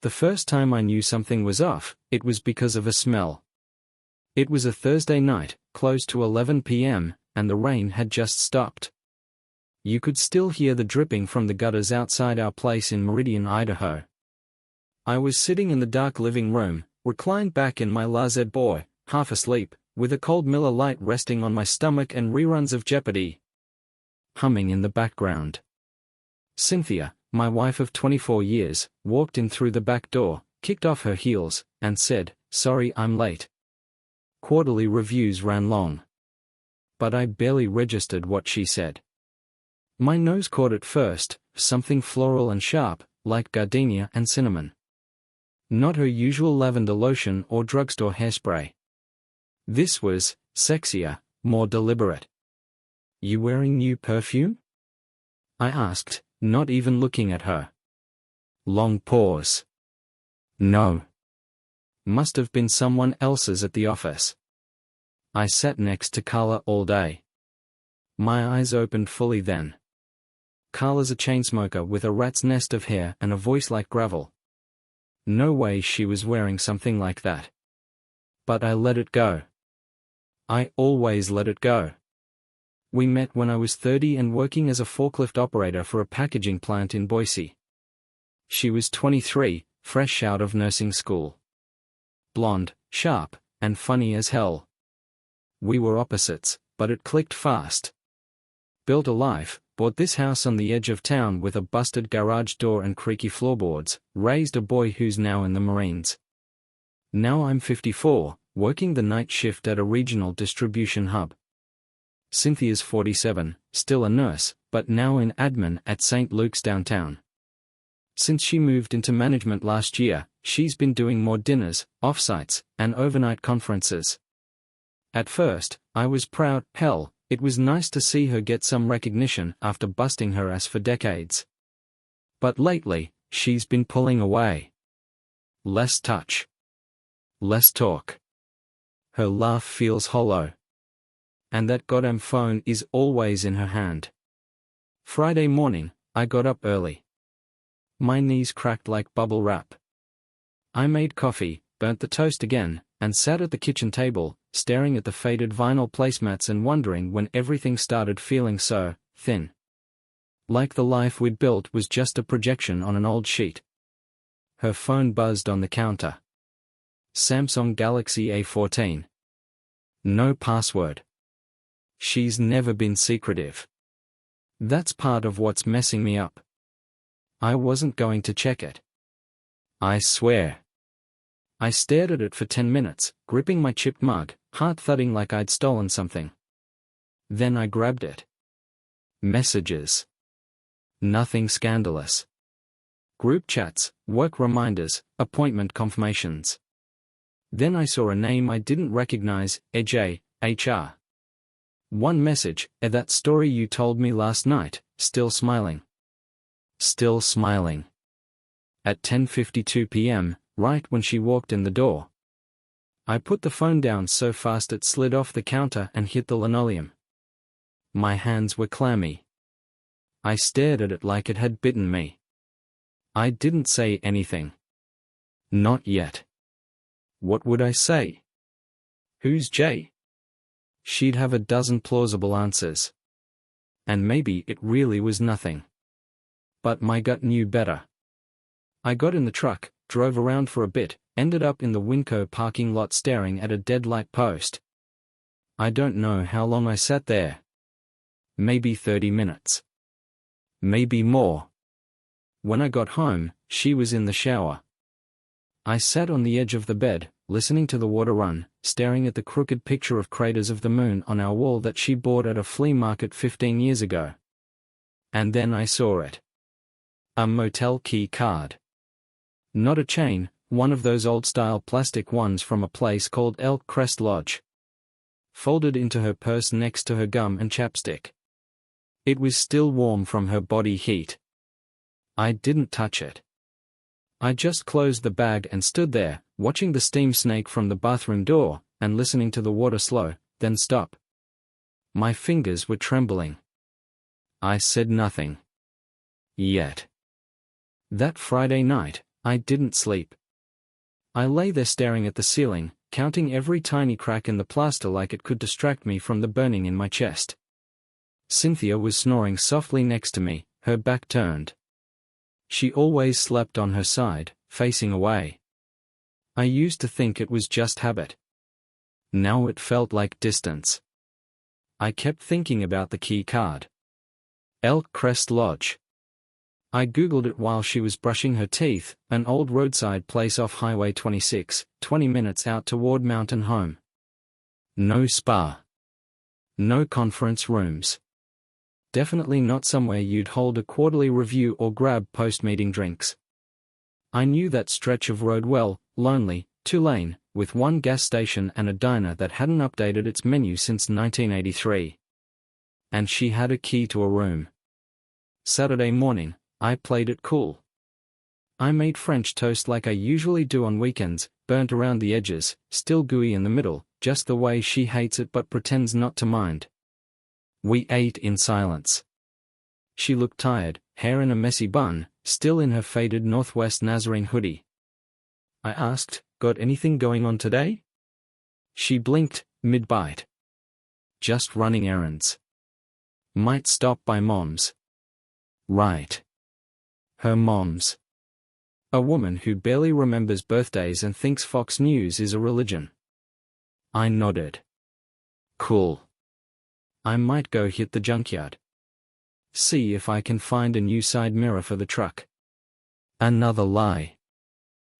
The first time I knew something was off, it was because of a smell. It was a Thursday night, close to 11 p.m., and the rain had just stopped. You could still hear the dripping from the gutters outside our place in Meridian, Idaho. I was sitting in the dark living room, reclined back in my La-Z-Boy, half asleep, with a cold Miller Lite resting on my stomach and reruns of Jeopardy humming in the background. Cynthia, my wife of 24 years, walked in through the back door, kicked off her heels, and said, "Sorry I'm late." Quarterly reviews ran long. But I barely registered what she said. My nose caught it first, something floral and sharp, like gardenia and cinnamon. Not her usual lavender lotion or drugstore hairspray. This was sexier, more deliberate. "You wearing new perfume?" I asked, not even looking at her. Long pause. "No. Must have been someone else's at the office." I sat next to Carla all day. My eyes opened fully then. Carla's a chainsmoker with a rat's nest of hair and a voice like gravel. No way she was wearing something like that. But I let it go. I always let it go. We met when I was 30 and working as a forklift operator for a packaging plant in Boise. She was 23, fresh out of nursing school. Blonde, sharp, and funny as hell. We were opposites, but it clicked fast. Built a life, bought this house on the edge of town with a busted garage door and creaky floorboards, raised a boy who's now in the Marines. Now I'm 54, working the night shift at a regional distribution hub. Cynthia's 47, still a nurse, but now in admin at St. Luke's downtown. Since she moved into management last year, she's been doing more dinners, offsites, and overnight conferences. At first, I was proud. Hell, it was nice to see her get some recognition after busting her ass for decades. But lately, she's been pulling away. Less touch. Less talk. Her laugh feels hollow. And that goddamn phone is always in her hand. Friday morning, I got up early. My knees cracked like bubble wrap. I made coffee, burnt the toast again, and sat at the kitchen table, staring at the faded vinyl placemats and wondering when everything started feeling so thin. Like the life we'd built was just a projection on an old sheet. Her phone buzzed on the counter. Samsung Galaxy A14. No password. She's never been secretive. That's part of what's messing me up. I wasn't going to check it. I swear. I stared at it for 10 minutes, gripping my chipped mug, heart thudding like I'd stolen something. Then I grabbed it. Messages. Nothing scandalous. Group chats, work reminders, appointment confirmations. Then I saw a name I didn't recognize, AJ, HR. One message, that story you told me last night, still smiling. Still smiling. At 10:52 p.m., right when she walked in the door. I put the phone down so fast it slid off the counter and hit the linoleum. My hands were clammy. I stared at it like it had bitten me. I didn't say anything. Not yet. What would I say? Who's Jay? She'd have a dozen plausible answers. And maybe it really was nothing. But my gut knew better. I got in the truck, drove around for a bit, ended up in the Winco parking lot staring at a dead light post. I don't know how long I sat there. Maybe 30 minutes. Maybe more. When I got home, she was in the shower. I sat on the edge of the bed, listening to the water run, staring at the crooked picture of craters of the moon on our wall that she bought at a flea market 15 years ago. And then I saw it. A motel key card. Not a chain, one of those old-style plastic ones from a place called Elk Crest Lodge. Folded into her purse next to her gum and chapstick. It was still warm from her body heat. I didn't touch it. I just closed the bag and stood there, watching the steam snake from the bathroom door, and listening to the water slow, then stop. My fingers were trembling. I said nothing. Yet. That Friday night, I didn't sleep. I lay there staring at the ceiling, counting every tiny crack in the plaster like it could distract me from the burning in my chest. Cynthia was snoring softly next to me, her back turned. She always slept on her side, facing away. I used to think it was just habit. Now it felt like distance. I kept thinking about the key card. Elk Crest Lodge. I googled it while she was brushing her teeth, an old roadside place off Highway 26, 20 minutes out toward Mountain Home. No spa. No conference rooms. Definitely not somewhere you'd hold a quarterly review or grab post-meeting drinks. I knew that stretch of road well, lonely, two-lane, with one gas station and a diner that hadn't updated its menu since 1983. And she had a key to a room. Saturday morning, I played it cool. I made French toast like I usually do on weekends, burnt around the edges, still gooey in the middle, just the way she hates it but pretends not to mind. We ate in silence. She looked tired, hair in a messy bun, still in her faded Northwest Nazarene hoodie. I asked, "Got anything going on today?" She blinked, mid-bite. "Just running errands. Might stop by Mom's." Right. Her mom's. A woman who barely remembers birthdays and thinks Fox News is a religion. I nodded. Cool. I might go hit the junkyard. See if I can find a new side mirror for the truck. Another lie.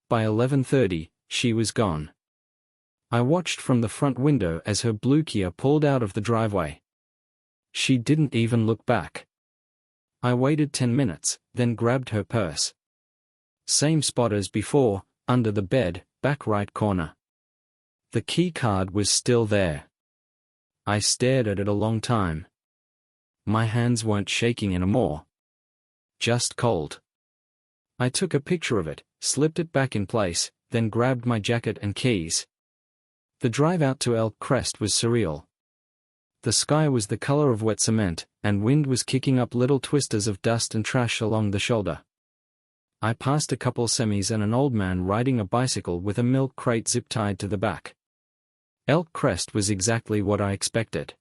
By 11:30, she was gone. I watched from the front window as her blue Kia pulled out of the driveway. She didn't even look back. I waited 10 minutes, then grabbed her purse. Same spot as before, under the bed, back right corner. The key card was still there. I stared at it a long time. My hands weren't shaking anymore. Just cold. I took a picture of it, slipped it back in place, then grabbed my jacket and keys. The drive out to Elk Crest was surreal. The sky was the color of wet cement, and wind was kicking up little twisters of dust and trash along the shoulder. I passed a couple semis and an old man riding a bicycle with a milk crate zip-tied to the back. Elk Crest was exactly what I expected.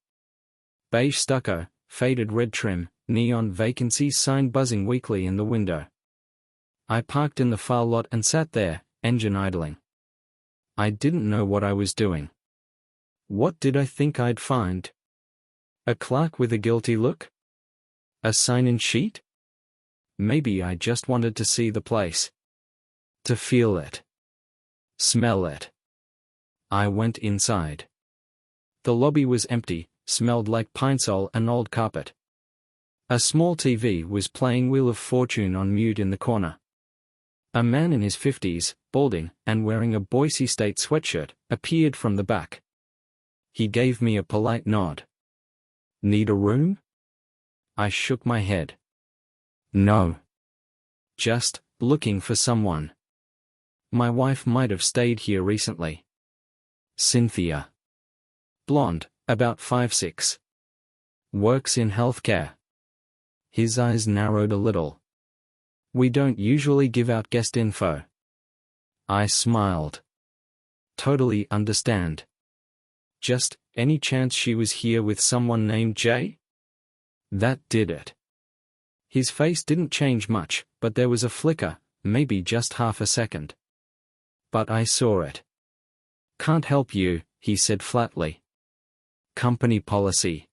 Beige stucco, faded red trim, neon vacancy sign buzzing weakly in the window. I parked in the far lot and sat there, engine idling. I didn't know what I was doing. What did I think I'd find? A clerk with a guilty look? A sign-in sheet? Maybe I just wanted to see the place. To feel it. Smell it. I went inside. The lobby was empty, smelled like pine sol and old carpet. A small TV was playing Wheel of Fortune on mute in the corner. A man in his 50s, balding, and wearing a Boise State sweatshirt, appeared from the back. He gave me a polite nod. Need a room? I shook my head. No. Just looking for someone. My wife might have stayed here recently. Cynthia. Blonde, about 5'6". Works in healthcare. His eyes narrowed a little. We don't usually give out guest info. I smiled. Totally understand. Just, any chance she was here with someone named Jay? That did it. His face didn't change much, but there was a flicker, maybe just half a second. But I saw it. Can't help you, he said flatly. Company policy.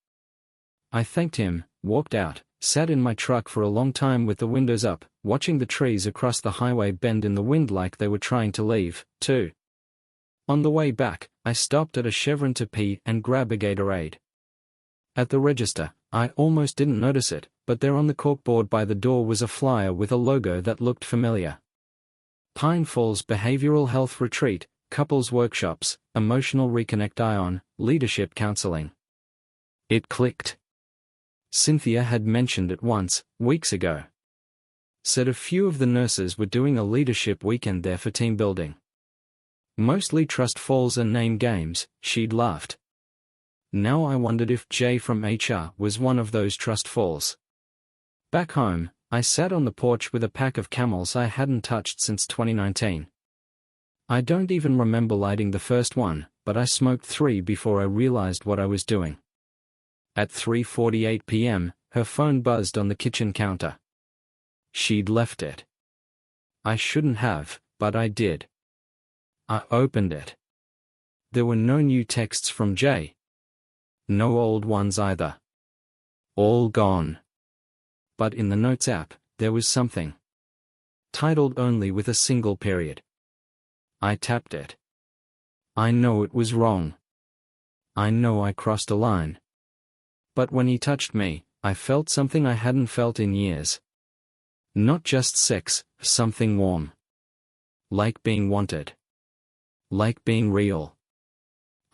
I thanked him, walked out, sat in my truck for a long time with the windows up, watching the trees across the highway bend in the wind like they were trying to leave, too. On the way back, I stopped at a Chevron to pee and grab a Gatorade. At the register, I almost didn't notice it, but there on the corkboard by the door was a flyer with a logo that looked familiar. Pine Falls Behavioral Health Retreat, Couples Workshops, Emotional Reconnect Ion, Leadership Counseling. It clicked. Cynthia had mentioned it once, weeks ago. Said a few of the nurses were doing a leadership weekend there for team building. Mostly trust falls and name games, she'd laughed. Now I wondered if Jay from HR was one of those trust falls. Back home, I sat on the porch with a pack of Camels I hadn't touched since 2019. I don't even remember lighting the first one, but I smoked 3 before I realized what I was doing. At 3:48 p.m., her phone buzzed on the kitchen counter. She'd left it. I shouldn't have, but I did. I opened it. There were no new texts from Jay. No old ones either. All gone. But in the Notes app, there was something. Titled only with a single period. I tapped it. I know it was wrong. I know I crossed a line. But when he touched me, I felt something I hadn't felt in years. Not just sex, something warm. Like being wanted. Like being real.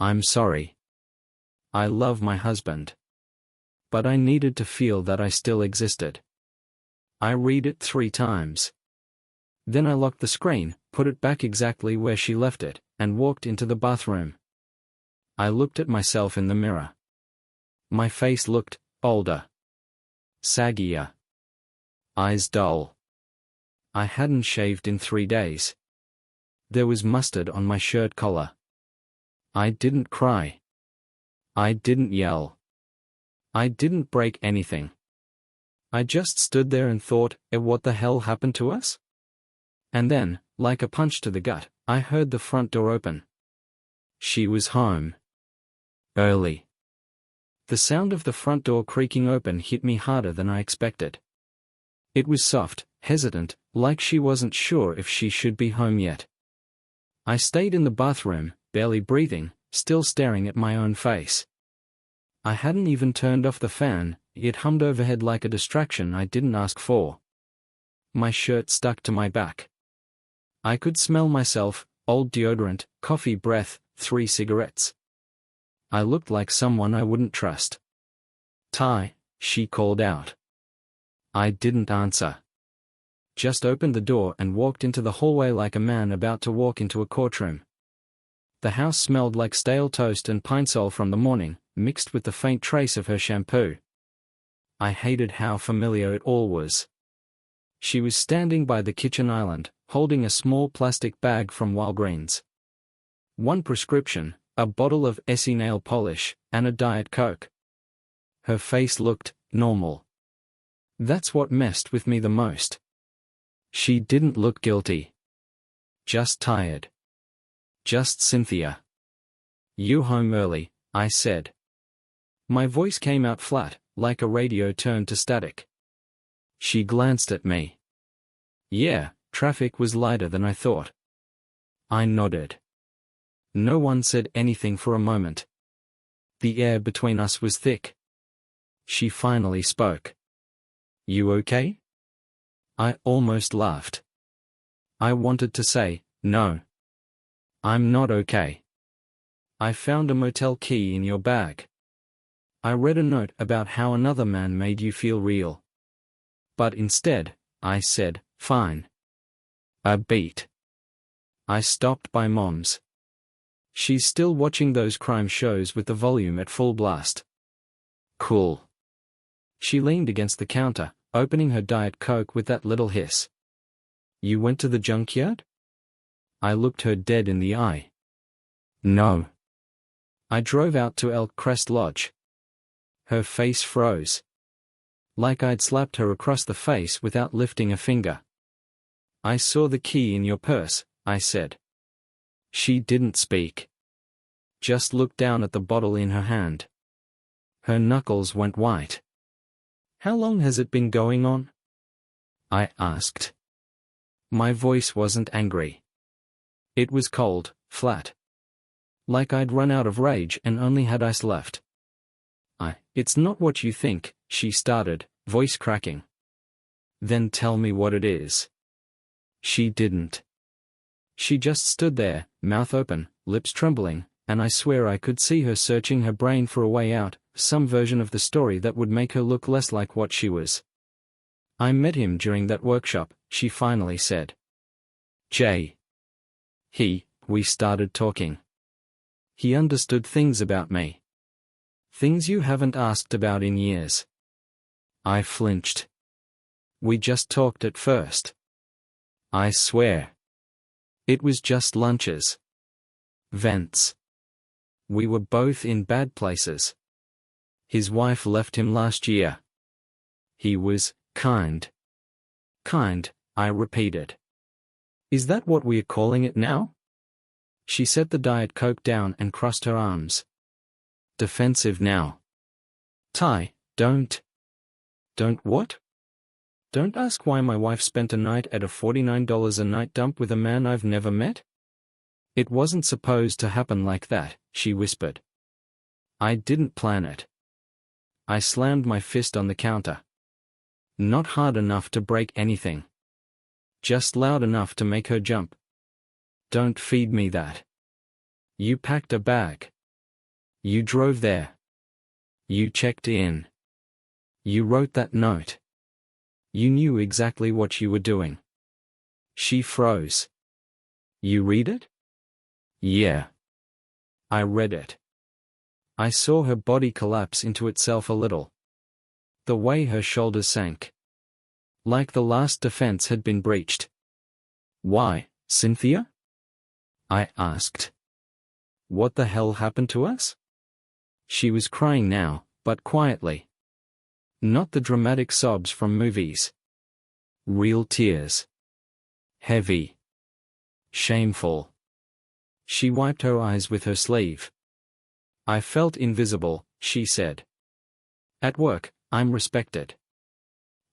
I'm sorry. I love my husband. But I needed to feel that I still existed. I read it 3 times. Then I locked the screen, put it back exactly where she left it, and walked into the bathroom. I looked at myself in the mirror. My face looked older. Saggier. Eyes dull. I hadn't shaved in 3 days. There was mustard on my shirt collar. I didn't cry. I didn't yell. I didn't break anything. I just stood there and thought, what the hell happened to us? And then, like a punch to the gut, I heard the front door open. She was home. Early. The sound of the front door creaking open hit me harder than I expected. It was soft, hesitant, like she wasn't sure if she should be home yet. I stayed in the bathroom, barely breathing, still staring at my own face. I hadn't even turned off the fan, it hummed overhead like a distraction I didn't ask for. My shirt stuck to my back. I could smell myself, old deodorant, coffee breath, 3 cigarettes. I looked like someone I wouldn't trust. Ty, she called out. I didn't answer. Just opened the door and walked into the hallway like a man about to walk into a courtroom. The house smelled like stale toast and pine sol from the morning, mixed with the faint trace of her shampoo. I hated how familiar it all was. She was standing by the kitchen island, holding a small plastic bag from Walgreens. 1 prescription, a bottle of Essie nail polish, and a Diet Coke. Her face looked normal. That's what messed with me the most. She didn't look guilty. Just tired. Just Cynthia. You home early, I said. My voice came out flat, like a radio turned to static. She glanced at me. Yeah, traffic was lighter than I thought. I nodded. No one said anything for a moment. The air between us was thick. She finally spoke. You okay? I almost laughed. I wanted to say, no. I'm not okay. I found a motel key in your bag. I read a note about how another man made you feel real. But instead, I said, fine. A beat. I stopped by Mom's. She's still watching those crime shows with the volume at full blast. Cool. She leaned against the counter, opening her Diet Coke with that little hiss. You went to the junkyard? I looked her dead in the eye. No. I drove out to Elk Crest Lodge. Her face froze. Like I'd slapped her across the face without lifting a finger. I saw the key in your purse, I said. She didn't speak. Just looked down at the bottle in her hand. Her knuckles went white. How long has it been going on? I asked. My voice wasn't angry. It was cold, flat. Like I'd run out of rage and only had ice left. It's not what you think, she started, voice cracking. Then tell me what it is. She didn't. She just stood there, mouth open, lips trembling, and I swear I could see her searching her brain for a way out, some version of the story that would make her look less like what she was. I met him during that workshop, she finally said. Jay. We started talking. He understood things about me. Things you haven't asked about in years. I flinched. We just talked at first. I swear. It was just lunches. Vents. We were both in bad places. His wife left him last year. He was kind. Kind, I repeated. Is that what we're calling it now? She set the Diet Coke down and crossed her arms. Defensive now. Ty, don't. Don't what? Don't ask why my wife spent a night at a $49 a night dump with a man I've never met? It wasn't supposed to happen like that, she whispered. I didn't plan it. I slammed my fist on the counter. Not hard enough to break anything. Just loud enough to make her jump. Don't feed me that. You packed a bag. You drove there. You checked in. You wrote that note. You knew exactly what you were doing. She froze. You read it? Yeah. I read it. I saw her body collapse into itself a little. The way her shoulders sank. Like the last defense had been breached. Why, Cynthia? I asked. What the hell happened to us? She was crying now, but quietly. Not the dramatic sobs from movies. Real tears. Heavy. Shameful. She wiped her eyes with her sleeve. I felt invisible, she said. At work, I'm respected.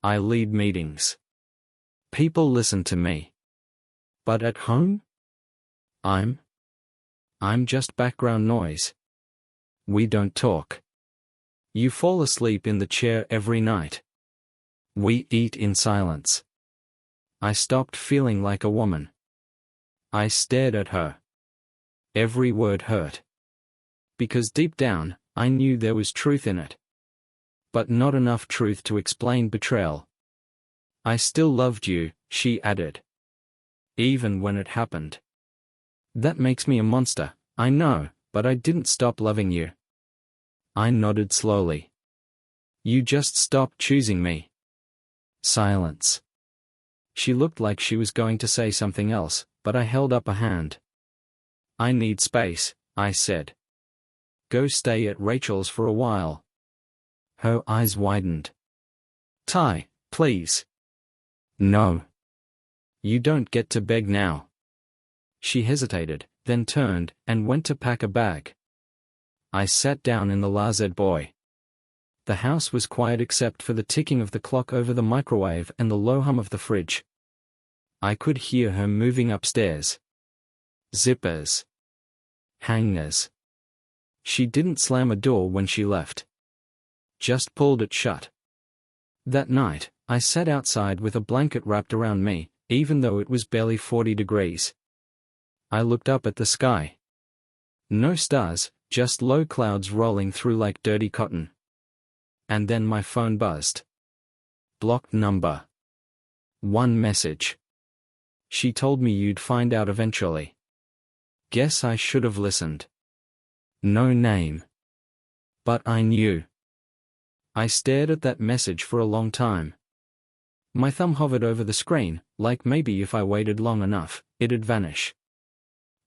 I lead meetings. People listen to me. But at home? I'm just background noise. We don't talk. You fall asleep in the chair every night. We eat in silence. I stopped feeling like a woman. I stared at her. Every word hurt. Because deep down, I knew there was truth in it. But not enough truth to explain betrayal. I still loved you, she added. Even when it happened. That makes me a monster, I know, but I didn't stop loving you. I nodded slowly. You just stopped choosing me. Silence. She looked like she was going to say something else, but I held up a hand. I need space, I said. Go stay at Rachel's for a while. Her eyes widened. Ty, please. No. You don't get to beg now. She hesitated, then turned and went to pack a bag. I sat down in the La-Z-Boy. The house was quiet except for the ticking of the clock over the microwave and the low hum of the fridge. I could hear her moving upstairs. Zippers. Hangers. She didn't slam a door when she left. Just pulled it shut. That night, I sat outside with a blanket wrapped around me, even though it was barely 40 degrees. I looked up at the sky. No stars, just low clouds rolling through like dirty cotton. And then my phone buzzed. Blocked number. One message. She told me you'd find out eventually. Guess I should have listened. No name. But I knew. I stared at that message for a long time. My thumb hovered over the screen, like maybe if I waited long enough, it'd vanish.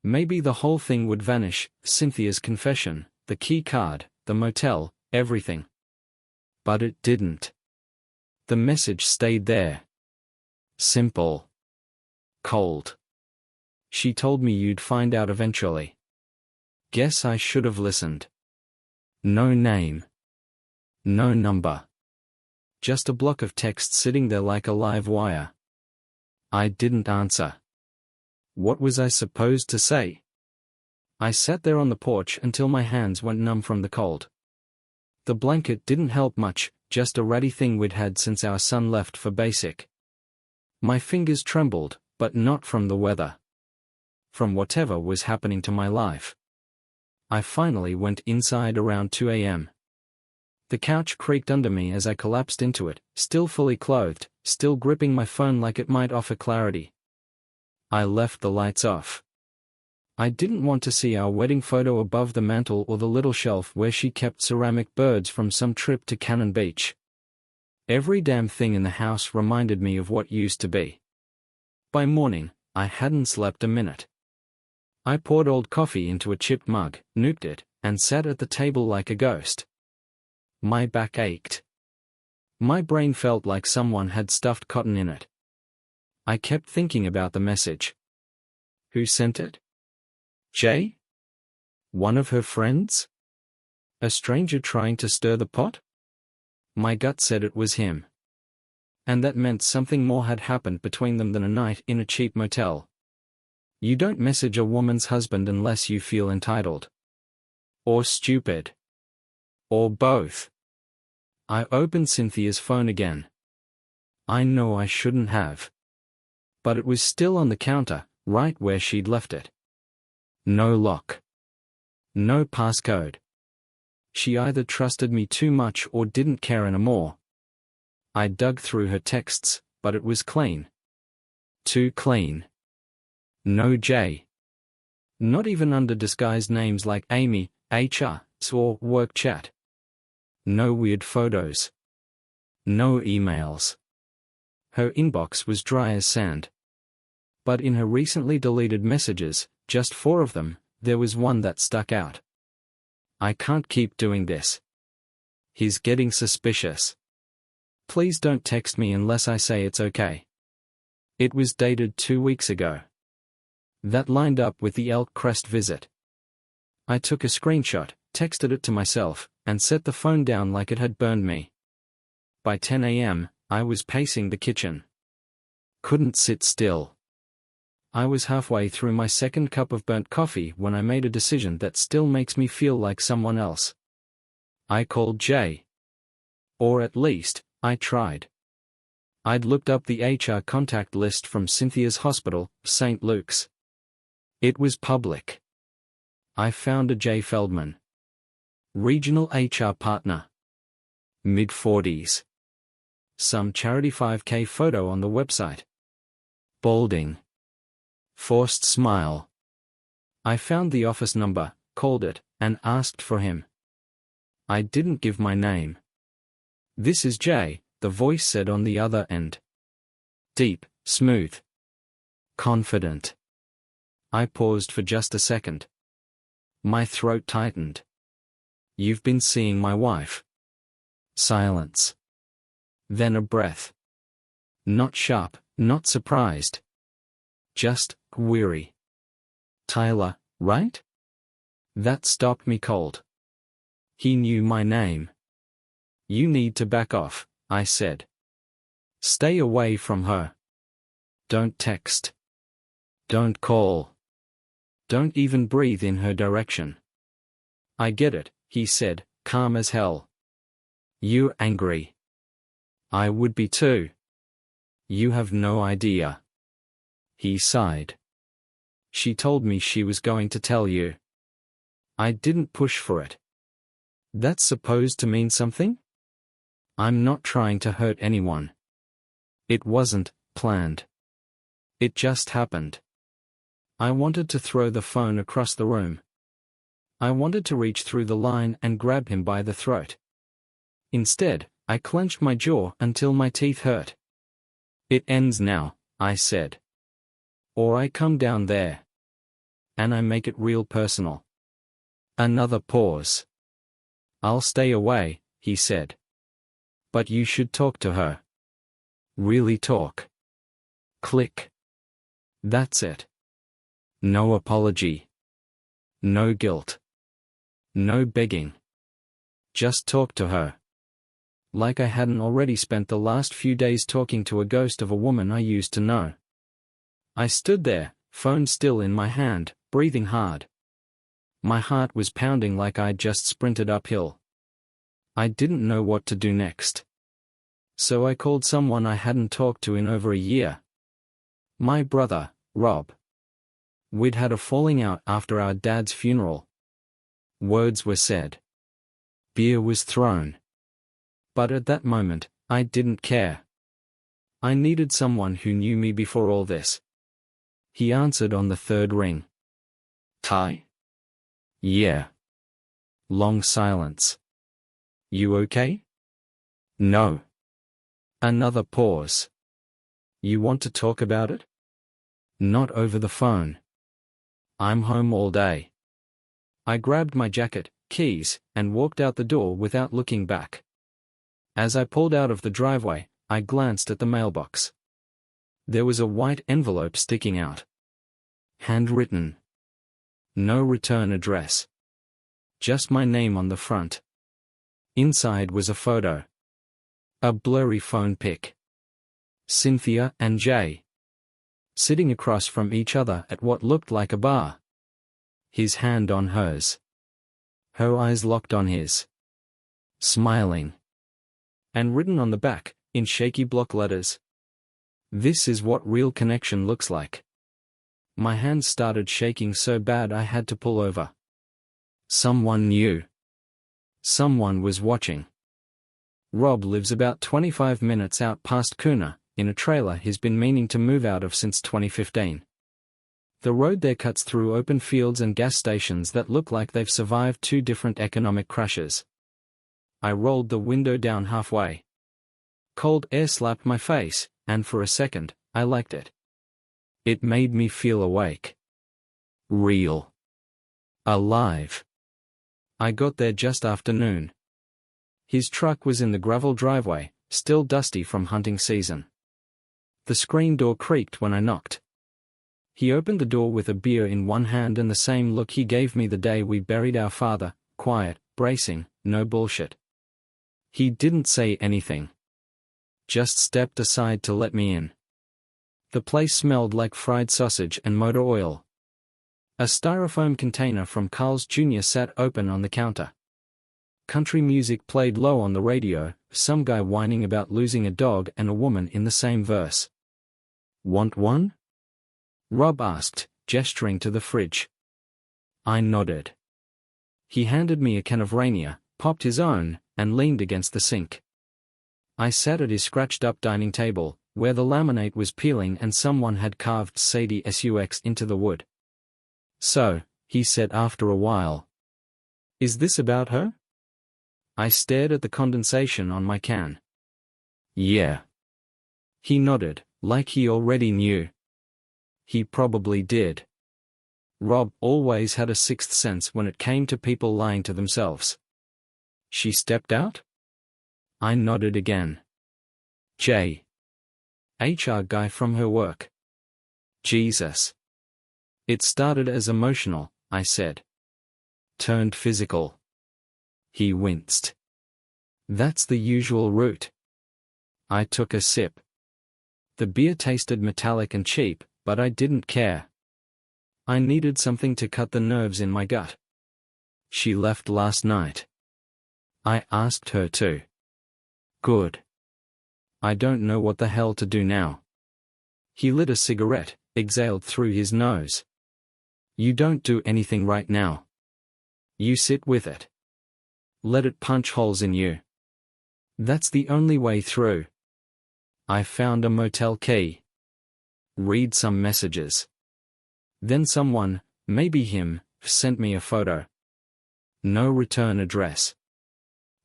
Maybe the whole thing would vanish, Cynthia's confession, the key card, the motel, everything. But it didn't. The message stayed there. Simple. Cold. She told me you'd find out eventually. Guess I should have listened. No name. No number. Just a block of text sitting there like a live wire. I didn't answer. What was I supposed to say? I sat there on the porch until my hands went numb from the cold. The blanket didn't help much, just a ratty thing we'd had since our son left for basic. My fingers trembled, but not from the weather. From whatever was happening to my life. I finally went inside around 2 a.m. The couch creaked under me as I collapsed into it, still fully clothed, still gripping my phone like it might offer clarity. I left the lights off. I didn't want to see our wedding photo above the mantel or the little shelf where she kept ceramic birds from some trip to Cannon Beach. Every damn thing in the house reminded me of what used to be. By morning, I hadn't slept a minute. I poured old coffee into a chipped mug, nuked it, and sat at the table like a ghost. My back ached. My brain felt like someone had stuffed cotton in it. I kept thinking about the message. Who sent it? Jay? One of her friends? A stranger trying to stir the pot? My gut said it was him. And that meant something more had happened between them than a night in a cheap motel. You don't message a woman's husband unless you feel entitled. Or stupid. Or both. I opened Cynthia's phone again. I know I shouldn't have. But it was still on the counter, right where she'd left it. No lock. No passcode. She either trusted me too much or didn't care anymore. I dug through her texts, but it was clean. Too clean. No J. Not even under disguised names like Amy, HR, or work chat. No weird photos. No emails. Her inbox was dry as sand. But in her recently deleted messages, just 4 of them, there was one that stuck out. I can't keep doing this. He's getting suspicious. Please don't text me unless I say it's okay. It was dated 2 weeks ago. That lined up with the Elk Crest visit. I took a screenshot, texted it to myself, and set the phone down like it had burned me. By 10 a.m., I was pacing the kitchen. Couldn't sit still. I was halfway through my second cup of burnt coffee when I made a decision that still makes me feel like someone else. I called Jay. Or at least, I tried. I'd looked up the HR contact list from Cynthia's hospital, St. Luke's. It was public. I found a Jay Feldman. Regional HR partner. Mid-40s. Some charity 5K photo on the website. Balding. Forced smile. I found the office number, called it, and asked for him. I didn't give my name. "This is Jay," the voice said on the other end. Deep, smooth. Confident. I paused for just a second. My throat tightened. "You've been seeing my wife." Silence. Then a breath. Not sharp, not surprised. Just weary. "Tyler, right?" That stopped me cold. He knew my name. "You need to back off," I said. "Stay away from her. Don't text. Don't call. Don't even breathe in her direction." "I get it," he said, calm as hell. "You're angry. I would be too. You have no idea." He sighed. "She told me she was going to tell you." I didn't push for it. That's supposed to mean something? I'm not trying to hurt anyone. It wasn't planned. It just happened. I wanted to throw the phone across the room. I wanted to reach through the line and grab him by the throat. Instead, I clenched my jaw until my teeth hurt. "It ends now," I said. "Or I come down there. And I make it real personal." Another pause. "I'll stay away," he said. "But you should talk to her. Really talk." Click. That's it. No apology. No guilt. No begging. Just talk to her. Like I hadn't already spent the last few days talking to a ghost of a woman I used to know. I stood there, phone still in my hand, breathing hard. My heart was pounding like I'd just sprinted uphill. I didn't know what to do next. So I called someone I hadn't talked to in over a year. My brother, Rob. We'd had a falling out after our dad's funeral. Words were said. Beer was thrown. But at that moment, I didn't care. I needed someone who knew me before all this. He answered on the third ring. "Ty?" "Yeah." Long silence. "You okay?" "No." Another pause. You want to talk about it? Not over the phone. I'm home all day. I grabbed my jacket, keys, and walked out the door without looking back. As I pulled out of the driveway, I glanced at the mailbox. There was a white envelope sticking out. Handwritten. No return address. Just my name on the front. Inside was a photo. A blurry phone pic. Cynthia and Jay. Sitting across from each other at what looked like a bar. His hand on hers. Her eyes locked on his. Smiling. And written on the back, in shaky block letters. This is what real connection looks like. My hands started shaking so bad I had to pull over. Someone knew. Someone was watching. Rob lives about 25 minutes out past Kuna, in a trailer he's been meaning to move out of since 2015. The road there cuts through open fields and gas stations that look like they've survived two different economic crashes. I rolled the window down halfway. Cold air slapped my face, and for a second, I liked it. It made me feel awake. Real. Alive. I got there just after noon. His truck was in the gravel driveway, still dusty from hunting season. The screen door creaked when I knocked. He opened the door with a beer in one hand and the same look he gave me the day we buried our father, quiet, bracing, no bullshit. He didn't say anything. Just stepped aside to let me in. The place smelled like fried sausage and motor oil. A styrofoam container from Carl's Jr. sat open on the counter. Country music played low on the radio, some guy whining about losing a dog and a woman in the same verse. Want one? Rob asked, gesturing to the fridge. I nodded. He handed me a can of Rainier, popped his own, and leaned against the sink. I sat at his scratched-up dining table, where the laminate was peeling and someone had carved Sadie Sux into the wood. So, he said after a while. Is this about her? I stared at the condensation on my can. Yeah. He nodded, like he already knew. He probably did. Rob always had a sixth sense when it came to people lying to themselves. She stepped out? I nodded again. Jay. HR guy from her work. Jesus. It started as emotional, I said. Turned physical. He winced. That's the usual route. I took a sip. The beer tasted metallic and cheap, but I didn't care. I needed something to cut the nerves in my gut. She left last night. I asked her to. Good. I don't know what the hell to do now. He lit a cigarette, exhaled through his nose. You don't do anything right now. You sit with it. Let it punch holes in you. That's the only way through. I found a motel key. Read some messages. Then someone, maybe him, sent me a photo. No return address.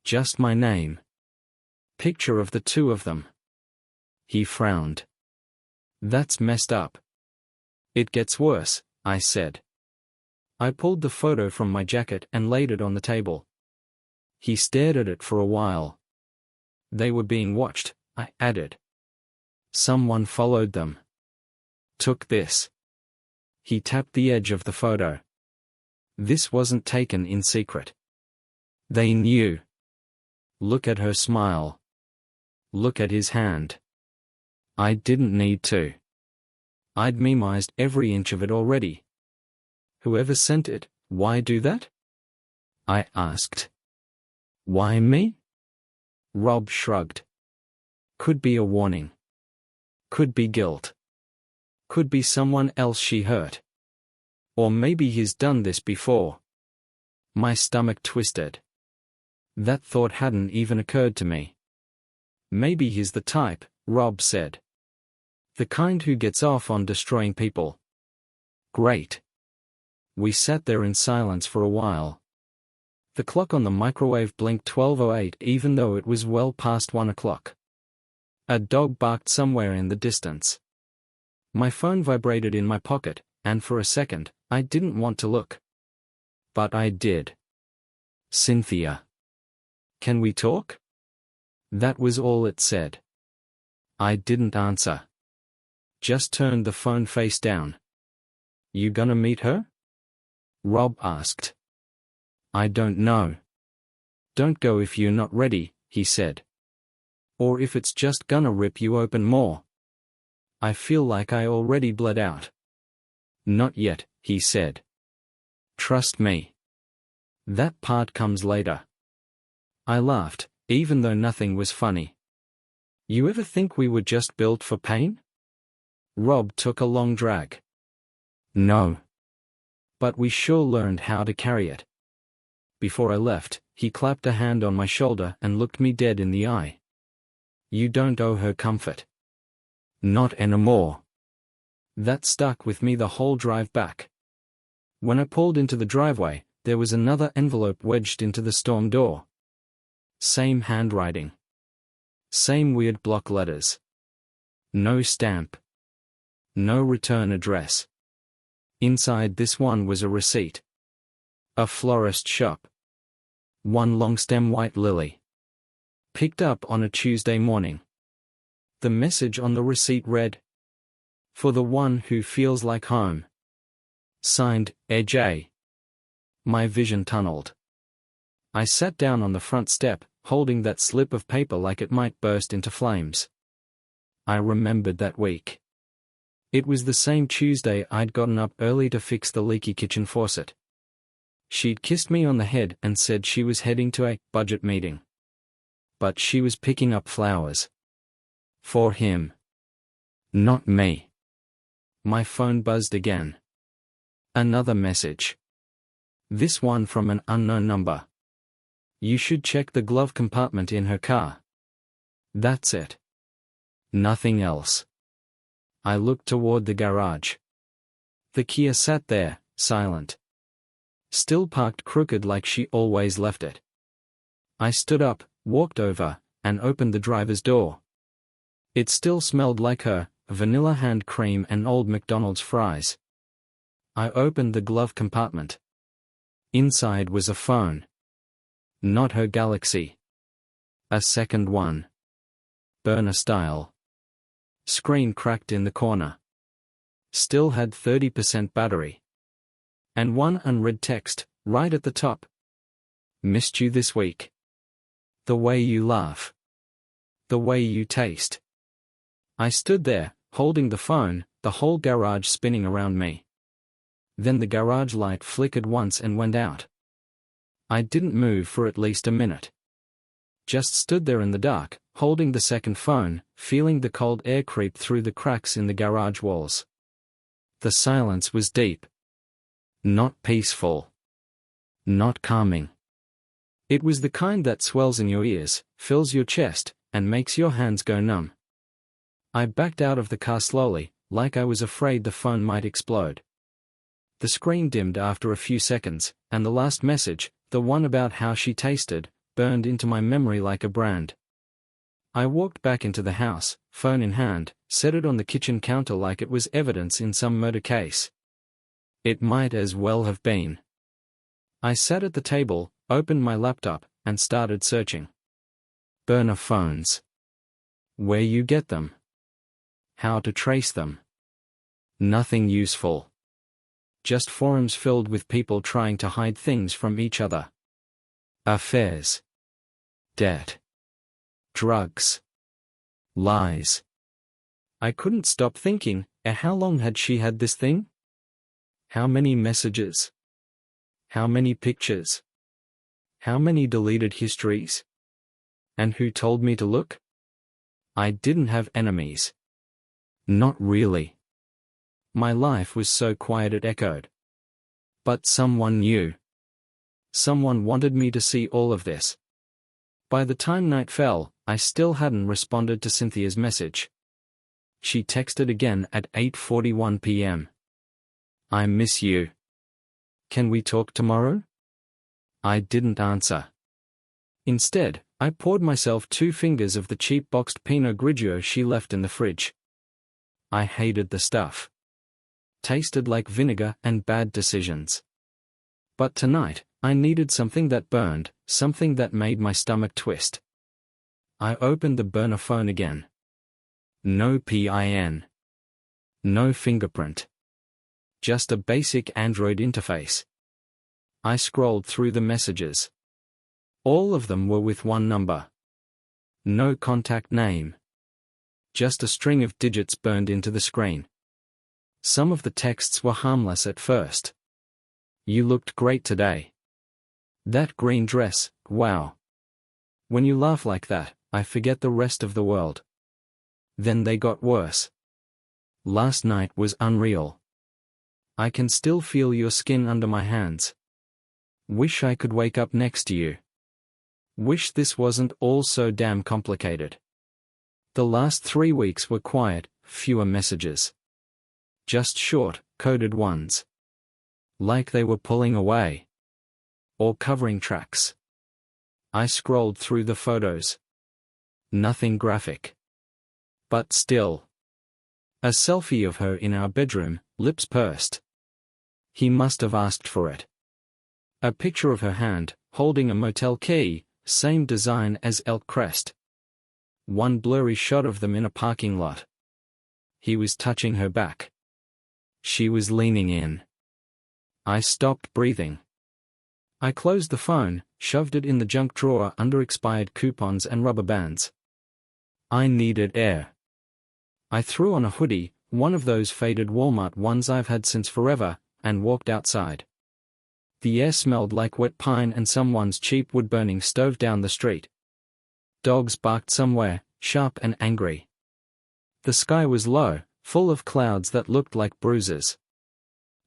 Just my name. Picture of the two of them. He frowned. That's messed up. It gets worse, I said. I pulled the photo from my jacket and laid it on the table. He stared at it for a while. They were being watched, I added. Someone followed them. Took this. He tapped the edge of the photo. This wasn't taken in secret. They knew. Look at her smile. Look at his hand. I didn't need to. I'd memoized every inch of it already. Whoever sent it, why do that? I asked. Why me? Rob shrugged. Could be a warning. Could be guilt. Could be someone else she hurt. Or maybe he's done this before. My stomach twisted. That thought hadn't even occurred to me. Maybe he's the type, Rob said. The kind who gets off on destroying people. Great. We sat there in silence for a while. The clock on the microwave blinked 12:08 even though it was well past 1 o'clock. A dog barked somewhere in the distance. My phone vibrated in my pocket, and for a second, I didn't want to look. But I did. Cynthia. Can we talk? That was all it said. I didn't answer. Just turned the phone face down. You gonna meet her? Rob asked. I don't know. Don't go if you're not ready, he said. Or if it's just gonna rip you open more. I feel like I already bled out. Not yet, he said. Trust me. That part comes later. I laughed, even though nothing was funny. You ever think we were just built for pain? Rob took a long drag. No. But we sure learned how to carry it. Before I left, he clapped a hand on my shoulder and looked me dead in the eye. You don't owe her comfort. Not anymore. That stuck with me the whole drive back. When I pulled into the driveway, there was another envelope wedged into the storm door. Same handwriting. Same weird block letters. No stamp. No return address. Inside this one was a receipt. A florist shop. One long-stem white lily. Picked up on a Tuesday morning. The message on the receipt read, For the one who feels like home. Signed, AJ. My vision tunneled. I sat down on the front step, holding that slip of paper like it might burst into flames. I remembered that week. It was the same Tuesday I'd gotten up early to fix the leaky kitchen faucet. She'd kissed me on the head and said she was heading to a budget meeting. But she was picking up flowers. For him. Not me. My phone buzzed again. Another message. This one from an unknown number. You should check the glove compartment in her car. That's it. Nothing else. I looked toward the garage. The Kia sat there, silent. Still parked crooked like she always left it. I stood up, walked over, and opened the driver's door. It still smelled like her, vanilla hand cream and old McDonald's fries. I opened the glove compartment. Inside was a phone. Not her Galaxy. A second one. Burner style. Screen cracked in the corner. Still had 30% battery. And one unread text, right at the top. Missed you this week. The way you laugh. The way you taste. I stood there, holding the phone, the whole garage spinning around me. Then the garage light flickered once and went out. I didn't move for at least a minute. Just stood there in the dark, holding the second phone, feeling the cold air creep through the cracks in the garage walls. The silence was deep. Not peaceful. Not calming. It was the kind that swells in your ears, fills your chest, and makes your hands go numb. I backed out of the car slowly, like I was afraid the phone might explode. The screen dimmed after a few seconds, and the last message, the one about how she tasted, burned into my memory like a brand. I walked back into the house, phone in hand, set it on the kitchen counter like it was evidence in some murder case. It might as well have been. I sat at the table, opened my laptop, and started searching. Burner phones. Where you get them. How to trace them. Nothing useful. Just forums filled with people trying to hide things from each other. Affairs. Debt. Drugs. Lies. I couldn't stop thinking, how long had she had this thing? How many messages? How many pictures? How many deleted histories? And who told me to look? I didn't have enemies. Not really. My life was so quiet it echoed. But someone knew. Someone wanted me to see all of this. By the time night fell, I still hadn't responded to Cynthia's message. She texted again at 8:41 p.m. I miss you. Can we talk tomorrow? I didn't answer. Instead, I poured myself 2 fingers of the cheap boxed Pinot Grigio she left in the fridge. I hated the stuff. Tasted like vinegar and bad decisions. But tonight, I needed something that burned, something that made my stomach twist. I opened the burner phone again. No PIN. No fingerprint. Just a basic Android interface. I scrolled through the messages. All of them were with one number. No contact name. Just a string of digits burned into the screen. Some of the texts were harmless at first. You looked great today. That green dress, wow. When you laugh like that, I forget the rest of the world. Then they got worse. Last night was unreal. I can still feel your skin under my hands. Wish I could wake up next to you. Wish this wasn't all so damn complicated. The last 3 weeks were quiet, fewer messages. Just short, coded ones. Like they were pulling away. Or covering tracks. I scrolled through the photos. Nothing graphic. But still. A selfie of her in our bedroom, lips pursed. He must have asked for it. A picture of her hand, holding a motel key, same design as elk crest. One blurry shot of them in a parking lot. He was touching her back. She was leaning in. I stopped breathing. I closed the phone, shoved it in the junk drawer under expired coupons and rubber bands. I needed air. I threw on a hoodie, one of those faded Walmart ones I've had since forever, and walked outside. The air smelled like wet pine and someone's cheap wood-burning stove down the street. Dogs barked somewhere, sharp and angry. The sky was low, full of clouds that looked like bruises.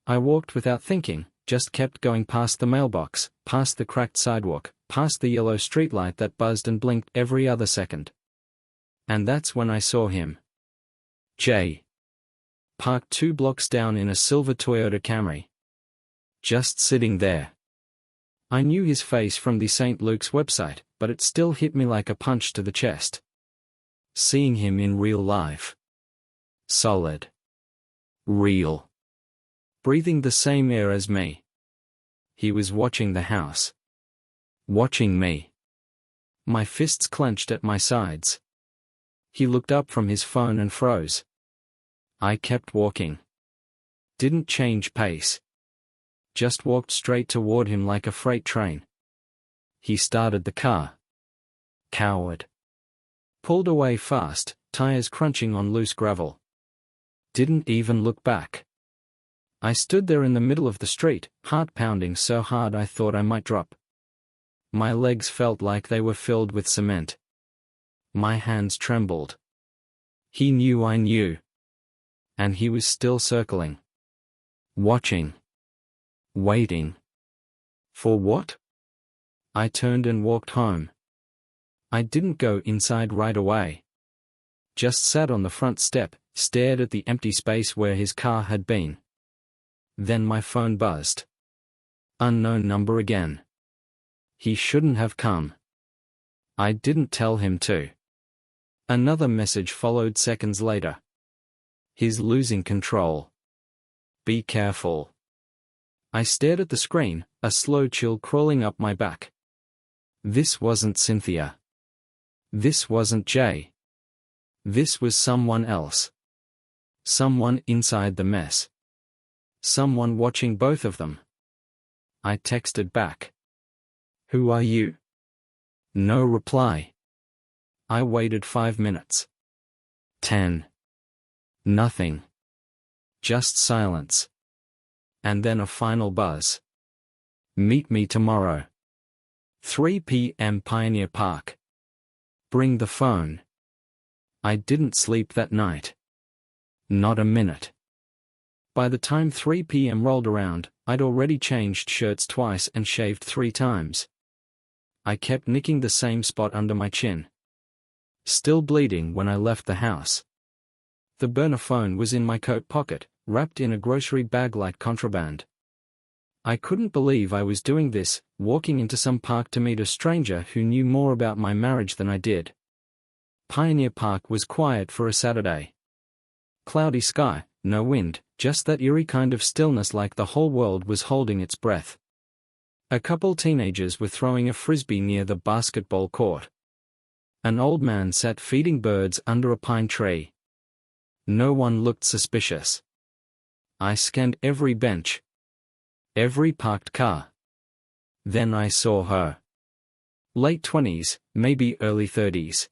I walked without thinking, just kept going past the mailbox, past the cracked sidewalk, past the yellow streetlight that buzzed and blinked every other second. And that's when I saw him. Jay. Parked 2 blocks down in a silver Toyota Camry. Just sitting there. I knew his face from the St. Luke's website, but it still hit me like a punch to the chest. Seeing him in real life. Solid. Real. Breathing the same air as me. He was watching the house. Watching me. My fists clenched at my sides. He looked up from his phone and froze. I kept walking. Didn't change pace. Just walked straight toward him like a freight train. He started the car. Coward. Pulled away fast, tires crunching on loose gravel. Didn't even look back. I stood there in the middle of the street, heart pounding so hard I thought I might drop. My legs felt like they were filled with cement. My hands trembled. He knew I knew. And he was still circling. Watching. Waiting. For what? I turned and walked home. I didn't go inside right away. Just sat on the front step, stared at the empty space where his car had been. Then my phone buzzed. Unknown number again. He shouldn't have come. I didn't tell him to. Another message followed seconds later. He's losing control. Be careful. I stared at the screen, a slow chill crawling up my back. This wasn't Cynthia. This wasn't Jay. This was someone else. Someone inside the mess. Someone watching both of them. I texted back. Who are you? No reply. I waited 5 minutes. 10. Nothing. Just silence. And then a final buzz. Meet me tomorrow. 3 p.m. Pioneer Park. Bring the phone. I didn't sleep that night. Not a minute. By the time 3 p.m. rolled around, I'd already changed shirts twice and shaved 3 times. I kept nicking the same spot under my chin. Still bleeding when I left the house. The burner phone was in my coat pocket, wrapped in a grocery bag like contraband. I couldn't believe I was doing this, walking into some park to meet a stranger who knew more about my marriage than I did. Pioneer Park was quiet for a Saturday. Cloudy sky, no wind, just that eerie kind of stillness like the whole world was holding its breath. A couple teenagers were throwing a frisbee near the basketball court. An old man sat feeding birds under a pine tree. No one looked suspicious. I scanned every bench, every parked car. Then I saw her. Late 20s, maybe early 30s.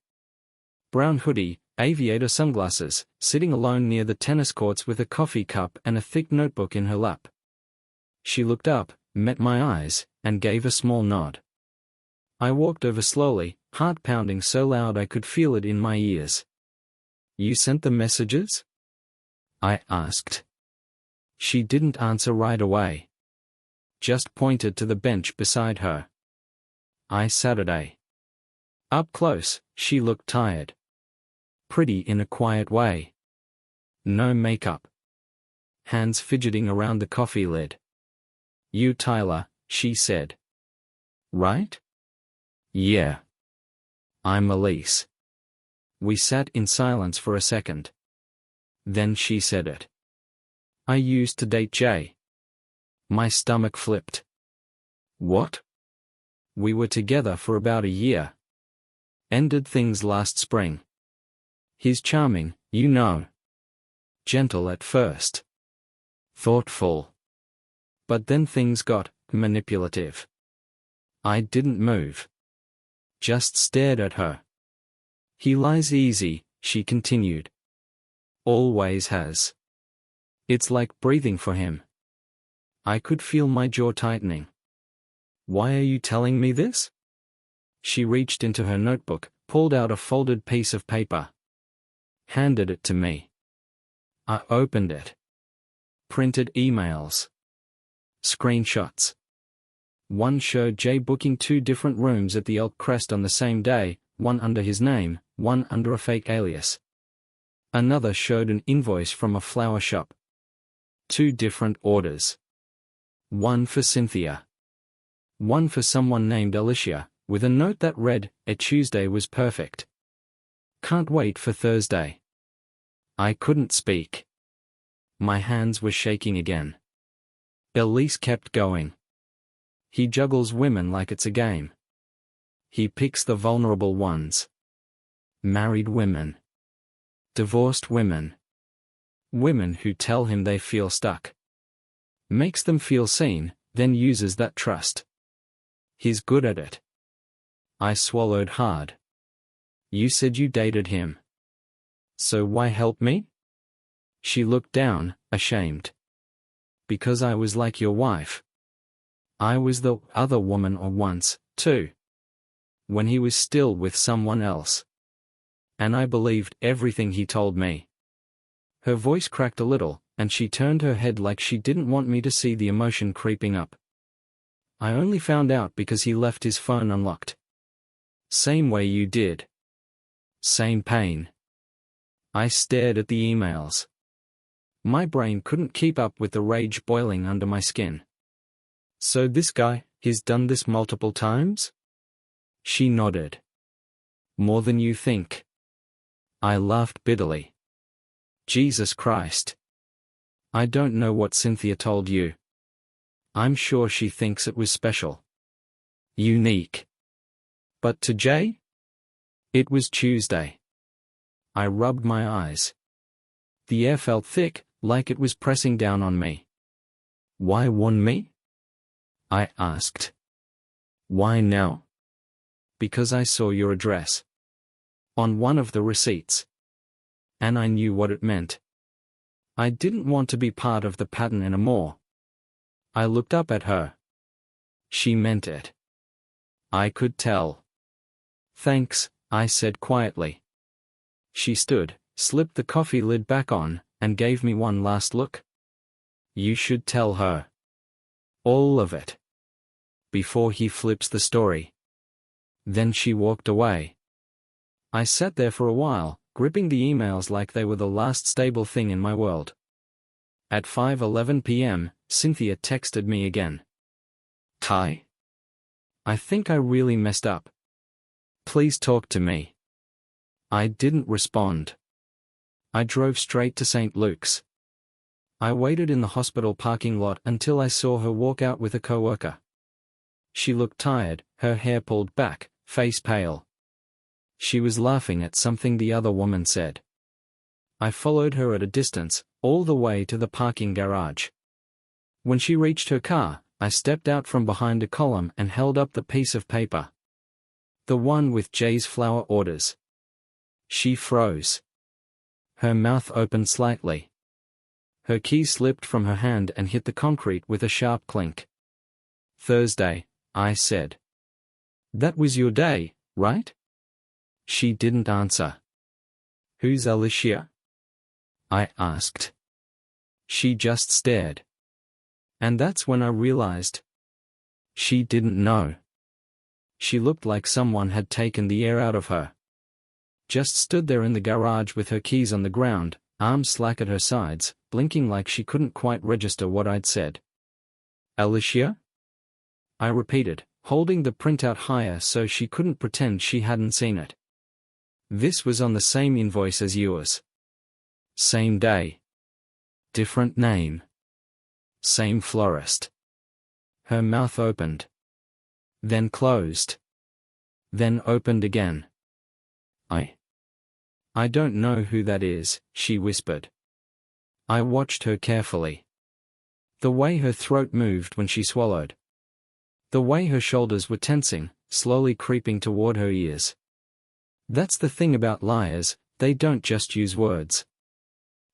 Brown hoodie, aviator sunglasses, sitting alone near the tennis courts with a coffee cup and a thick notebook in her lap. She looked up, met my eyes, and gave a small nod. I walked over slowly, heart pounding so loud I could feel it in my ears. "You sent the messages?" I asked. She didn't answer right away. Just pointed to the bench beside her. Saturday. Up close, she looked tired. Pretty in a quiet way. No makeup. Hands fidgeting around the coffee lid. "You Tyler," she said. "Right?" "Yeah. I'm Elise." We sat in silence for a second. Then she said it. "I used to date Jay." My stomach flipped. "What?" "We were together for about a year. Ended things last spring. He's charming, you know. Gentle at first. Thoughtful. But then things got manipulative. I didn't move. Just stared at her. He lies easy," she continued. "Always has. It's like breathing for him." I could feel my jaw tightening. "Why are you telling me this?" She reached into her notebook, pulled out a folded piece of paper. Handed it to me. I opened it. Printed emails. Screenshots. One showed Jay booking 2 different rooms at the Elk Crest on the same day, one under his name, one under a fake alias. Another showed an invoice from a flower shop. 2 different orders. One for Cynthia. One for someone named Alicia, with a note that read, "A Tuesday was perfect. Can't wait for Thursday." I couldn't speak. My hands were shaking again. Elise kept going. "He juggles women like it's a game. He picks the vulnerable ones. Married women. Divorced women. Women who tell him they feel stuck. Makes them feel seen, then uses that trust. He's good at it." I swallowed hard. "You said you dated him. So why help me?" She looked down, ashamed. "Because I was like your wife. I was the other woman or once, too. When he was still with someone else. And I believed everything he told me." Her voice cracked a little, and she turned her head like she didn't want me to see the emotion creeping up. "I only found out because he left his phone unlocked. Same way you did. Same pain." I stared at the emails. My brain couldn't keep up with the rage boiling under my skin. "So this guy, he's done this multiple times?" She nodded. "More than you think." I laughed bitterly. Jesus Christ. I don't know what Cynthia told you. I'm sure she thinks it was special. Unique. But to Jay? It was Tuesday. I rubbed my eyes. The air felt thick, like it was pressing down on me. "Why warn me?" I asked. "Why now?" "Because I saw your address. On one of the receipts. And I knew what it meant. I didn't want to be part of the pattern anymore." I looked up at her. She meant it. I could tell. "Thanks," I said quietly. She stood, slipped the coffee lid back on, and gave me one last look. "You should tell her. All of it. Before he flips the story." Then she walked away. I sat there for a while, gripping the emails like they were the last stable thing in my world. At 5:11 p.m., Cynthia texted me again. Ty? I think I really messed up. Please talk to me. I didn't respond. I drove straight to St. Luke's. I waited in the hospital parking lot until I saw her walk out with a coworker. She looked tired, her hair pulled back, face pale. She was laughing at something the other woman said. I followed her at a distance, all the way to the parking garage. When she reached her car, I stepped out from behind a column and held up the piece of paper. The one with Jay's flower orders. She froze. Her mouth opened slightly. Her keys slipped from her hand and hit the concrete with a sharp clink. Thursday, I said. That was your day, right? She didn't answer. Who's Alicia? I asked. She just stared. And that's when I realized. She didn't know. She looked like someone had taken the air out of her. Just stood there in the garage with her keys on the ground, arms slack at her sides, blinking like she couldn't quite register what I'd said. Alicia? I repeated, holding the printout higher so she couldn't pretend she hadn't seen it. This was on the same invoice as yours. Same day. Different name. Same florist. Her mouth opened. Then closed. Then opened again. I don't know who that is, she whispered. I watched her carefully. The way her throat moved when she swallowed. The way her shoulders were tensing, slowly creeping toward her ears. That's the thing about liars, they don't just use words.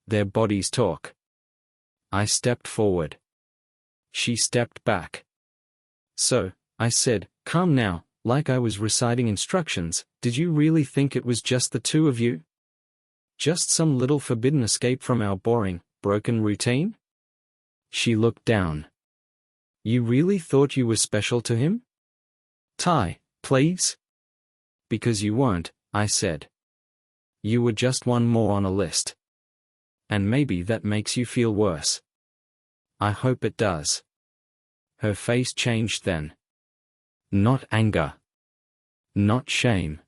Their bodies talk. I stepped forward. She stepped back. So, I said, calm now, like I was reciting instructions, did you really think it was just the two of you? Just some little forbidden escape from our boring, broken routine? She looked down. You really thought you were special to him? Ty, please? Because you weren't, I said. You were just one more on a list. And maybe that makes you feel worse. I hope it does. Her face changed then. Not anger. Not shame.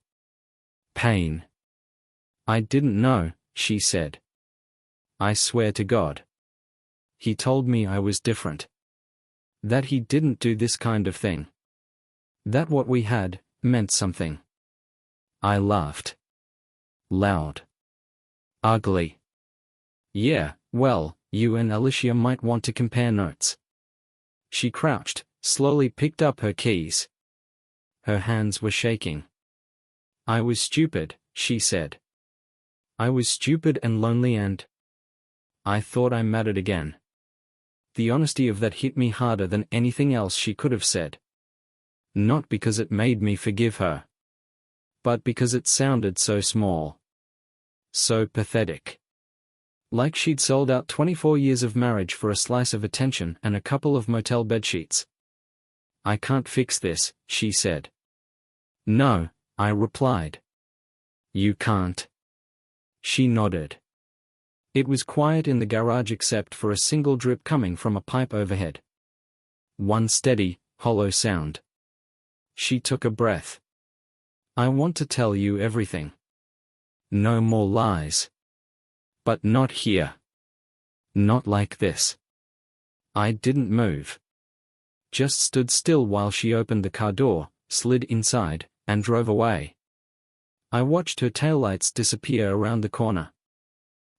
Pain. I didn't know, she said. I swear to God. He told me I was different. That he didn't do this kind of thing. That what we had meant something. I laughed. Loud. Ugly. Yeah, well, you and Alicia might want to compare notes. She crouched, slowly picked up her keys. Her hands were shaking. I was stupid, she said. I was stupid and lonely and I thought I mattered again. The honesty of that hit me harder than anything else she could have said. Not because it made me forgive her. But because it sounded so small. So pathetic. Like she'd sold out 24 years of marriage for a slice of attention and a couple of motel bedsheets. I can't fix this, she said. No, I replied. You can't. She nodded. It was quiet in the garage except for a single drip coming from a pipe overhead. One steady, hollow sound. She took a breath. I want to tell you everything. No more lies. But not here. Not like this. I didn't move. Just stood still while she opened the car door, slid inside, and drove away. I watched her taillights disappear around the corner.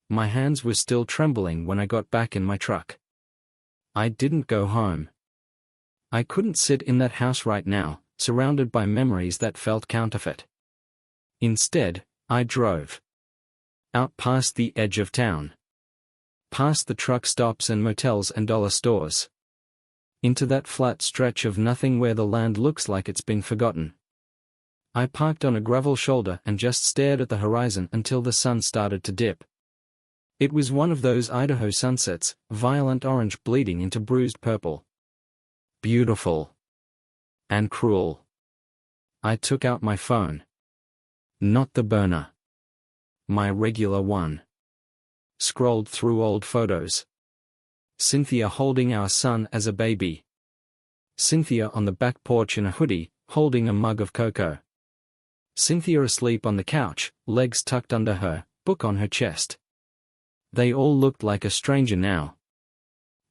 My hands were still trembling when I got back in my truck. I didn't go home. I couldn't sit in that house right now, surrounded by memories that felt counterfeit. Instead, I drove. Out past the edge of town. Past the truck stops and motels and dollar stores. Into that flat stretch of nothing where the land looks like it's been forgotten. I parked on a gravel shoulder and just stared at the horizon until the sun started to dip. It was one of those Idaho sunsets, violent orange bleeding into bruised purple. Beautiful. And cruel. I took out my phone. Not the burner. My regular one. Scrolled through old photos. Cynthia holding our son as a baby. Cynthia on the back porch in a hoodie, holding a mug of cocoa. Cynthia asleep on the couch, legs tucked under her, book on her chest. They all looked like a stranger now.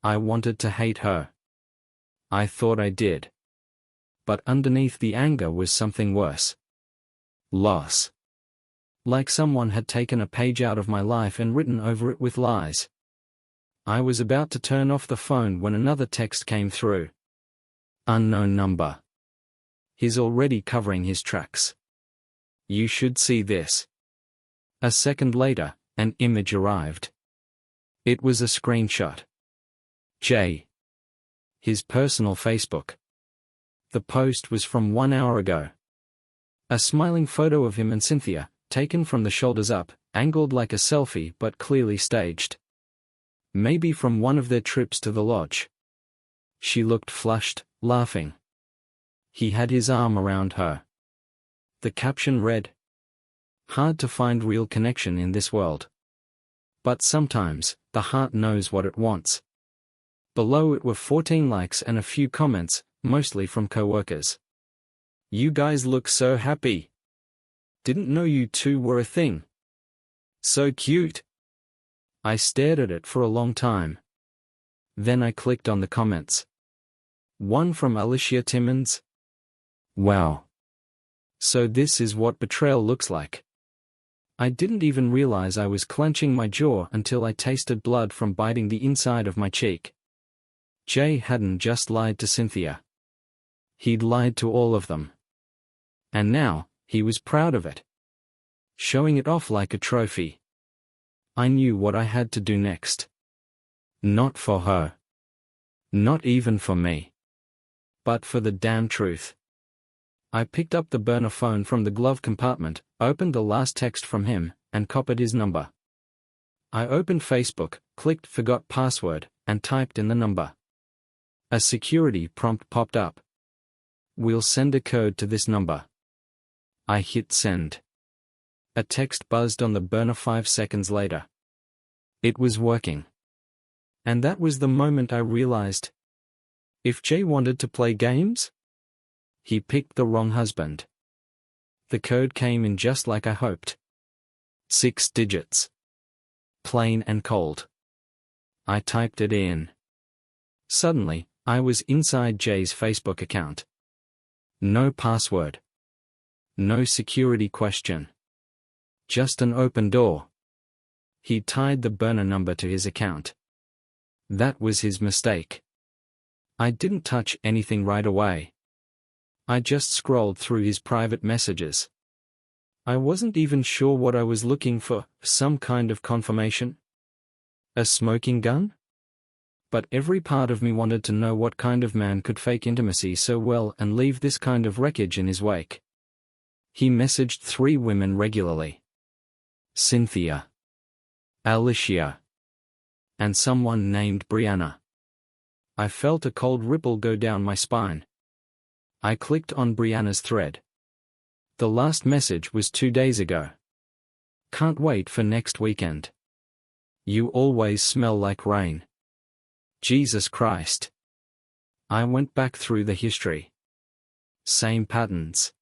I wanted to hate her. I thought I did. But underneath the anger was something worse. Loss. Like someone had taken a page out of my life and written over it with lies. I was about to turn off the phone when another text came through. Unknown number. He's already covering his tracks. You should see this. A second later, an image arrived. It was a screenshot. J. His personal Facebook. The post was from 1 hour ago. A smiling photo of him and Cynthia, taken from the shoulders up, angled like a selfie but clearly staged. Maybe from one of their trips to the lodge. She looked flushed, laughing. He had his arm around her. The caption read, "Hard to find real connection in this world. But sometimes, the heart knows what it wants." Below it were 14 likes and a few comments, mostly from co-workers. "You guys look so happy. Didn't know you two were a thing. So cute." I stared at it for a long time. Then I clicked on the comments. One from Alicia Timmons. "Wow. So this is what betrayal looks like." I didn't even realize I was clenching my jaw until I tasted blood from biting the inside of my cheek. Jay hadn't just lied to Cynthia. He'd lied to all of them. And now, he was proud of it. Showing it off like a trophy. I knew what I had to do next. Not for her. Not even for me. But for the damn truth. I picked up the burner phone from the glove compartment, opened the last text from him, and copied his number. I opened Facebook, clicked Forgot Password, and typed in the number. A security prompt popped up. "We'll send a code to this number." I hit send. A text buzzed on the burner 5 seconds later. It was working. And that was the moment I realized. If Jay wanted to play games, he picked the wrong husband. The code came in just like I hoped. 6 digits. Plain and cold. I typed it in. Suddenly, I was inside Jay's Facebook account. No password. No security question. Just an open door. He tied the burner number to his account. That was his mistake. I didn't touch anything right away. I just scrolled through his private messages. I wasn't even sure what I was looking for, some kind of confirmation? A smoking gun? But every part of me wanted to know what kind of man could fake intimacy so well and leave this kind of wreckage in his wake. He messaged 3 women regularly. Cynthia. Alicia. And someone named Brianna. I felt a cold ripple go down my spine. I clicked on Brianna's thread. The last message was 2 days ago. "Can't wait for next weekend. You always smell like rain." Jesus Christ. I went back through the history. Same patterns.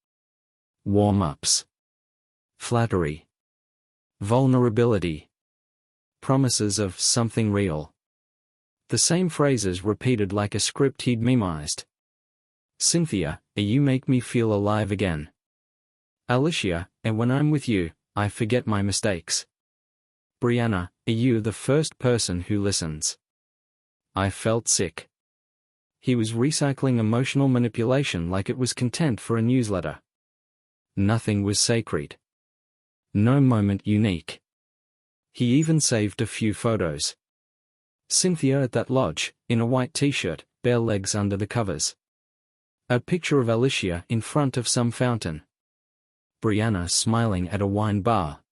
Warm-ups. Flattery. Vulnerability. Promises of something real. The same phrases repeated like a script he'd memoized. Cynthia, you make me feel alive again. Alicia, and when I'm with you, I forget my mistakes. Brianna, you the first person who listens. I felt sick. He was recycling emotional manipulation like it was content for a newsletter. Nothing was sacred. No moment unique. He even saved a few photos. Cynthia at that lodge, in a white t-shirt, bare legs under the covers. A picture of Alicia in front of some fountain. Brianna smiling at a wine bar.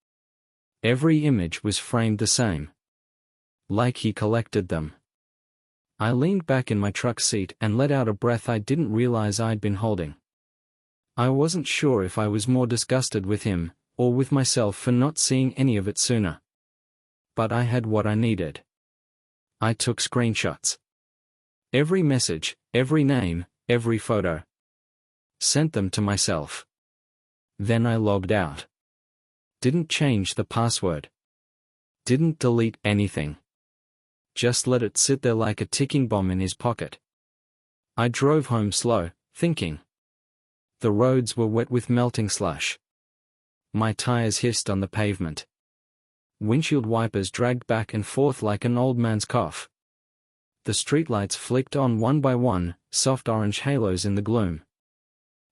Every image was framed the same. Like he collected them. I leaned back in my truck seat and let out a breath I didn't realize I'd been holding. I wasn't sure if I was more disgusted with him, or with myself for not seeing any of it sooner. But I had what I needed. I took screenshots. Every message, every name, every photo. Sent them to myself. Then I logged out. Didn't change the password. Didn't delete anything. Just let it sit there like a ticking bomb in his pocket. I drove home slow, thinking. The roads were wet with melting slush. My tires hissed on the pavement. Windshield wipers dragged back and forth like an old man's cough. The streetlights flicked on one by one, soft orange halos in the gloom.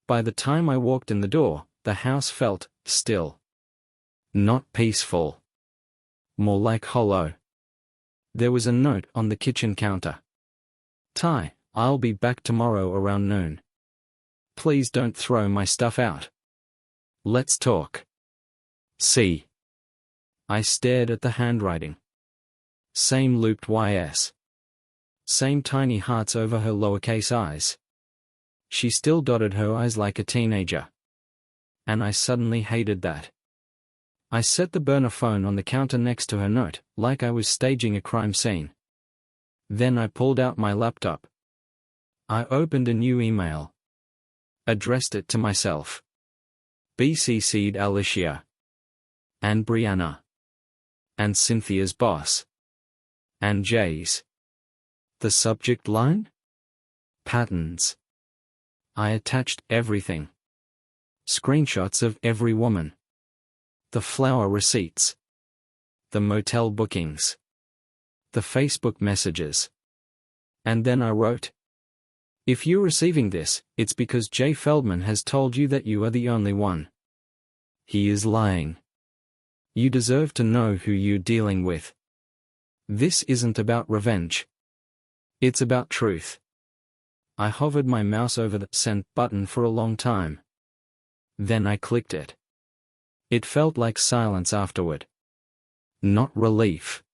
By the time I walked in the door, the house felt still. Not peaceful. More like hollow. There was a note on the kitchen counter. Ty, I'll be back tomorrow around noon. Please don't throw my stuff out. Let's talk. See. I stared at the handwriting. Same looped YS. Same tiny hearts over her lowercase eyes. She still dotted her eyes like a teenager. And I suddenly hated that. I set the burner phone on the counter next to her note, like I was staging a crime scene. Then I pulled out my laptop. I opened a new email. Addressed it to myself. BCC'd Alicia. And Brianna. And Cynthia's boss. And Jay's. The subject line? Patterns. I attached everything. Screenshots of every woman. The flower receipts. The motel bookings. The Facebook messages. And then I wrote. If you're receiving this, it's because Jay Feldman has told you that you are the only one. He is lying. You deserve to know who you're dealing with. This isn't about revenge. It's about truth. I hovered my mouse over the send button for a long time. Then I clicked it. It felt like silence afterward. Not relief.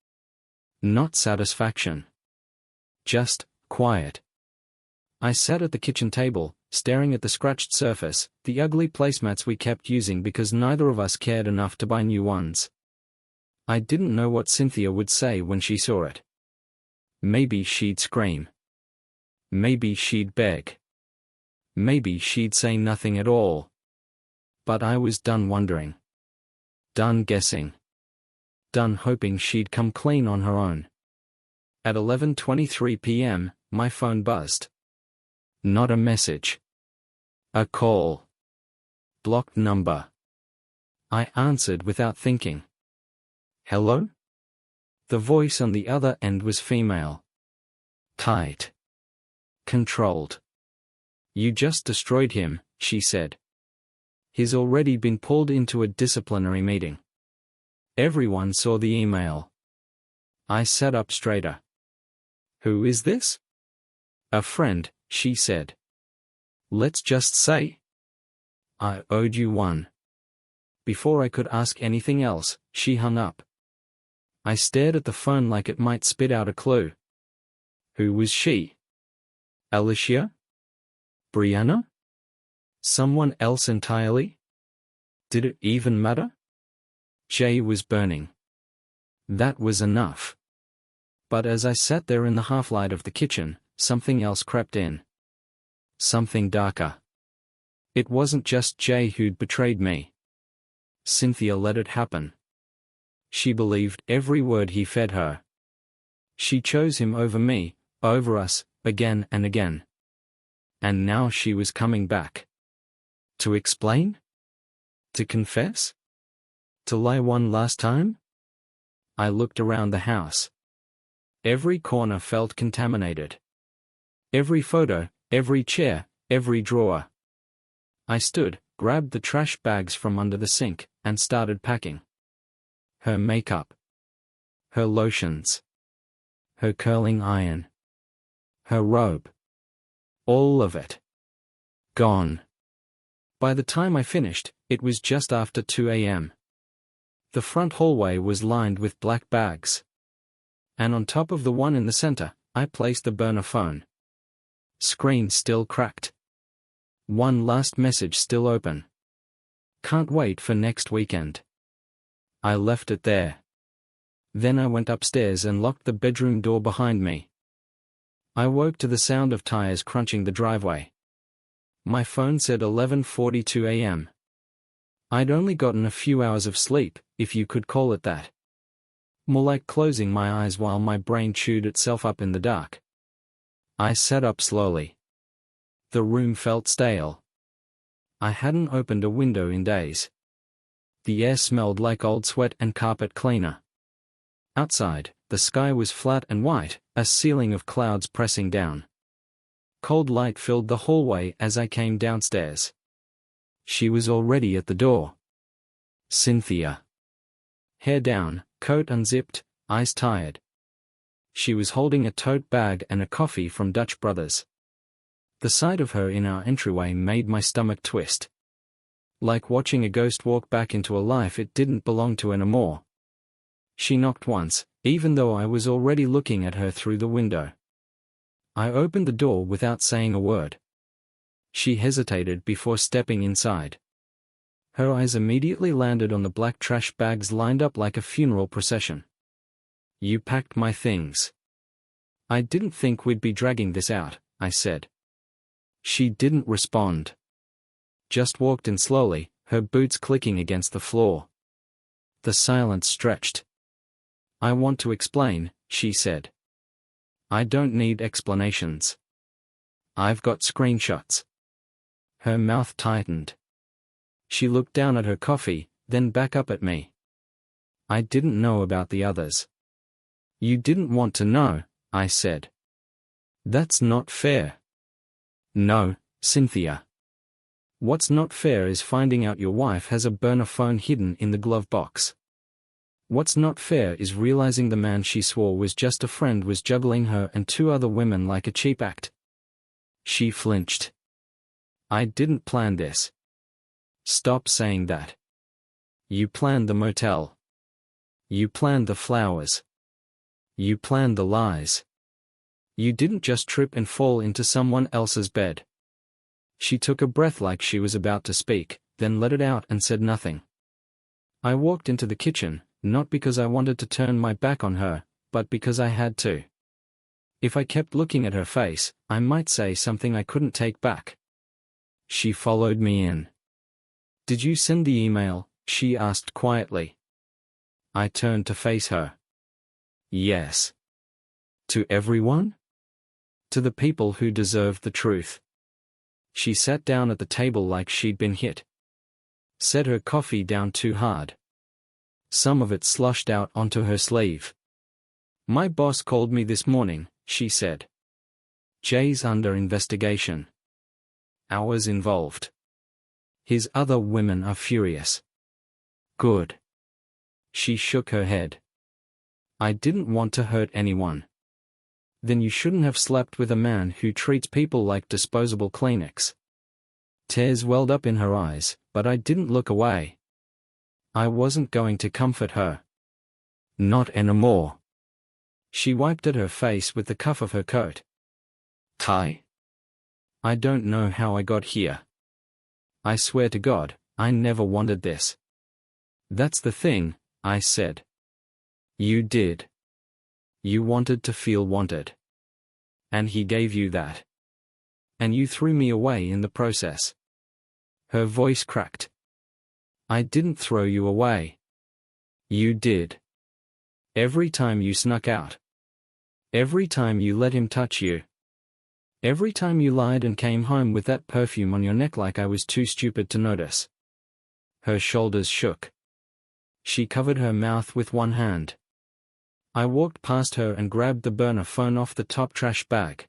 Not satisfaction. Just quiet. I sat at the kitchen table, staring at the scratched surface, the ugly placemats we kept using because neither of us cared enough to buy new ones. I didn't know what Cynthia would say when she saw it. Maybe she'd scream. Maybe she'd beg. Maybe she'd say nothing at all. But I was done wondering. Done guessing. Done hoping she'd come clean on her own. At 11:23 p.m., my phone buzzed. Not a message. A call. Blocked number. I answered without thinking. Hello? The voice on the other end was female. Tight. Controlled. You just destroyed him, she said. He's already been pulled into a disciplinary meeting. Everyone saw the email. I sat up straighter. Who is this? A friend, she said. Let's just say. I owed you one. Before I could ask anything else, she hung up. I stared at the phone like it might spit out a clue. Who was she? Alicia? Brianna? Someone else entirely? Did it even matter? Jay was burning. That was enough. But as I sat there in the half-light of the kitchen, something else crept in. Something darker. It wasn't just Jay who'd betrayed me. Cynthia let it happen. She believed every word he fed her. She chose him over me, over us, again and again. And now she was coming back. To explain? To confess? To lie one last time? I looked around the house. Every corner felt contaminated. Every photo, every chair, every drawer. I stood, grabbed the trash bags from under the sink, and started packing. Her makeup. Her lotions. Her curling iron. Her robe. All of it. Gone. By the time I finished, it was just after 2 a.m. The front hallway was lined with black bags. And on top of the one in the center, I placed the burner phone. Screen still cracked. One last message still open. Can't wait for next weekend. I left it there. Then I went upstairs and locked the bedroom door behind me. I woke to the sound of tires crunching the driveway. My phone said 11:42 a.m. I'd only gotten a few hours of sleep, if you could call it that. More like closing my eyes while my brain chewed itself up in the dark. I sat up slowly. The room felt stale. I hadn't opened a window in days. The air smelled like old sweat and carpet cleaner. Outside, the sky was flat and white, a ceiling of clouds pressing down. Cold light filled the hallway as I came downstairs. She was already at the door. Cynthia. Hair down, coat unzipped, eyes tired. She was holding a tote bag and a coffee from Dutch Brothers. The sight of her in our entryway made my stomach twist. Like watching a ghost walk back into a life it didn't belong to anymore. She knocked once, even though I was already looking at her through the window. I opened the door without saying a word. She hesitated before stepping inside. Her eyes immediately landed on the black trash bags lined up like a funeral procession. "You packed my things." "I didn't think we'd be dragging this out," I said. She didn't respond. Just walked in slowly, her boots clicking against the floor. The silence stretched. "I want to explain," she said. "I don't need explanations. I've got screenshots." Her mouth tightened. She looked down at her coffee, then back up at me. "I didn't know about the others." "You didn't want to know," I said. "That's not fair." "No, Cynthia. What's not fair is finding out your wife has a burner phone hidden in the glove box. What's not fair is realizing the man she swore was just a friend was juggling her and two other women like a cheap act." She flinched. "I didn't plan this." "Stop saying that. You planned the motel. You planned the flowers. You planned the lies. You didn't just trip and fall into someone else's bed." She took a breath like she was about to speak, then let it out and said nothing. I walked into the kitchen, not because I wanted to turn my back on her, but because I had to. If I kept looking at her face, I might say something I couldn't take back. She followed me in. "Did you send the email?" she asked quietly. I turned to face her. "Yes." "To everyone?" "To the people who deserved the truth." She sat down at the table like she'd been hit. Set her coffee down too hard. Some of it sloshed out onto her sleeve. "My boss called me this morning," she said. "Jay's under investigation. Ours involved. His other women are furious." "Good." She shook her head. "I didn't want to hurt anyone." "Then you shouldn't have slept with a man who treats people like disposable Kleenex." Tears welled up in her eyes, but I didn't look away. I wasn't going to comfort her. Not anymore. She wiped at her face with the cuff of her coat. "Ty? I don't know how I got here. I swear to God, I never wanted this." "That's the thing," I said. "You did. You wanted to feel wanted. And he gave you that. And you threw me away in the process." Her voice cracked. "I didn't throw you away. You did. Every time you snuck out. Every time you let him touch you. Every time you lied and came home with that perfume on your neck like I was too stupid to notice." Her shoulders shook. She covered her mouth with one hand. I walked past her and grabbed the burner phone off the top trash bag.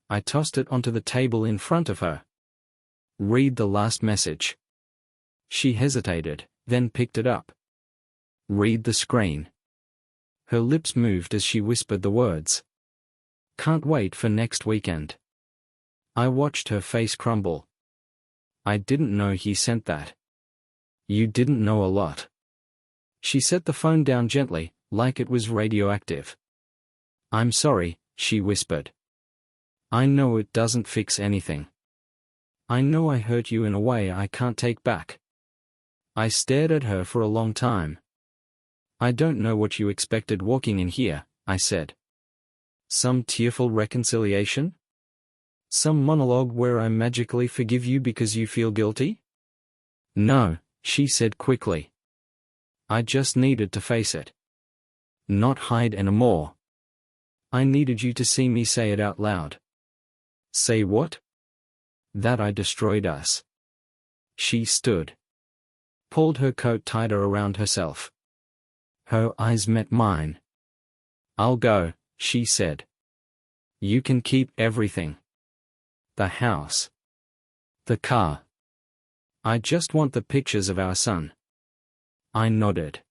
I tossed it onto the table in front of her. "Read the last message." She hesitated, then picked it up. "Read the screen." Her lips moved as she whispered the words. "Can't wait for next weekend." I watched her face crumble. "I didn't know he sent that." "You didn't know a lot." She set the phone down gently, like it was radioactive. "I'm sorry," she whispered. "I know it doesn't fix anything. I know I hurt you in a way I can't take back." I stared at her for a long time. I don't know what you expected walking in here, I said. Some tearful reconciliation? Some monologue where I magically forgive you because you feel guilty? No, she said quickly. I just needed to face it. Not hide anymore. I needed you to see me say it out loud. Say what? That I destroyed us. She stood. Pulled her coat tighter around herself. Her eyes met mine. I'll go, she said. You can keep everything. The house. The car. I just want the pictures of our son. I nodded.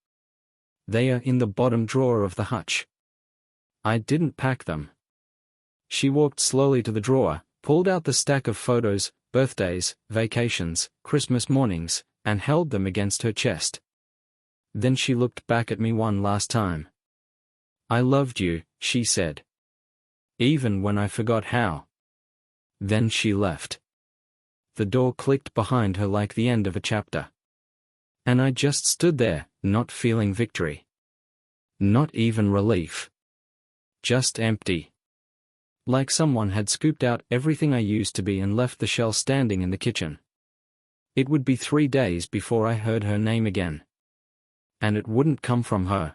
They are in the bottom drawer of the hutch. I didn't pack them. She walked slowly to the drawer, pulled out the stack of photos, birthdays, vacations, Christmas mornings, and held them against her chest. Then she looked back at me one last time. I loved you, she said. Even when I forgot how. Then she left. The door clicked behind her like the end of a chapter. And I just stood there, not feeling victory. Not even relief. Just empty. Like someone had scooped out everything I used to be and left the shell standing in the kitchen. It would be 3 days before I heard her name again. And it wouldn't come from her.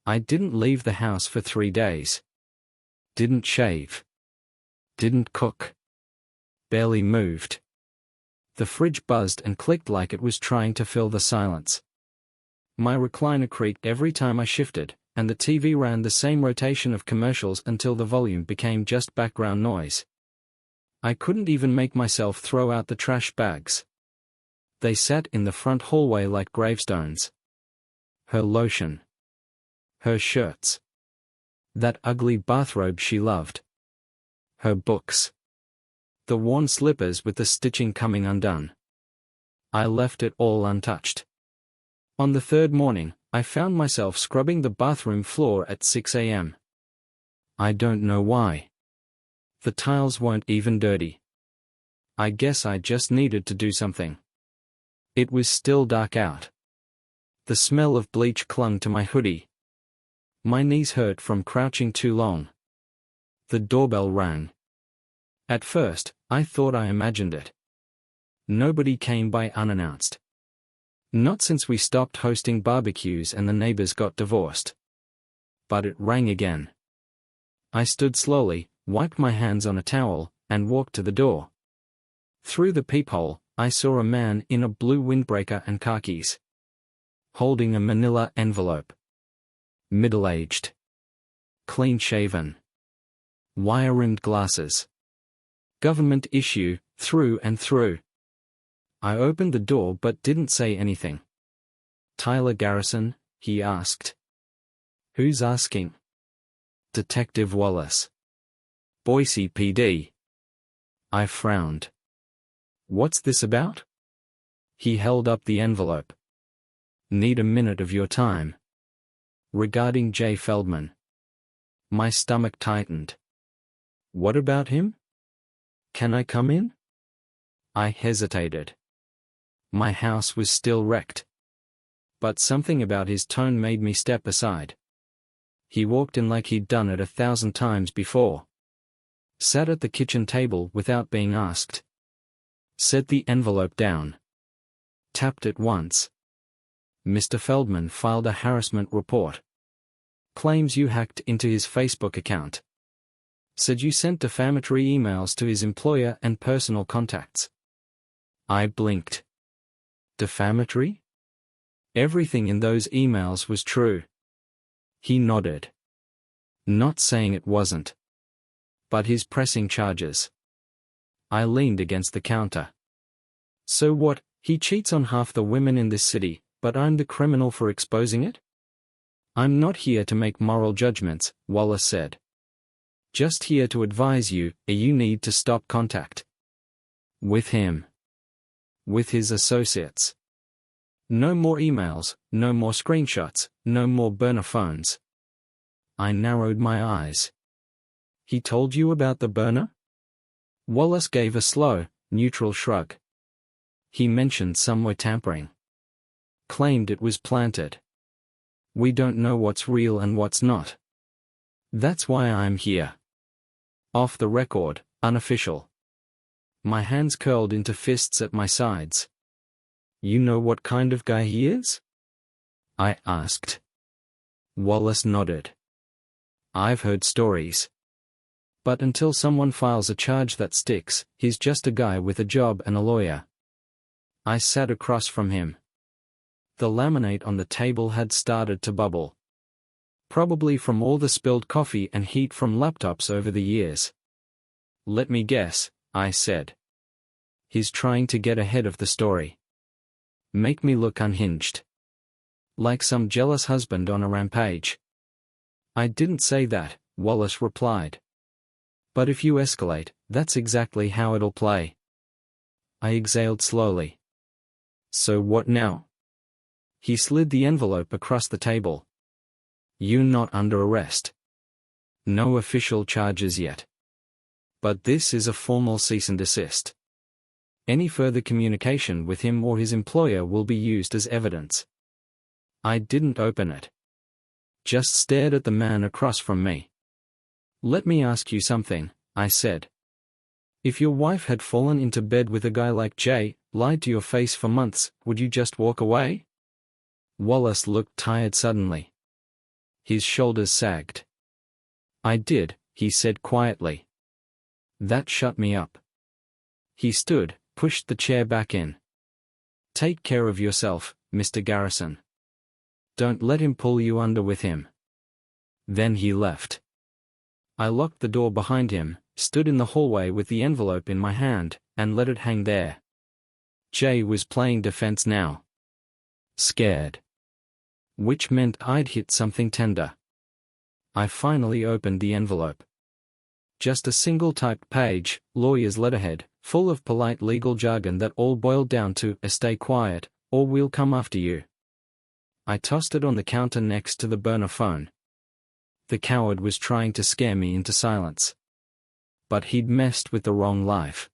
I didn't leave the house for 3 days. Didn't shave. Didn't cook. Barely moved. The fridge buzzed and clicked like it was trying to fill the silence. My recliner creaked every time I shifted, and the TV ran the same rotation of commercials until the volume became just background noise. I couldn't even make myself throw out the trash bags. They sat in the front hallway like gravestones. Her lotion. Her shirts. That ugly bathrobe she loved. Her books. The worn slippers with the stitching coming undone. I left it all untouched. On the third morning, I found myself scrubbing the bathroom floor at 6 a.m. I don't know why. The tiles weren't even dirty. I guess I just needed to do something. It was still dark out. The smell of bleach clung to my hoodie. My knees hurt from crouching too long. The doorbell rang. At first, I thought I imagined it. Nobody came by unannounced. Not since we stopped hosting barbecues and the neighbors got divorced. But it rang again. I stood slowly, wiped my hands on a towel, and walked to the door. Through the peephole, I saw a man in a blue windbreaker and khakis. Holding a manila envelope. Middle-aged. Clean-shaven. Wire-rimmed glasses. Government issue, through and through. I opened the door but didn't say anything. Tyler Garrison, he asked. Who's asking? Detective Wallace. Boise PD. I frowned. What's this about? He held up the envelope. Need a minute of your time. Regarding Jay Feldman. My stomach tightened. What about him? Can I come in? I hesitated. My house was still wrecked. But something about his tone made me step aside. He walked in like he'd done it 1,000 times before. Sat at the kitchen table without being asked. Set the envelope down. Tapped it once. Mr. Feldman filed a harassment report. Claims you hacked into his Facebook account. Said you sent defamatory emails to his employer and personal contacts. I blinked. Defamatory? Everything in those emails was true. He nodded. Not saying it wasn't. But his pressing charges. I leaned against the counter. So what, he cheats on half the women in this city, but I'm the criminal for exposing it? I'm not here to make moral judgments, Wallace said. Just here to advise you, you need to stop contact. With him. With his associates. No more emails, no more screenshots, no more burner phones. I narrowed my eyes. He told you about the burner? Wallace gave a slow, neutral shrug. He mentioned some were tampering. Claimed it was planted. We don't know what's real and what's not. That's why I'm here. Off the record, unofficial. My hands curled into fists at my sides. You know what kind of guy he is? I asked. Wallace nodded. I've heard stories. But until someone files a charge that sticks, he's just a guy with a job and a lawyer. I sat across from him. The laminate on the table had started to bubble. Probably from all the spilled coffee and heat from laptops over the years. Let me guess, I said. He's trying to get ahead of the story. Make me look unhinged. Like some jealous husband on a rampage. I didn't say that, Wallace replied. But if you escalate, that's exactly how it'll play. I exhaled slowly. So what now? He slid the envelope across the table. You're not under arrest. No official charges yet. But this is a formal cease and desist. Any further communication with him or his employer will be used as evidence. I didn't open it. Just stared at the man across from me. Let me ask you something, I said. If your wife had fallen into bed with a guy like Jay, lied to your face for months, would you just walk away? Wallace looked tired suddenly. His shoulders sagged. I did, he said quietly. That shut me up. He stood, pushed the chair back in. Take care of yourself, Mr. Garrison. Don't let him pull you under with him. Then he left. I locked the door behind him, stood in the hallway with the envelope in my hand, and let it hang there. Jay was playing defense now. Scared. Which meant I'd hit something tender. I finally opened the envelope. Just a single typed page, lawyer's letterhead, full of polite legal jargon that all boiled down to, stay quiet, or we'll come after you. I tossed it on the counter next to the burner phone. The coward was trying to scare me into silence. But he'd messed with the wrong life.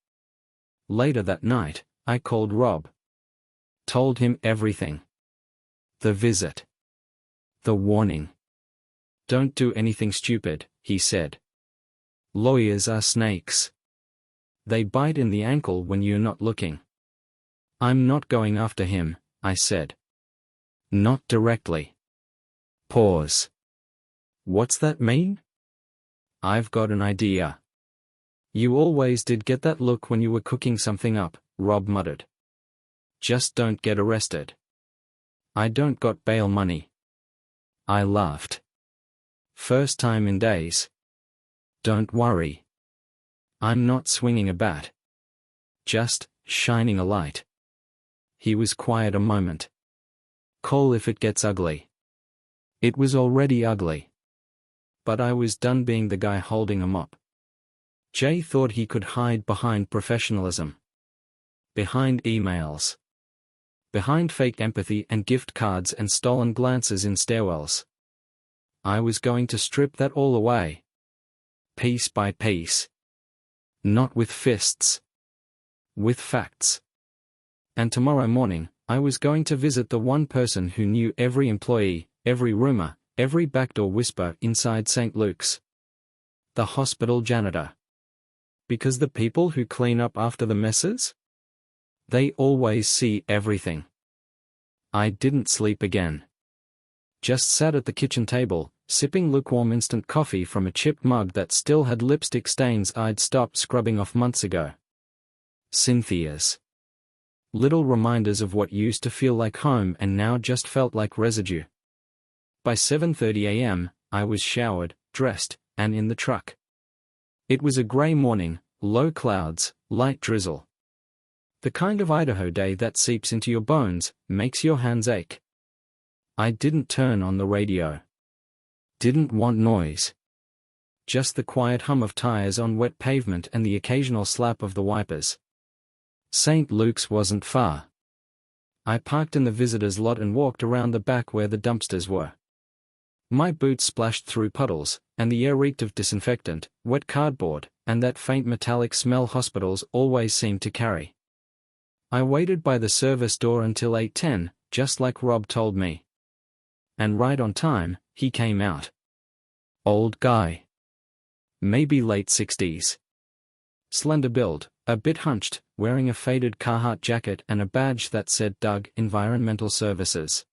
Later that night, I called Rob. Told him everything. The visit. The warning. Don't do anything stupid, he said. Lawyers are snakes. They bite in the ankle when you're not looking. I'm not going after him, I said. Not directly. Pause. What's that mean? I've got an idea. You always did get that look when you were cooking something up, Rob muttered. Just don't get arrested. I don't got bail money. I laughed. First time in days. Don't worry. I'm not swinging a bat. Just shining a light. He was quiet a moment. Call if it gets ugly. It was already ugly. But I was done being the guy holding a mop. Jay thought he could hide behind professionalism. Behind emails. Behind fake empathy and gift cards and stolen glances in stairwells. I was going to strip that all away. Piece by piece. Not with fists. With facts. And tomorrow morning, I was going to visit the one person who knew every employee, every rumor, every backdoor whisper inside St. Luke's. The hospital janitor. Because the people who clean up after the messes? They always see everything. I didn't sleep again. Just sat at the kitchen table, sipping lukewarm instant coffee from a chipped mug that still had lipstick stains I'd stopped scrubbing off months ago. Cynthia's. Little reminders of what used to feel like home and now just felt like residue. By 7:30 a.m., I was showered, dressed, and in the truck. It was a gray morning, low clouds, light drizzle. The kind of Idaho day that seeps into your bones, makes your hands ache. I didn't turn on the radio. Didn't want noise. Just the quiet hum of tires on wet pavement and the occasional slap of the wipers. St. Luke's wasn't far. I parked in the visitor's lot and walked around the back where the dumpsters were. My boots splashed through puddles, and the air reeked of disinfectant, wet cardboard, and that faint metallic smell hospitals always seem to carry. I waited by the service door until 8:10, just like Rob told me. and right on time, he came out. Old guy. Maybe late 60s. Slender build, a bit hunched, wearing a faded Carhartt jacket and a badge that said Doug Environmental Services.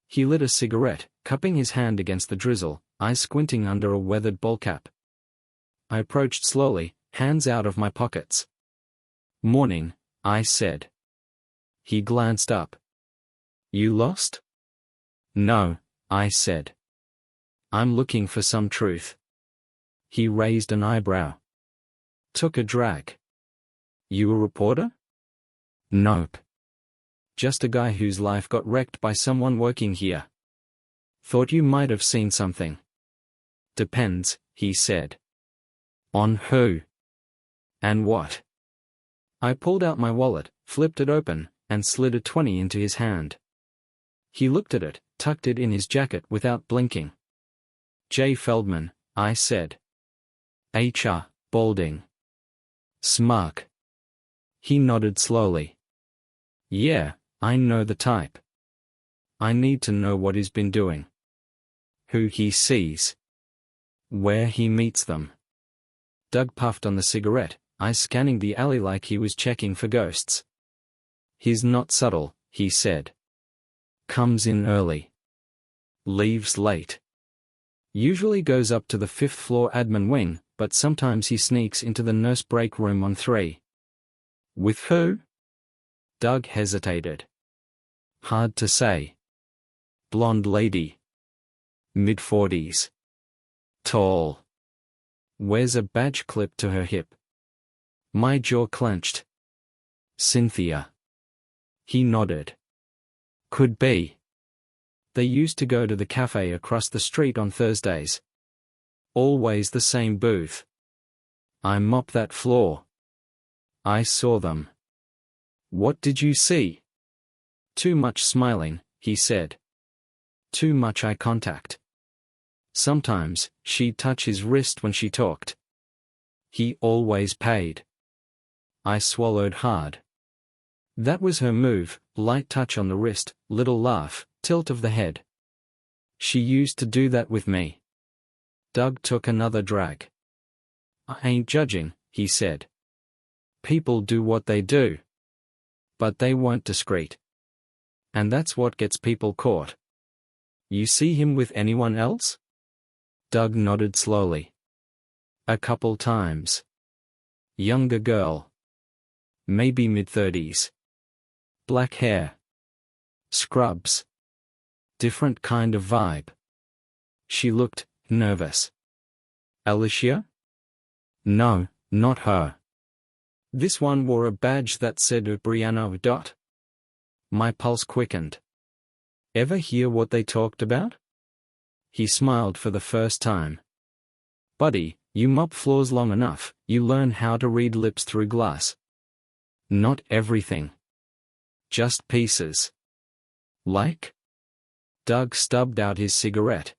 He lit a cigarette, cupping his hand against the drizzle, eyes squinting under a weathered ball cap. I approached slowly, hands out of my pockets. "Morning," I said. He glanced up. "You lost?" "No," I said. "I'm looking for some truth." He raised an eyebrow. Took a drag. "You a reporter?" "Nope. Just a guy whose life got wrecked by someone working here. Thought you might have seen something." "Depends," he said. "On who? And what?" I pulled out my wallet, flipped it open, and slid a 20 into his hand. He looked at it, tucked it in his jacket without blinking. "J. Feldman," I said. "HR, balding. Smug." He nodded slowly. "Yeah, I know the type. I need to know what he's been doing. Who he sees. Where he meets them." Doug puffed on the cigarette, eyes scanning the alley like he was checking for ghosts. "He's not subtle," he said. "Comes in early. Leaves late. Usually goes up to the 5th floor admin wing, but sometimes he sneaks into the nurse break room on 3. "With who?" Doug hesitated. "Hard to say. Blonde lady. Mid-40s. Tall. Wears a badge clipped to her hip." My jaw clenched. "Cynthia." He nodded. "Could be. They used to go to the cafe across the street on Thursdays. Always the same booth. I mop that floor. I saw them." "What did you see?" "Too much smiling," he said. "Too much eye contact. Sometimes, she'd touch his wrist when she talked. He always paid." I swallowed hard. That was her move, light touch on the wrist, little laugh, tilt of the head. She used to do that with me. Doug took another drag. "I ain't judging," he said. "People do what they do. But they weren't discreet. And that's what gets people caught." "You see him with anyone else?" Doug nodded slowly. "A couple times. Younger girl. Maybe mid-30s. Black hair. Scrubs. Different kind of vibe." She looked nervous. "Alicia?" "No, not her. This one wore a badge that said Brianna. My pulse quickened. "Ever hear what they talked about?" He smiled for the first time. "Buddy, you mop floors long enough, you learn how to read lips through glass. Not everything. Just pieces." "Like?" Doug stubbed out his cigarette.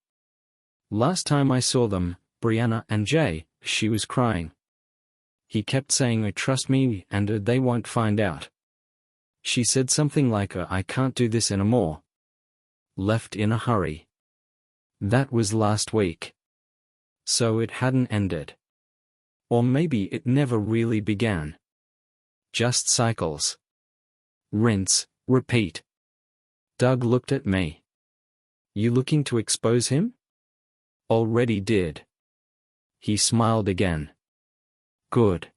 "Last time I saw them, Brianna and Jay, she was crying. He kept saying, 'Oh, trust me, and they won't find out.' She said something like, 'I can't do this anymore.' Left in a hurry. That was last week. So it hadn't ended. Or maybe it never really began. Just cycles. Rinse, repeat." Doug looked at me. "You looking to expose him?" "Already did." He smiled again. "Good."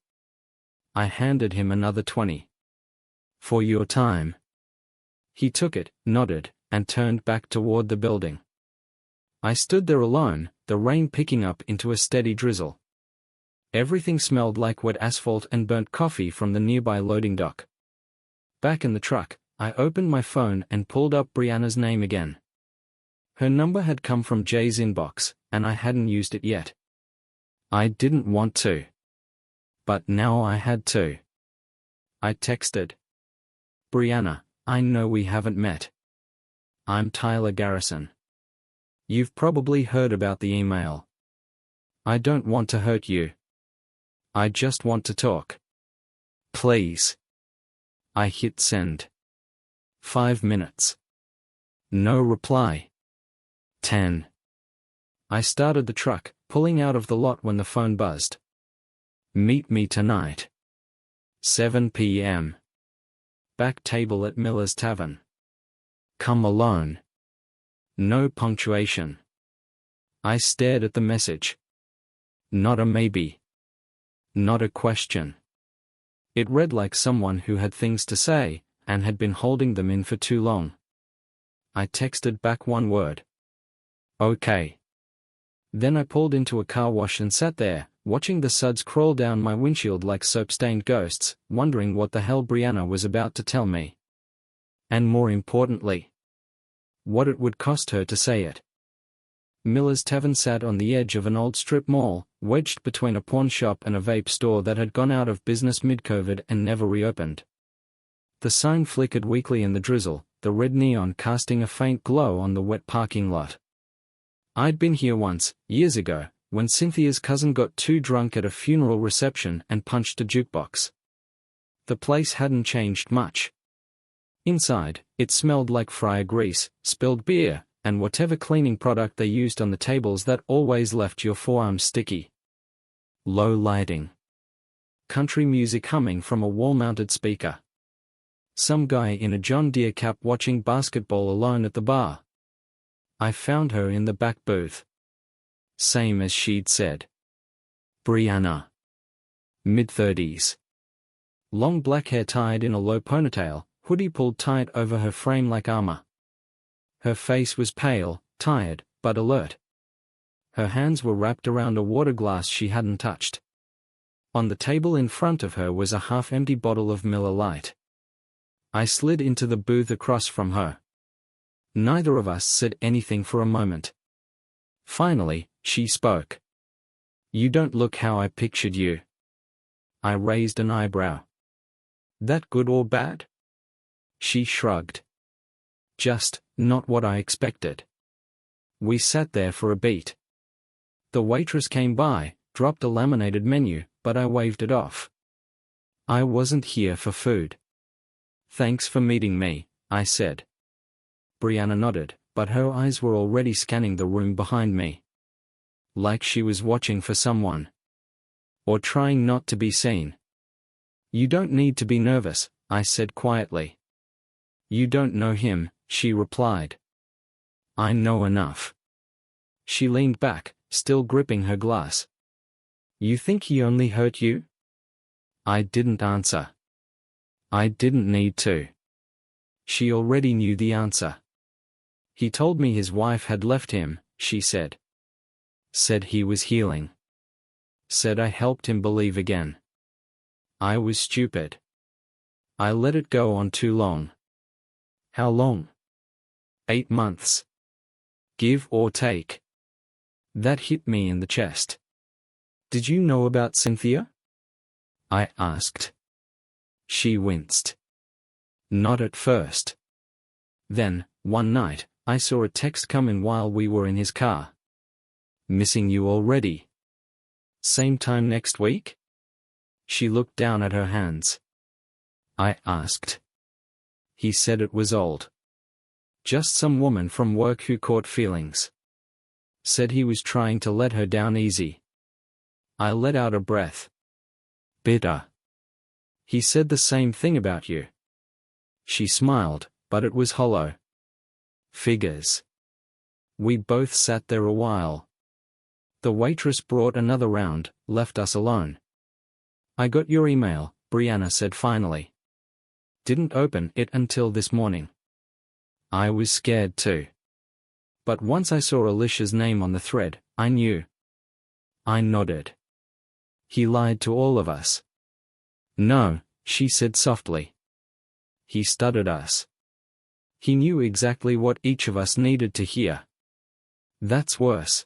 I handed him another 20. "For your time." He took it, nodded, and turned back toward the building. I stood there alone, the rain picking up into a steady drizzle. Everything smelled like wet asphalt and burnt coffee from the nearby loading dock. Back in the truck, I opened my phone and pulled up Brianna's name again. Her number had come from Jay's inbox, and I hadn't used it yet. I didn't want to. But now I had to. I texted. "Brianna, I know we haven't met. I'm Tyler Garrison. You've probably heard about the email. I don't want to hurt you. I just want to talk. Please." I hit send. 5 minutes. No reply. 10. I started the truck, pulling out of the lot when the phone buzzed. Meet me tonight. 7 p.m. Back table at Miller's Tavern. Come alone. No punctuation. I stared at the message. Not a maybe. Not a question. It read like someone who had things to say, and had been holding them in for too long. I texted back one word. Okay. Then I pulled into a car wash and sat there, watching the suds crawl down my windshield like soap-stained ghosts, wondering what the hell Brianna was about to tell me. And more importantly, what it would cost her to say it. Miller's Tavern sat on the edge of an old strip mall, wedged between a pawn shop and a vape store that had gone out of business mid-COVID and never reopened. The sign flickered weakly in the drizzle, the red neon casting a faint glow on the wet parking lot. I'd been here once, years ago, when Cynthia's cousin got too drunk at a funeral reception and punched a jukebox. The place hadn't changed much. Inside, it smelled like fryer grease, spilled beer, and whatever cleaning product they used on the tables that always left your forearms sticky. Low lighting. Country music humming from a wall-mounted speaker. Some guy in a John Deere cap watching basketball alone at the bar. I found her in the back booth. Same as she'd said. Brianna. Mid-30s. Long black hair tied in a low ponytail, hoodie pulled tight over her frame like armor. Her face was pale, tired, but alert. Her hands were wrapped around a water glass she hadn't touched. On the table in front of her was a half-empty bottle of Miller Lite. I slid into the booth across from her. Neither of us said anything for a moment. Finally, she spoke. You don't look how I pictured you. I raised an eyebrow. That good or bad? She shrugged. Just, not what I expected. We sat there for a beat. The waitress came by, dropped a laminated menu, but I waved it off. I wasn't here for food. Thanks for meeting me, I said. Brianna nodded, but her eyes were already scanning the room behind me. Like she was watching for someone. Or trying not to be seen. You don't need to be nervous, I said quietly. You don't know him, she replied. I know enough. She leaned back, still gripping her glass. You think he only hurt you? I didn't answer. I didn't need to. She already knew the answer. He told me his wife had left him, she said. Said he was healing. Said I helped him believe again. I was stupid. I let it go on too long. How long? 8 months. Give or take. That hit me in the chest. Did you know about Cynthia? I asked. She winced. Not at first. Then, one night, I saw a text come in while we were in his car. Missing you already. Same time next week? She looked down at her hands. I asked. He said it was old. Just some woman from work who caught feelings. Said he was trying to let her down easy. I let out a breath. Bitter. He said the same thing about you. She smiled, but it was hollow. Figures. We both sat there a while. The waitress brought another round, left us alone. I got your email, Brianna said finally. Didn't open it until this morning. I was scared too. But once I saw Alicia's name on the thread, I knew. I nodded. He lied to all of us. No, she said softly. He stuttered us. He knew exactly what each of us needed to hear. That's worse.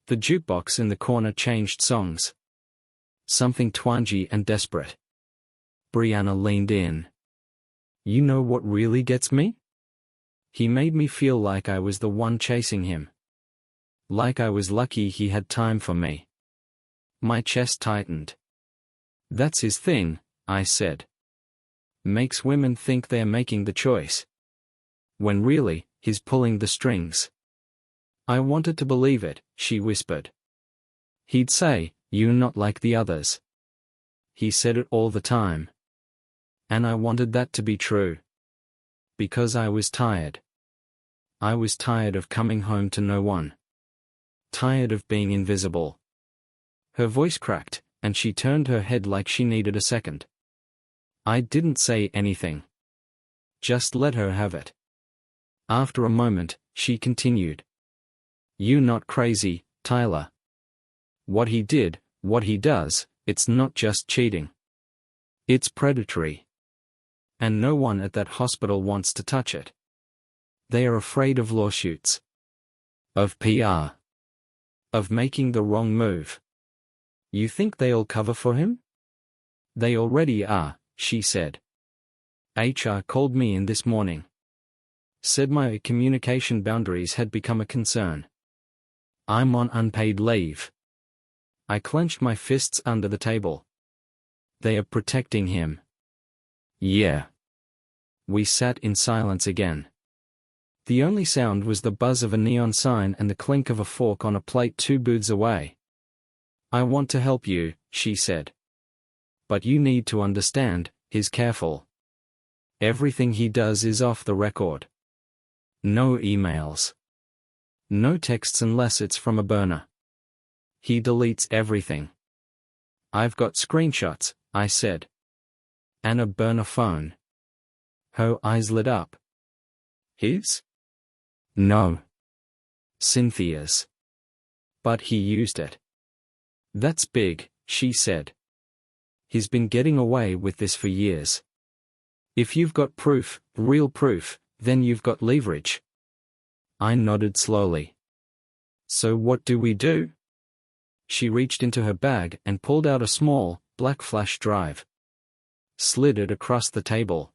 The jukebox in the corner changed songs. Something twangy and desperate. Brianna leaned in. You know what really gets me? He made me feel like I was the one chasing him. Like I was lucky he had time for me. My chest tightened. That's his thing, I said. Makes women think they're making the choice. When really, he's pulling the strings. I wanted to believe it, she whispered. He'd say, "You're not like the others." He said it all the time. And I wanted that to be true. Because I was tired. I was tired of coming home to no one. Tired of being invisible. Her voice cracked, and she turned her head like she needed a second. I didn't say anything. Just let her have it. After a moment, she continued. "You're not crazy, Tyler. What he did, what he does, it's not just cheating. It's predatory. And no one at that hospital wants to touch it. They are afraid of lawsuits. Of PR. Of making the wrong move. You think they'll cover for him? They already are," she said. HR called me in this morning. Said my communication boundaries had become a concern. I'm on unpaid leave. I clenched my fists under the table. They are protecting him. Yeah. We sat in silence again. The only sound was the buzz of a neon sign and the clink of a fork on a plate 2 booths away. "I want to help you," she said. "But you need to understand, he's careful. Everything he does is off the record. No emails. No texts unless it's from a burner. He deletes everything." "I've got screenshots," I said. "And a burner phone." Her eyes lit up. "His?" "No. Cynthia's. But he used it." "That's big," she said. "He's been getting away with this for years. If you've got proof, real proof, then you've got leverage." I nodded slowly. "So what do we do?" She reached into her bag and pulled out a small, black flash drive. Slid it across the table.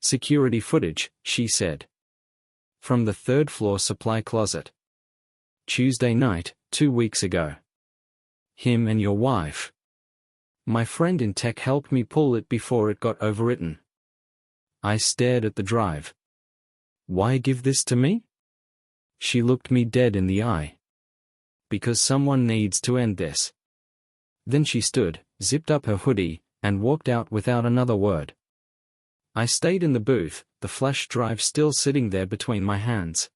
"Security footage," she said. "From the 3rd floor supply closet. Tuesday night, 2 weeks ago. Him and your wife. My friend in tech helped me pull it before it got overwritten." I stared at the drive. "Why give this to me?" She looked me dead in the eye. "Because someone needs to end this." Then she stood, zipped up her hoodie, and walked out without another word. I stayed in the booth, the flash drive still sitting there between my hands.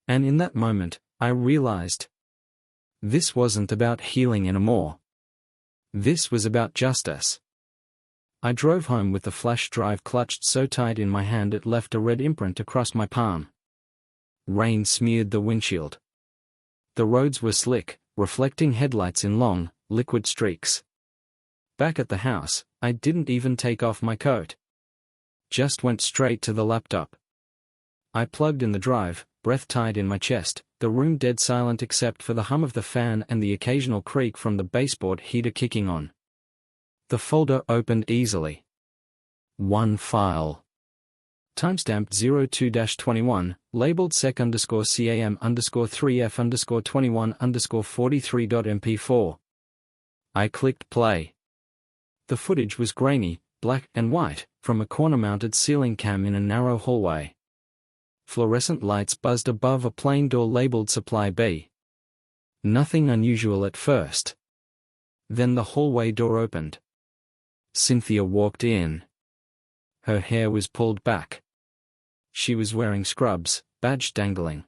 And in that moment, I realized. This wasn't about healing anymore. This was about justice. I drove home with the flash drive clutched so tight in my hand it left a red imprint across my palm. Rain smeared the windshield. The roads were slick, reflecting headlights in long, liquid streaks. Back at the house, I didn't even take off my coat. Just went straight to the laptop. I plugged in the drive, breath tight in my chest, the room dead silent except for the hum of the fan and the occasional creak from the baseboard heater kicking on. The folder opened easily. One file. Timestamp 02-21, labeled sec_CAM_3F_21_43.mp4. I clicked play. The footage was grainy, black and white, from a corner-mounted ceiling cam in a narrow hallway. Fluorescent lights buzzed above a plain door labeled Supply B. Nothing unusual at first. Then the hallway door opened. Cynthia walked in. Her hair was pulled back. She was wearing scrubs, badge dangling.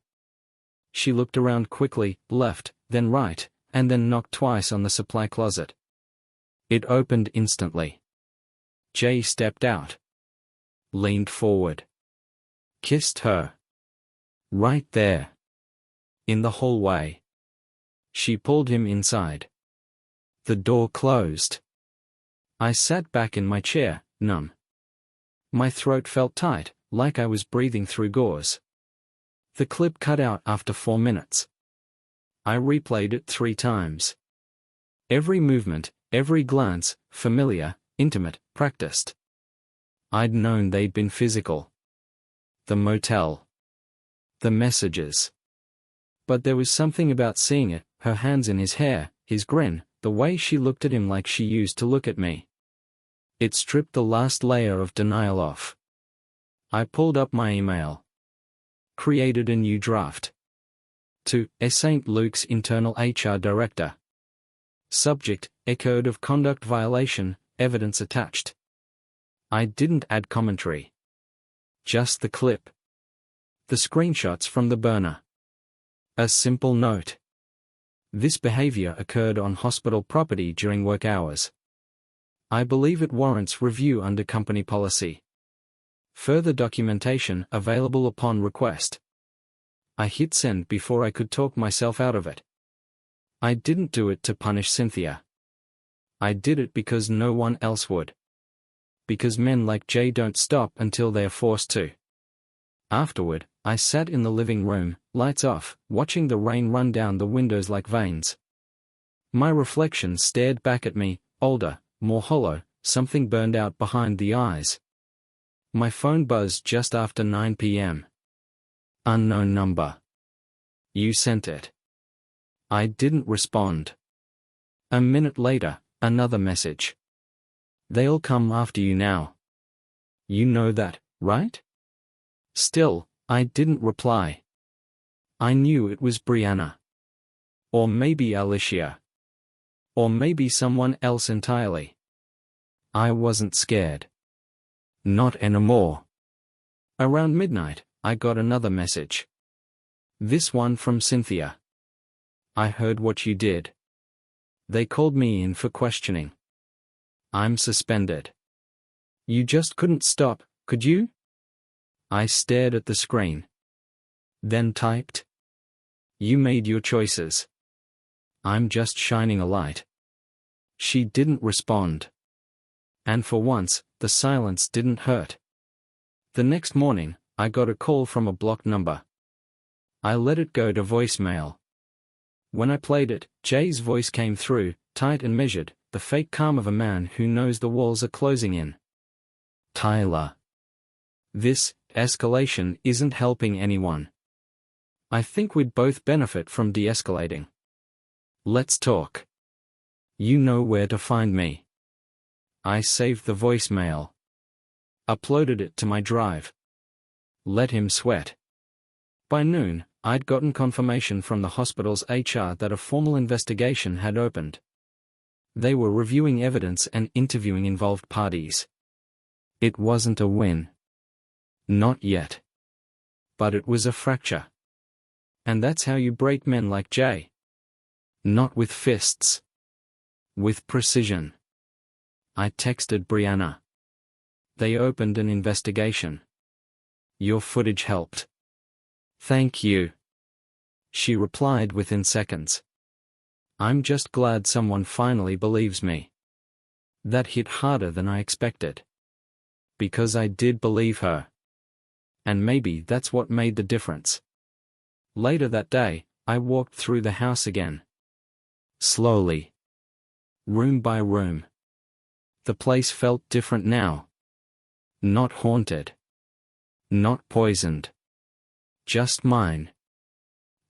She looked around quickly, left, then right, and then knocked twice on the supply closet. It opened instantly. Jay stepped out. Leaned forward. Kissed her. Right there. In the hallway. She pulled him inside. The door closed. I sat back in my chair, numb. My throat felt tight, like I was breathing through gauze. The clip cut out after 4 minutes. I replayed it 3 times. Every movement, every glance, familiar, intimate, practiced. I'd known they'd been physical. The motel. The messages. But there was something about seeing it, her hands in his hair, his grin, the way she looked at him like she used to look at me. It stripped the last layer of denial off. I pulled up my email. Created a new draft. To St. Luke's internal HR director. Subject, a code of conduct violation, evidence attached. I didn't add commentary. Just the clip. The screenshots from the burner. A simple note. This behavior occurred on hospital property during work hours. I believe it warrants review under company policy. Further documentation available upon request. I hit send before I could talk myself out of it. I didn't do it to punish Cynthia. I did it because no one else would. Because men like Jay don't stop until they're forced to. Afterward, I sat in the living room, lights off, watching the rain run down the windows like veins. My reflection stared back at me, older, more hollow, something burned out behind the eyes. My phone buzzed just after 9 p.m. Unknown number. You sent it. I didn't respond. A minute later, another message. They'll come after you now. You know that, right? Still, I didn't reply. I knew it was Brianna. Or maybe Alicia. Or maybe someone else entirely. I wasn't scared. Not anymore. Around midnight, I got another message. This one from Cynthia. I heard what you did. They called me in for questioning. I'm suspended. You just couldn't stop, could you? I stared at the screen. Then typed. You made your choices. I'm just shining a light. She didn't respond. And for once, the silence didn't hurt. The next morning, I got a call from a blocked number. I let it go to voicemail. When I played it, Jay's voice came through, tight and measured, the fake calm of a man who knows the walls are closing in. Tyler. This escalation isn't helping anyone. I think we'd both benefit from de-escalating. Let's talk. You know where to find me. I saved the voicemail. Uploaded it to my drive. Let him sweat. By noon, I'd gotten confirmation from the hospital's HR that a formal investigation had opened. They were reviewing evidence and interviewing involved parties. It wasn't a win. Not yet. But it was a fracture. And that's how you break men like Jay. Not with fists. With precision. I texted Brianna. They opened an investigation. Your footage helped. Thank you. She replied within seconds. I'm just glad someone finally believes me. That hit harder than I expected. Because I did believe her. And maybe that's what made the difference. Later that day, I walked through the house again. Slowly. Room by room. The place felt different now. Not haunted. Not poisoned. Just mine.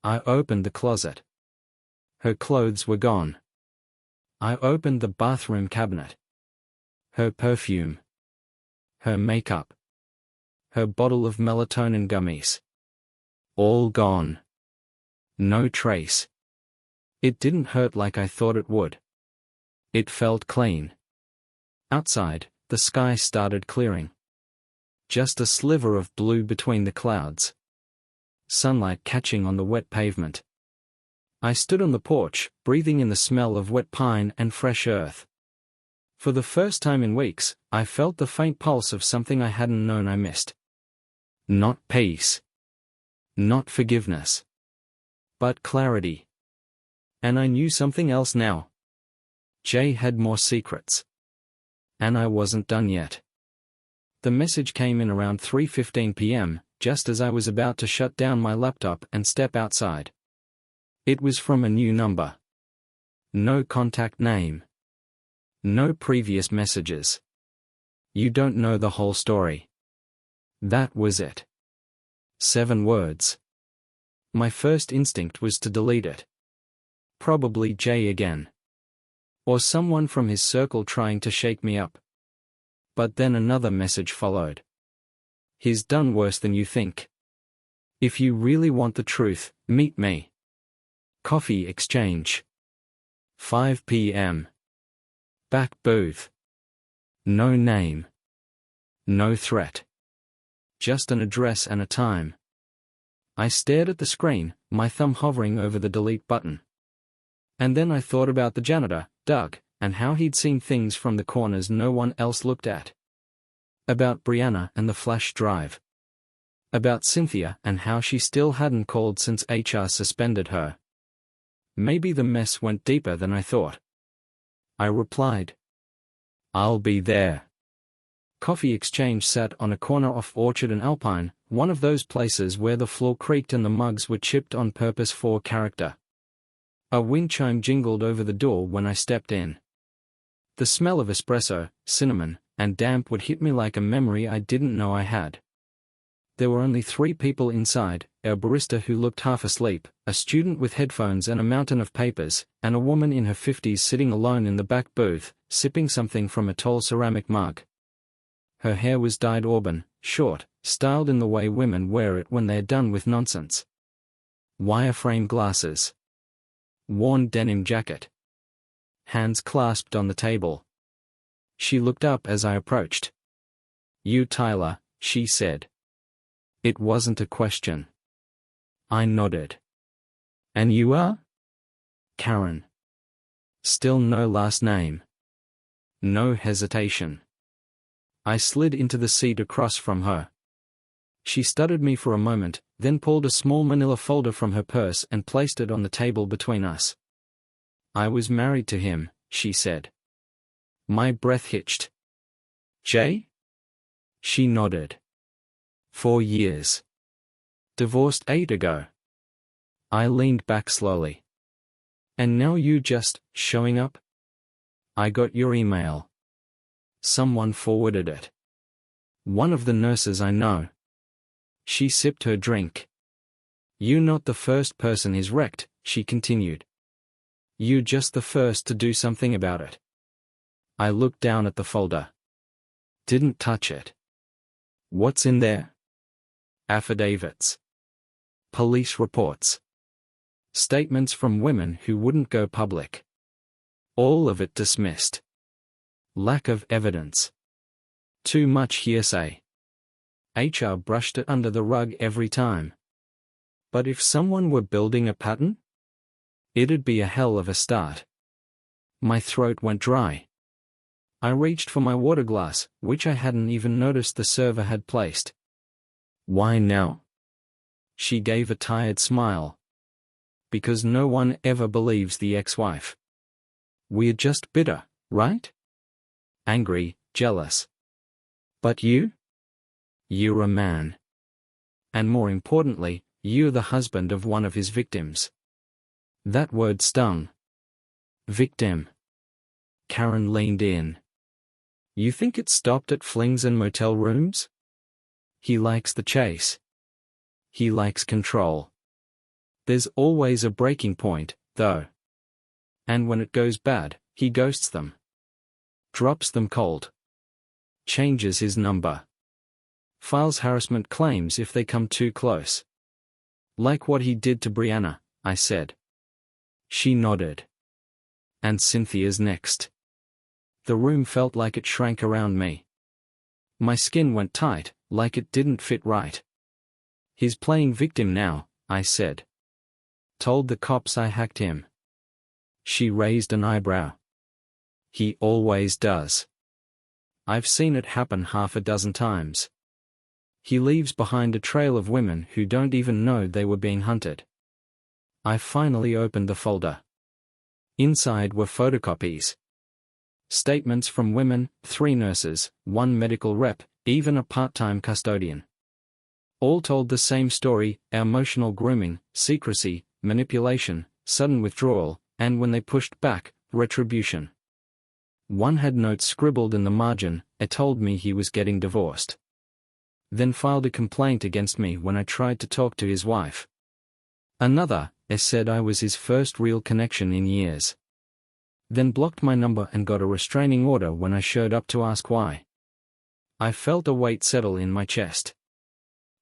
I opened the closet. Her clothes were gone. I opened the bathroom cabinet. Her perfume. Her makeup. Her bottle of melatonin gummies. All gone. No trace. It didn't hurt like I thought it would. It felt clean. Outside, the sky started clearing. Just a sliver of blue between the clouds. Sunlight catching on the wet pavement. I stood on the porch, breathing in the smell of wet pine and fresh earth. For the first time in weeks, I felt the faint pulse of something I hadn't known I missed. Not peace. Not forgiveness. But clarity. And I knew something else now. Jay had more secrets. And I wasn't done yet. The message came in around 3:15 p.m., just as I was about to shut down my laptop and step outside. It was from a new number. No contact name. No previous messages. You don't know the whole story. That was it. 7 words. My first instinct was to delete it. Probably Jay again. Or someone from his circle trying to shake me up. But then another message followed. He's done worse than you think. If you really want the truth, meet me. Coffee exchange. 5 p.m. Back booth. No name. No threat. Just an address and a time. I stared at the screen, my thumb hovering over the delete button. And then I thought about the janitor, Doug, and how he'd seen things from the corners no one else looked at. About Brianna and the flash drive. About Cynthia and how she still hadn't called since HR suspended her. Maybe the mess went deeper than I thought. I replied, "I'll be there." Coffee Exchange sat on a corner off Orchard and Alpine, one of those places where the floor creaked and the mugs were chipped on purpose for character. A wind chime jingled over the door when I stepped in. The smell of espresso, cinnamon, and damp would hit me like a memory I didn't know I had. There were only 3 people inside, a barista who looked half asleep, a student with headphones and a mountain of papers, and a woman in her 50s sitting alone in the back booth, sipping something from a tall ceramic mug. Her hair was dyed auburn, short, styled in the way women wear it when they're done with nonsense. Wireframe glasses. Worn denim jacket. Hands clasped on the table. She looked up as I approached. "You Tyler," she said. It wasn't a question. I nodded. "And you are?" "Karen." Still no last name. No hesitation. I slid into the seat across from her. She studied me for a moment, then pulled a small manila folder from her purse and placed it on the table between us. "I was married to him," she said. My breath hitched. "Jay?" She nodded. 4 years. Divorced 8 ago. I leaned back slowly. "And now you just showing up?" "I got your email. Someone forwarded it. One of the nurses I know." She sipped her drink. "You not the first person he's wrecked," she continued. "You just the first to do something about it." I looked down at the folder. Didn't touch it. "What's in there?" "Affidavits. Police reports. Statements from women who wouldn't go public. All of it dismissed. Lack of evidence. Too much hearsay. HR brushed it under the rug every time. But if someone were building a pattern? It'd be a hell of a start." My throat went dry. I reached for my water glass, which I hadn't even noticed the server had placed. "Why now?" She gave a tired smile. "Because no one ever believes the ex-wife. We're just bitter, right? Angry, jealous. But you? You're a man. And more importantly, you're the husband of one of his victims." That word stung. Victim. Karen leaned in. "You think it stopped at flings and motel rooms? He likes the chase. He likes control. There's always a breaking point, though. And when it goes bad, he ghosts them. Drops them cold. Changes his number. Files harassment claims if they come too close. Like what he did to Brianna," I said. She nodded. "And Cynthia's next." The room felt like it shrank around me. My skin went tight, like it didn't fit right. "He's playing victim now," I said. "Told the cops I hacked him." She raised an eyebrow. "He always does. I've seen it happen half a dozen times. He leaves behind a trail of women who don't even know they were being hunted." I finally opened the folder. Inside were photocopies. Statements from women, 3 nurses, 1 medical rep, even a part-time custodian. All told the same story: emotional grooming, secrecy, manipulation, sudden withdrawal, and when they pushed back, retribution. One had notes scribbled in the margin. It told me he was getting divorced. Then filed a complaint against me when I tried to talk to his wife. Another, it said I was his first real connection in years. Then blocked my number and got a restraining order when I showed up to ask why. I felt a weight settle in my chest.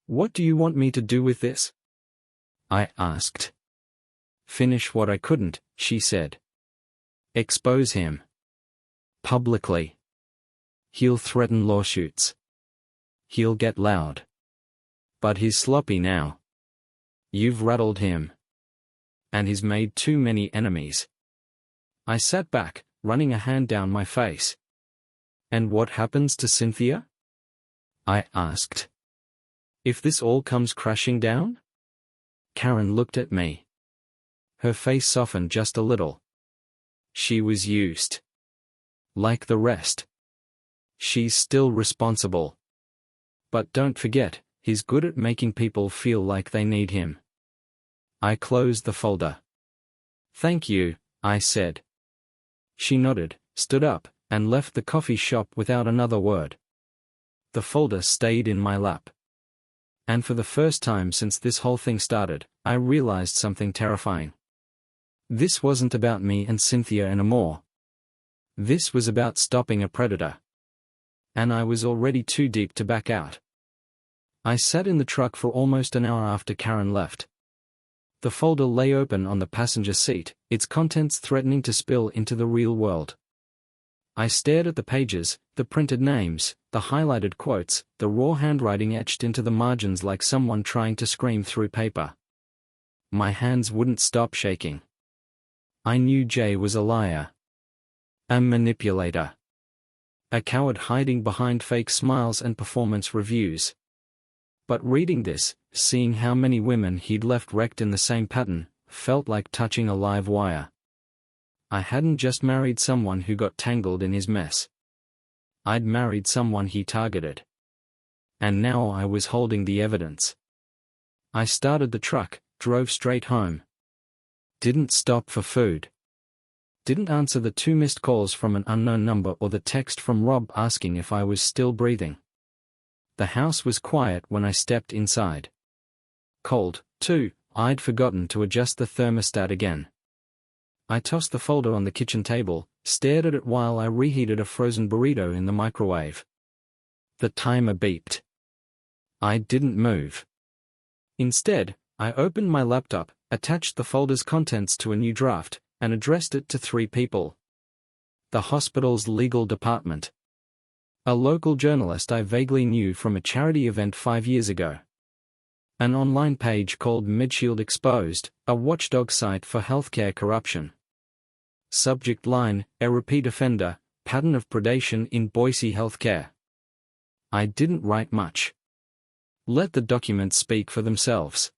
"What do you want me to do with this?" I asked. Finish what I couldn't, she said. Expose him. Publicly. He'll threaten lawsuits. He'll get loud. But he's sloppy now. You've rattled him. And he's made too many enemies. I sat back, running a hand down my face. And what happens to Cynthia? I asked. If this all comes crashing down? Karen looked at me. Her face softened just a little. She was used. Like the rest. She's still responsible. But don't forget, he's good at making people feel like they need him. I closed the folder. Thank you, I said. She nodded, stood up, and left the coffee shop without another word. The folder stayed in my lap. And for the first time since this whole thing started, I realized something terrifying. This wasn't about me and Cynthia anymore. This was about stopping a predator. And I was already too deep to back out. I sat in the truck for almost an hour after Karen left. The folder lay open on the passenger seat, its contents threatening to spill into the real world. I stared at the pages, the printed names, the highlighted quotes, the raw handwriting etched into the margins like someone trying to scream through paper. My hands wouldn't stop shaking. I knew Jay was a liar. A manipulator. A coward hiding behind fake smiles and performance reviews. But reading this, seeing how many women he'd left wrecked in the same pattern, felt like touching a live wire. I hadn't just married someone who got tangled in his mess. I'd married someone he targeted. And now I was holding the evidence. I started the truck, drove straight home. Didn't stop for food. Didn't answer the 2 missed calls from an unknown number or the text from Rob asking if I was still breathing. The house was quiet when I stepped inside. Cold, too. I'd forgotten to adjust the thermostat again. I tossed the folder on the kitchen table, stared at it while I reheated a frozen burrito in the microwave. The timer beeped. I didn't move. Instead, I opened my laptop, attached the folder's contents to a new draft, and addressed it to 3 people. The hospital's legal department. A local journalist I vaguely knew from a charity event 5 years ago. An online page called MedShield Exposed, a watchdog site for healthcare corruption. Subject line, a repeat offender, pattern of predation in Boise healthcare. I didn't write much. Let the documents speak for themselves.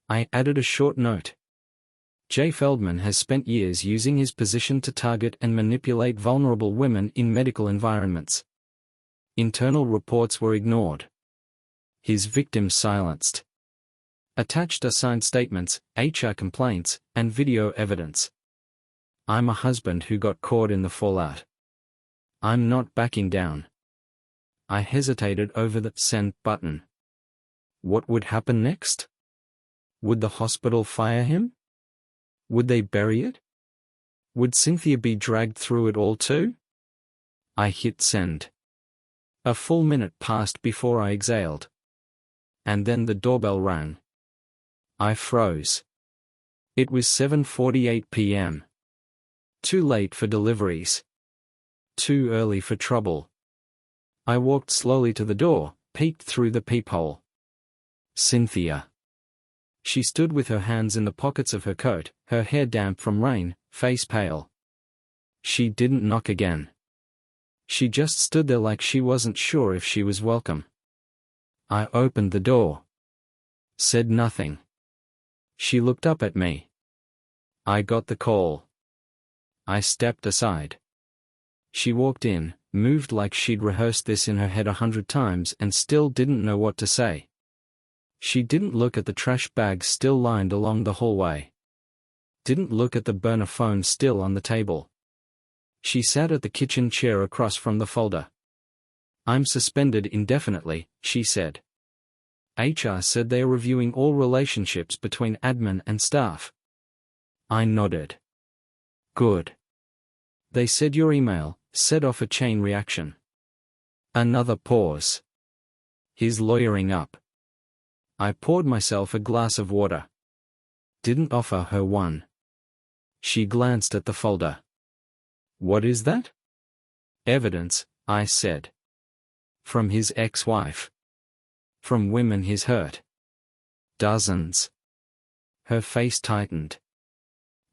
I added a short note. Jay Feldman has spent years using his position to target and manipulate vulnerable women in medical environments. Internal reports were ignored. His victims silenced. Attached are signed statements, HR complaints, and video evidence. I'm a husband who got caught in the fallout. I'm not backing down. I hesitated over the send button. What would happen next? Would the hospital fire him? Would they bury it? Would Cynthia be dragged through it all too? I hit send. A full minute passed before I exhaled. And then the doorbell rang. I froze. It was 7:48 p.m. Too late for deliveries. Too early for trouble. I walked slowly to the door, peeked through the peephole. Cynthia. She stood with her hands in the pockets of her coat, her hair damp from rain, face pale. She didn't knock again. She just stood there like she wasn't sure if she was welcome. I opened the door. Said nothing. She looked up at me. I got the call. I stepped aside. She walked in, moved like she'd rehearsed this in her head 100 times and still didn't know what to say. She didn't look at the trash bags still lined along the hallway. Didn't look at the burner phone still on the table. She sat at the kitchen chair across from the folder. I'm suspended indefinitely, she said. HR said they are reviewing all relationships between admin and staff. I nodded. Good. They said your email set off a chain reaction. Another pause. He's lawyering up. I poured myself a glass of water. didn't offer her one. She glanced at the folder. "What is that?" "Evidence," I said. "From his ex-wife. From women he's hurt. Dozens." Her face tightened.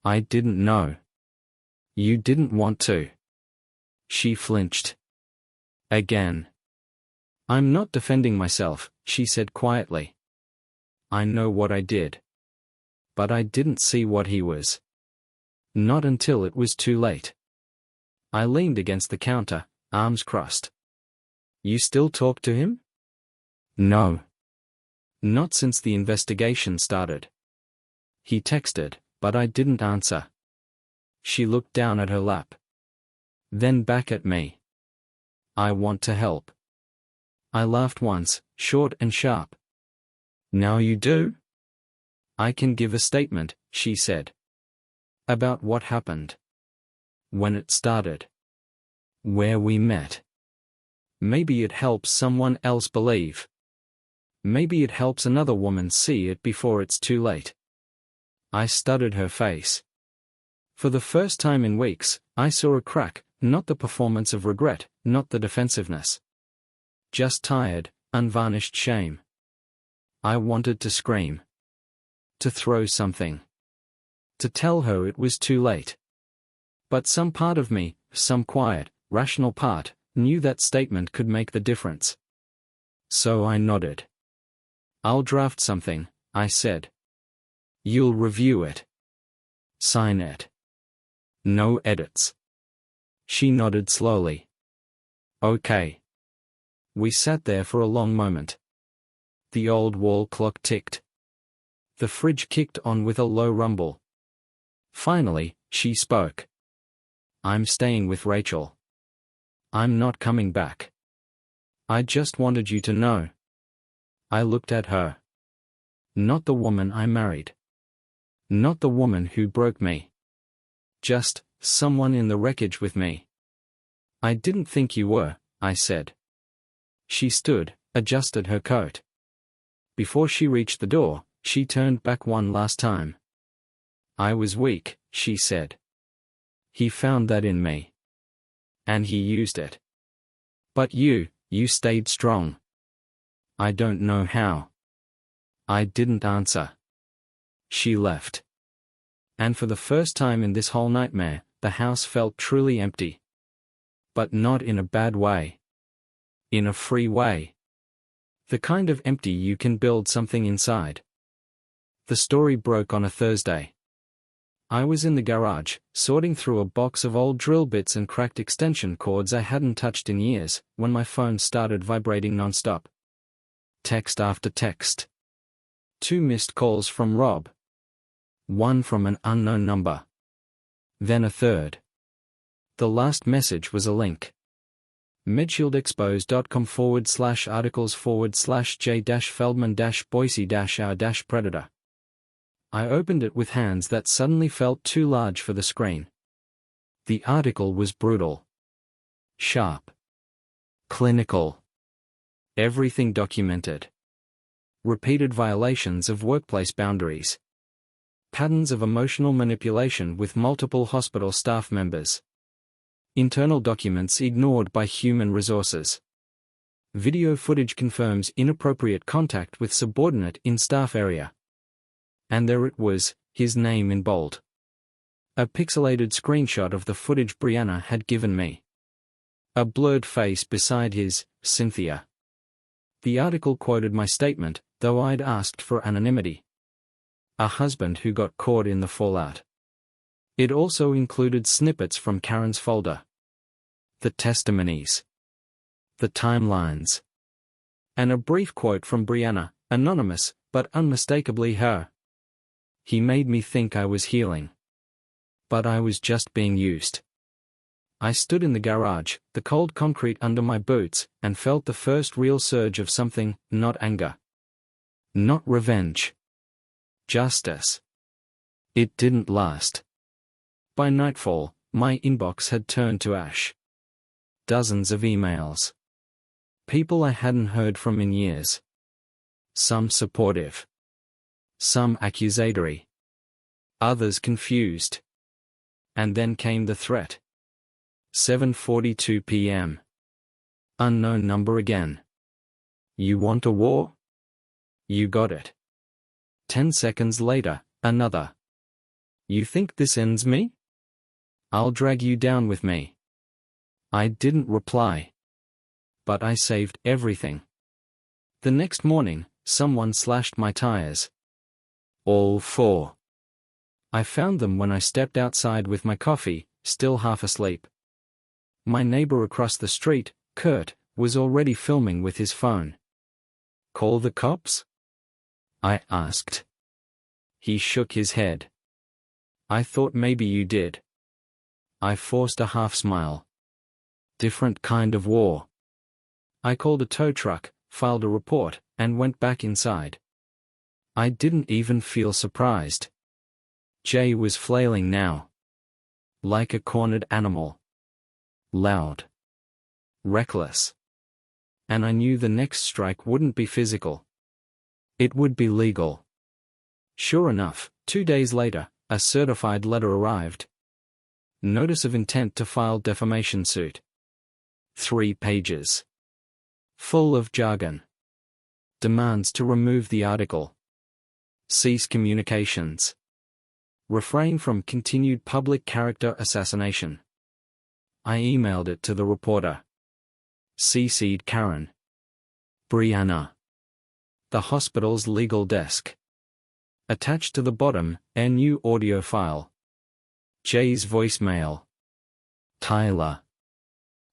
"I didn't know. You didn't want to." She flinched. Again. "I'm not defending myself," she said quietly. "I know what I did. But I didn't see what he was. Not until it was too late." I leaned against the counter, arms crossed. "You still talk to him?" "No. Not since the investigation started. He texted, but I didn't answer." She looked down at her lap. Then back at me. "I want to help." I laughed once, short and sharp. "Now you do?" "I can give a statement," she said. "About what happened. When it started. Where we met. Maybe it helps someone else believe. Maybe it helps another woman see it before it's too late." I studied her face. For the first time in weeks, I saw a crack, not the performance of regret, not the defensiveness. Just tired, unvarnished shame. I wanted to scream. To throw something. To tell her it was too late. But some part of me, some quiet, rational part, knew that statement could make the difference. So I nodded. "I'll draft something," I said. "You'll review it. Sign it. No edits." She nodded slowly. "Okay." We sat there for a long moment. The old wall clock ticked. The fridge kicked on with a low rumble. Finally, she spoke. "I'm staying with Rachel. I'm not coming back. I just wanted you to know." I looked at her. Not the woman I married. Not the woman who broke me. Just someone in the wreckage with me. "I didn't think you were," I said. She stood, adjusted her coat. Before she reached the door, she turned back one last time. "I was weak," she said. "He found that in me. And he used it. But you stayed strong. I don't know how." I didn't answer. She left. And for the first time in this whole nightmare, the house felt truly empty. But not in a bad way. In a free way. The kind of empty you can build something inside. The story broke on a Thursday. I was in the garage, sorting through a box of old drill bits and cracked extension cords I hadn't touched in years, when my phone started vibrating nonstop. Text after text. 2 missed calls from Rob. 1 from an unknown number. Then a third. The last message was a link. medshieldexposed.com/articles/j-feldman-boise-our-predator. I opened it with hands that suddenly felt too large for the screen. The article was brutal. Sharp. Clinical. Everything documented. Repeated violations of workplace boundaries. Patterns of emotional manipulation with multiple hospital staff members. Internal documents ignored by human resources. Video footage confirms inappropriate contact with subordinate in staff area. And there it was, his name in bold. A pixelated screenshot of the footage Brianna had given me. A blurred face beside his, Cynthia. The article quoted my statement, though I'd asked for anonymity. A husband who got caught in the fallout. It also included snippets from Karen's folder. The testimonies. The timelines. And a brief quote from Brianna, anonymous, but unmistakably her. He made me think I was healing. But I was just being used. I stood in the garage, the cold concrete under my boots, and felt the first real surge of something, not anger. Not revenge. Justice. It didn't last. By nightfall, my inbox had turned to ash. Dozens of emails. People I hadn't heard from in years. Some supportive. Some accusatory. Others confused. And then came the threat. 7:42 p.m. Unknown number again. You want a war? You got it. 10 seconds later, another. You think this ends me? I'll drag you down with me. I didn't reply. But I saved everything. The next morning, someone slashed my tires. All four. I found them when I stepped outside with my coffee, still half asleep. My neighbor across the street, Kurt, was already filming with his phone. Call the cops? I asked. He shook his head. I thought maybe you did. I forced a half smile. Different kind of war. I called a tow truck, filed a report, and went back inside. I didn't even feel surprised. Jay was flailing now. Like a cornered animal. Loud. Reckless. And I knew the next strike wouldn't be physical. It would be legal. Sure enough, 2 days later, a certified letter arrived. Notice of intent to file defamation suit. 3 pages. Full of jargon. Demands to remove the article. Cease communications. Refrain from continued public character assassination. I emailed it to the reporter. CC'd Karen. Brianna. The hospital's legal desk. Attached to the bottom, a new audio file. Jay's voicemail. Tyler.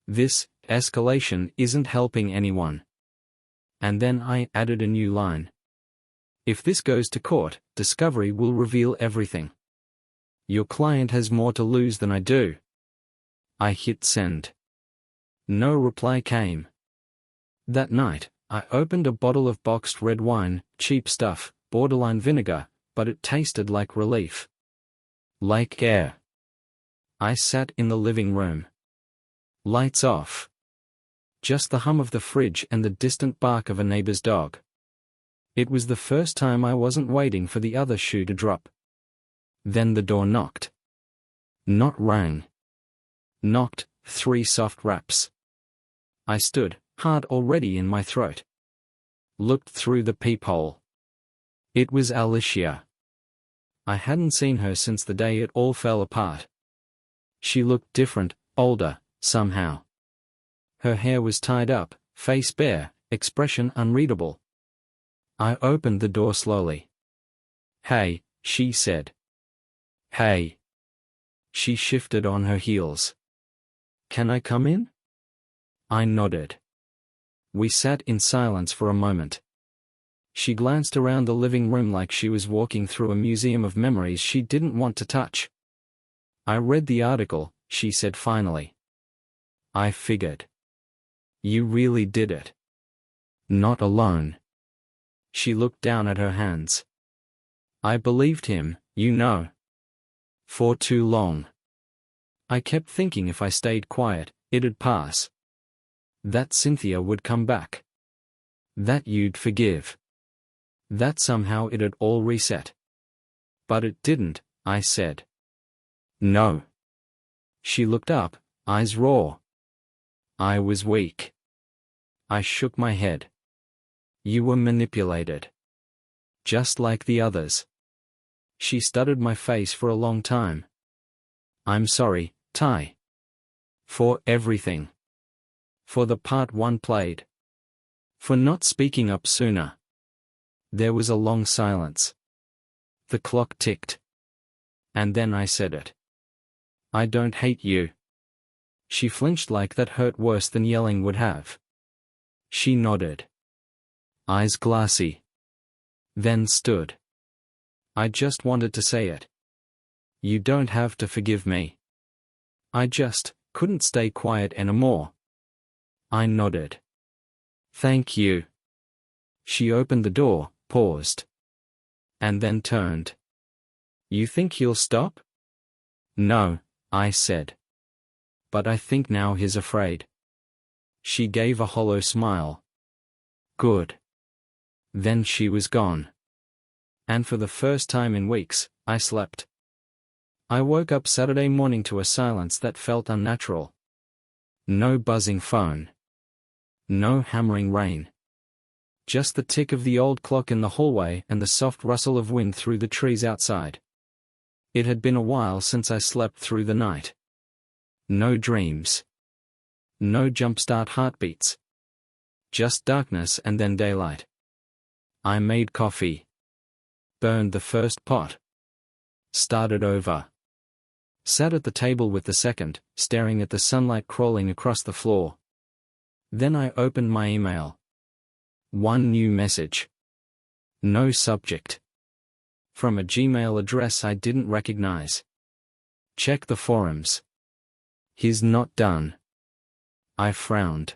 This escalation isn't helping anyone. And then I added a new line. If this goes to court, discovery will reveal everything. Your client has more to lose than I do. I hit send. No reply came. That night, I opened a bottle of boxed red wine, cheap stuff, borderline vinegar, but it tasted like relief. Like air. I sat in the living room. Lights off. Just the hum of the fridge and the distant bark of a neighbor's dog. It was the first time I wasn't waiting for the other shoe to drop. Then the door knocked. Not rang. Knocked, 3 soft raps. I stood, heart already in my throat. Looked through the peephole. It was Alicia. I hadn't seen her since the day it all fell apart. She looked different, older, somehow. Her hair was tied up, face bare, expression unreadable. I opened the door slowly. Hey, she said. Hey. She shifted on her heels. Can I come in? I nodded. We sat in silence for a moment. She glanced around the living room like she was walking through a museum of memories she didn't want to touch. I read the article, she said finally. I figured. You really did it. Not alone. She looked down at her hands. I believed him, you know. For too long. I kept thinking if I stayed quiet, it'd pass. That Cynthia would come back. That you'd forgive. That somehow it'd all reset. But it didn't, I said. No. She looked up, eyes raw. I was weak. I shook my head. You were manipulated. Just like the others. She studied my face for a long time. I'm sorry, Ty. For everything. For the part one played. For not speaking up sooner. There was a long silence. The clock ticked. And then I said it. I don't hate you. She flinched like that hurt worse than yelling would have. She nodded. Eyes glassy. Then stood. I just wanted to say it. You don't have to forgive me. I just couldn't stay quiet anymore. I nodded. Thank you. She opened the door, paused. And then turned. You think he'll stop? No, I said. But I think now he's afraid. She gave a hollow smile. Good. Then she was gone. And for the first time in weeks, I slept. I woke up Saturday morning to a silence that felt unnatural. No buzzing phone. No hammering rain. Just the tick of the old clock in the hallway and the soft rustle of wind through the trees outside. It had been a while since I slept through the night. No dreams. No jumpstart heartbeats. Just darkness and then daylight. I made coffee. Burned the first pot. Started over. Sat at the table with the second, staring at the sunlight crawling across the floor. Then I opened my email. One new message. No subject. From a Gmail address I didn't recognize. Check the forums. He's not done. I frowned.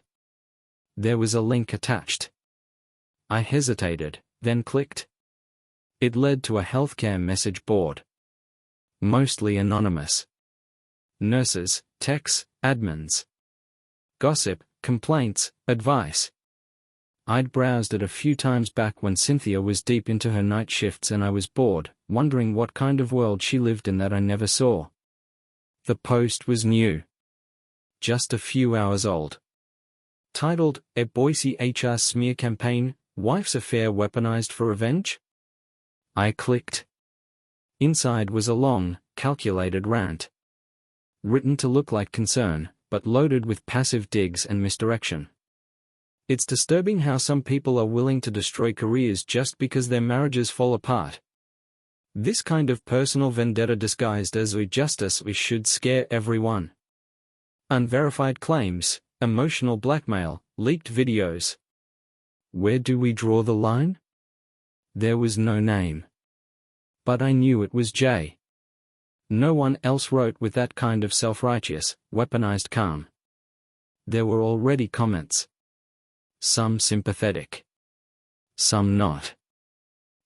There was a link attached. I hesitated, then clicked. It led to a healthcare message board. Mostly anonymous. Nurses, techs, admins. Gossip, complaints, advice. I'd browsed it a few times back when Cynthia was deep into her night shifts and I was bored, wondering what kind of world she lived in that I never saw. The post was new. Just a few hours old. Titled, "A Boise HR Smear Campaign, Wife's Affair Weaponized for Revenge?" I clicked. Inside was a long, calculated rant. Written to look like concern, but loaded with passive digs and misdirection. It's disturbing how some people are willing to destroy careers just because their marriages fall apart. This kind of personal vendetta disguised as justice should scare everyone. Unverified claims, emotional blackmail, leaked videos. Where do we draw the line? There was no name. But I knew it was Jay. No one else wrote with that kind of self-righteous, weaponized calm. There were already comments. Some sympathetic. Some not.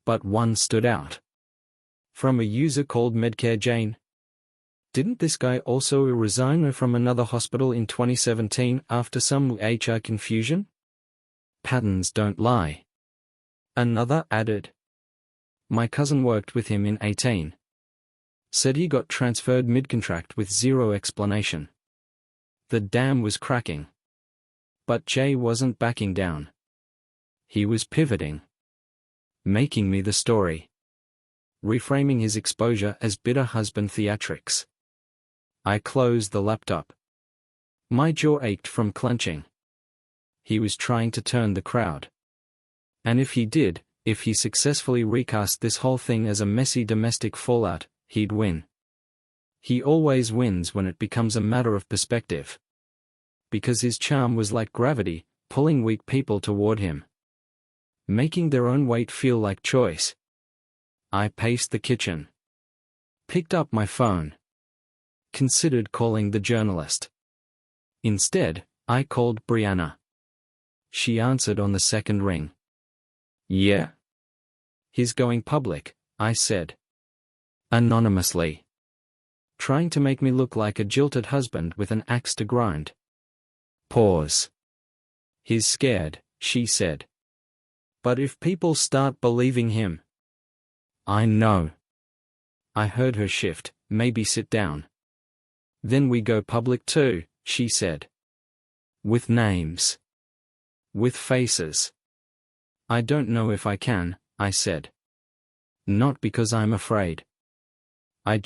But one stood out. From a user called Medcare Jane. Didn't this guy also resign from another hospital in 2017 after some HR confusion? Patterns don't lie. Another added. My cousin worked with him in 18. Said he got transferred mid-contract with zero explanation. The dam was cracking. But Jay wasn't backing down. He was pivoting. Making me the story. Reframing his exposure as bitter husband theatrics. I closed the laptop. My jaw ached from clenching. He was trying to turn the crowd. And if he did, if he successfully recast this whole thing as a messy domestic fallout, he'd win. He always wins when it becomes a matter of perspective. Because his charm was like gravity, pulling weak people toward him. Making their own weight feel like choice. I paced the kitchen. Picked up my phone. Considered calling the journalist. Instead, I called Brianna. She answered on the second ring. Yeah? He's going public, I said. Anonymously. Trying to make me look like a jilted husband with an axe to grind. Pause. He's scared, she said. But if people start believing him. I know. I heard her shift, maybe sit down. Then we go public too, she said. With names. With faces. I don't know if I can, I said. Not because I'm afraid. I'm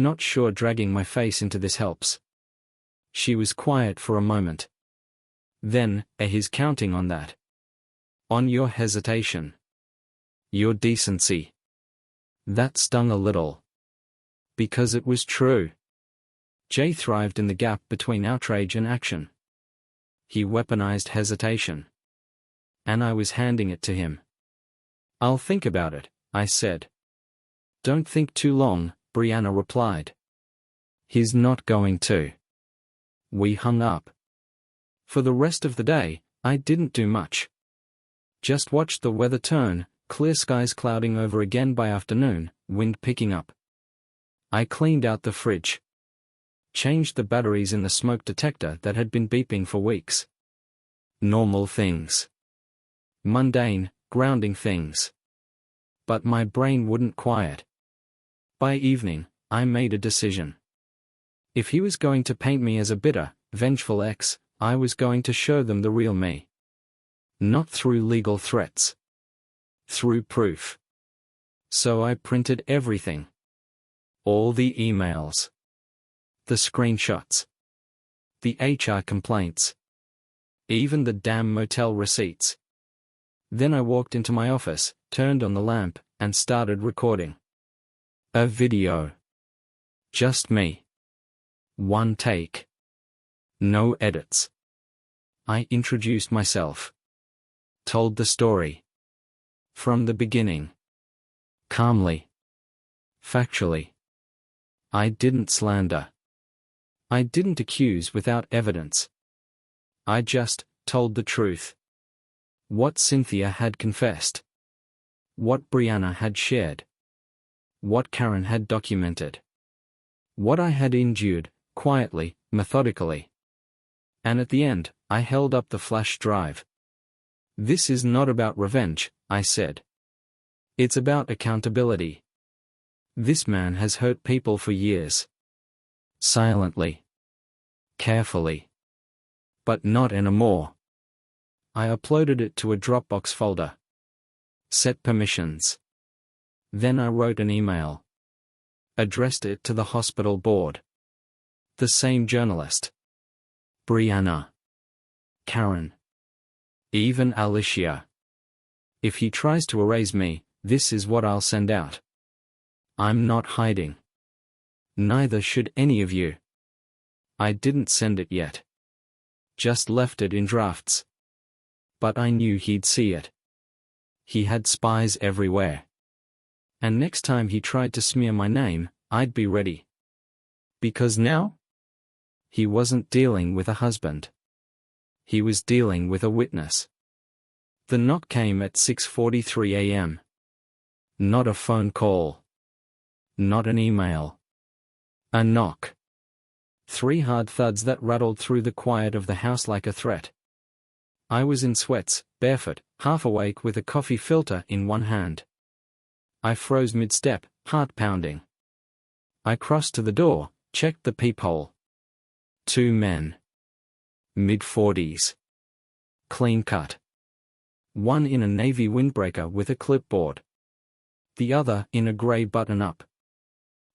not sure dragging my face into this helps. She was quiet for a moment. Then, he's counting on that. On your hesitation. Your decency. That stung a little. Because it was true. Jay thrived in the gap between outrage and action. He weaponized hesitation. And I was handing it to him. I'll think about it, I said. Don't think too long, Brianna replied. He's not going to. We hung up. For the rest of the day, I didn't do much. Just watched the weather turn, clear skies clouding over again by afternoon, wind picking up. I cleaned out the fridge. Changed the batteries in the smoke detector that had been beeping for weeks. Normal things. Mundane, grounding things. But my brain wouldn't quiet. By evening, I made a decision. If he was going to paint me as a bitter, vengeful ex, I was going to show them the real me. Not through legal threats. Through proof. So I printed everything. All the emails. The screenshots. The HR complaints. Even the damn motel receipts. Then I walked into my office, turned on the lamp, and started recording. A video. Just me. One take. No edits. I introduced myself. Told the story. From the beginning. Calmly. Factually. I didn't slander. I didn't accuse without evidence. I just told the truth. What Cynthia had confessed. What Brianna had shared. What Karen had documented. What I had endured, quietly, methodically. And at the end, I held up the flash drive. This is not about revenge, I said. It's about accountability. This man has hurt people for years. Silently. Carefully. But not anymore. I uploaded it to a Dropbox folder. Set permissions. Then I wrote an email. Addressed it to the hospital board. The same journalist. Brianna. Karen. Even Alicia. If he tries to erase me, this is what I'll send out. I'm not hiding. Neither should any of you. I didn't send it yet. Just left it in drafts. But I knew he'd see it. He had spies everywhere. And next time he tried to smear my name, I'd be ready. Because now? He wasn't dealing with a husband. He was dealing with a witness. The knock came at 6:43 a.m. Not a phone call. Not an email. A knock. 3 hard thuds that rattled through the quiet of the house like a threat. I was in sweats, barefoot, half awake with a coffee filter in one hand. I froze mid-step, heart pounding. I crossed to the door, checked the peephole. 2 men. Mid-40s. Clean cut. One in a navy windbreaker with a clipboard. The other in a grey button-up.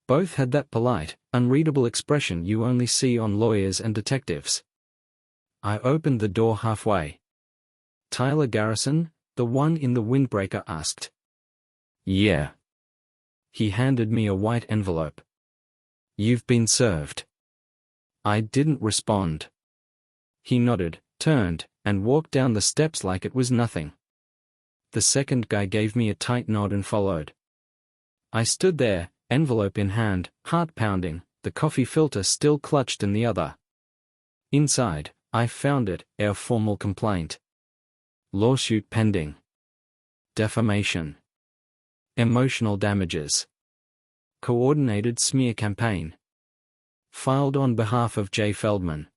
Both had that polite, unreadable expression you only see on lawyers and detectives. I opened the door halfway. Tyler Garrison, the one in the windbreaker, asked. Yeah. He handed me a white envelope. You've been served. I didn't respond. He nodded, turned, and walked down the steps like it was nothing. The second guy gave me a tight nod and followed. I stood there, envelope in hand, heart pounding, the coffee filter still clutched in the other. Inside, I found it, a formal complaint. Lawsuit pending. Defamation. Emotional damages. Coordinated smear campaign. Filed on behalf of J. Feldman.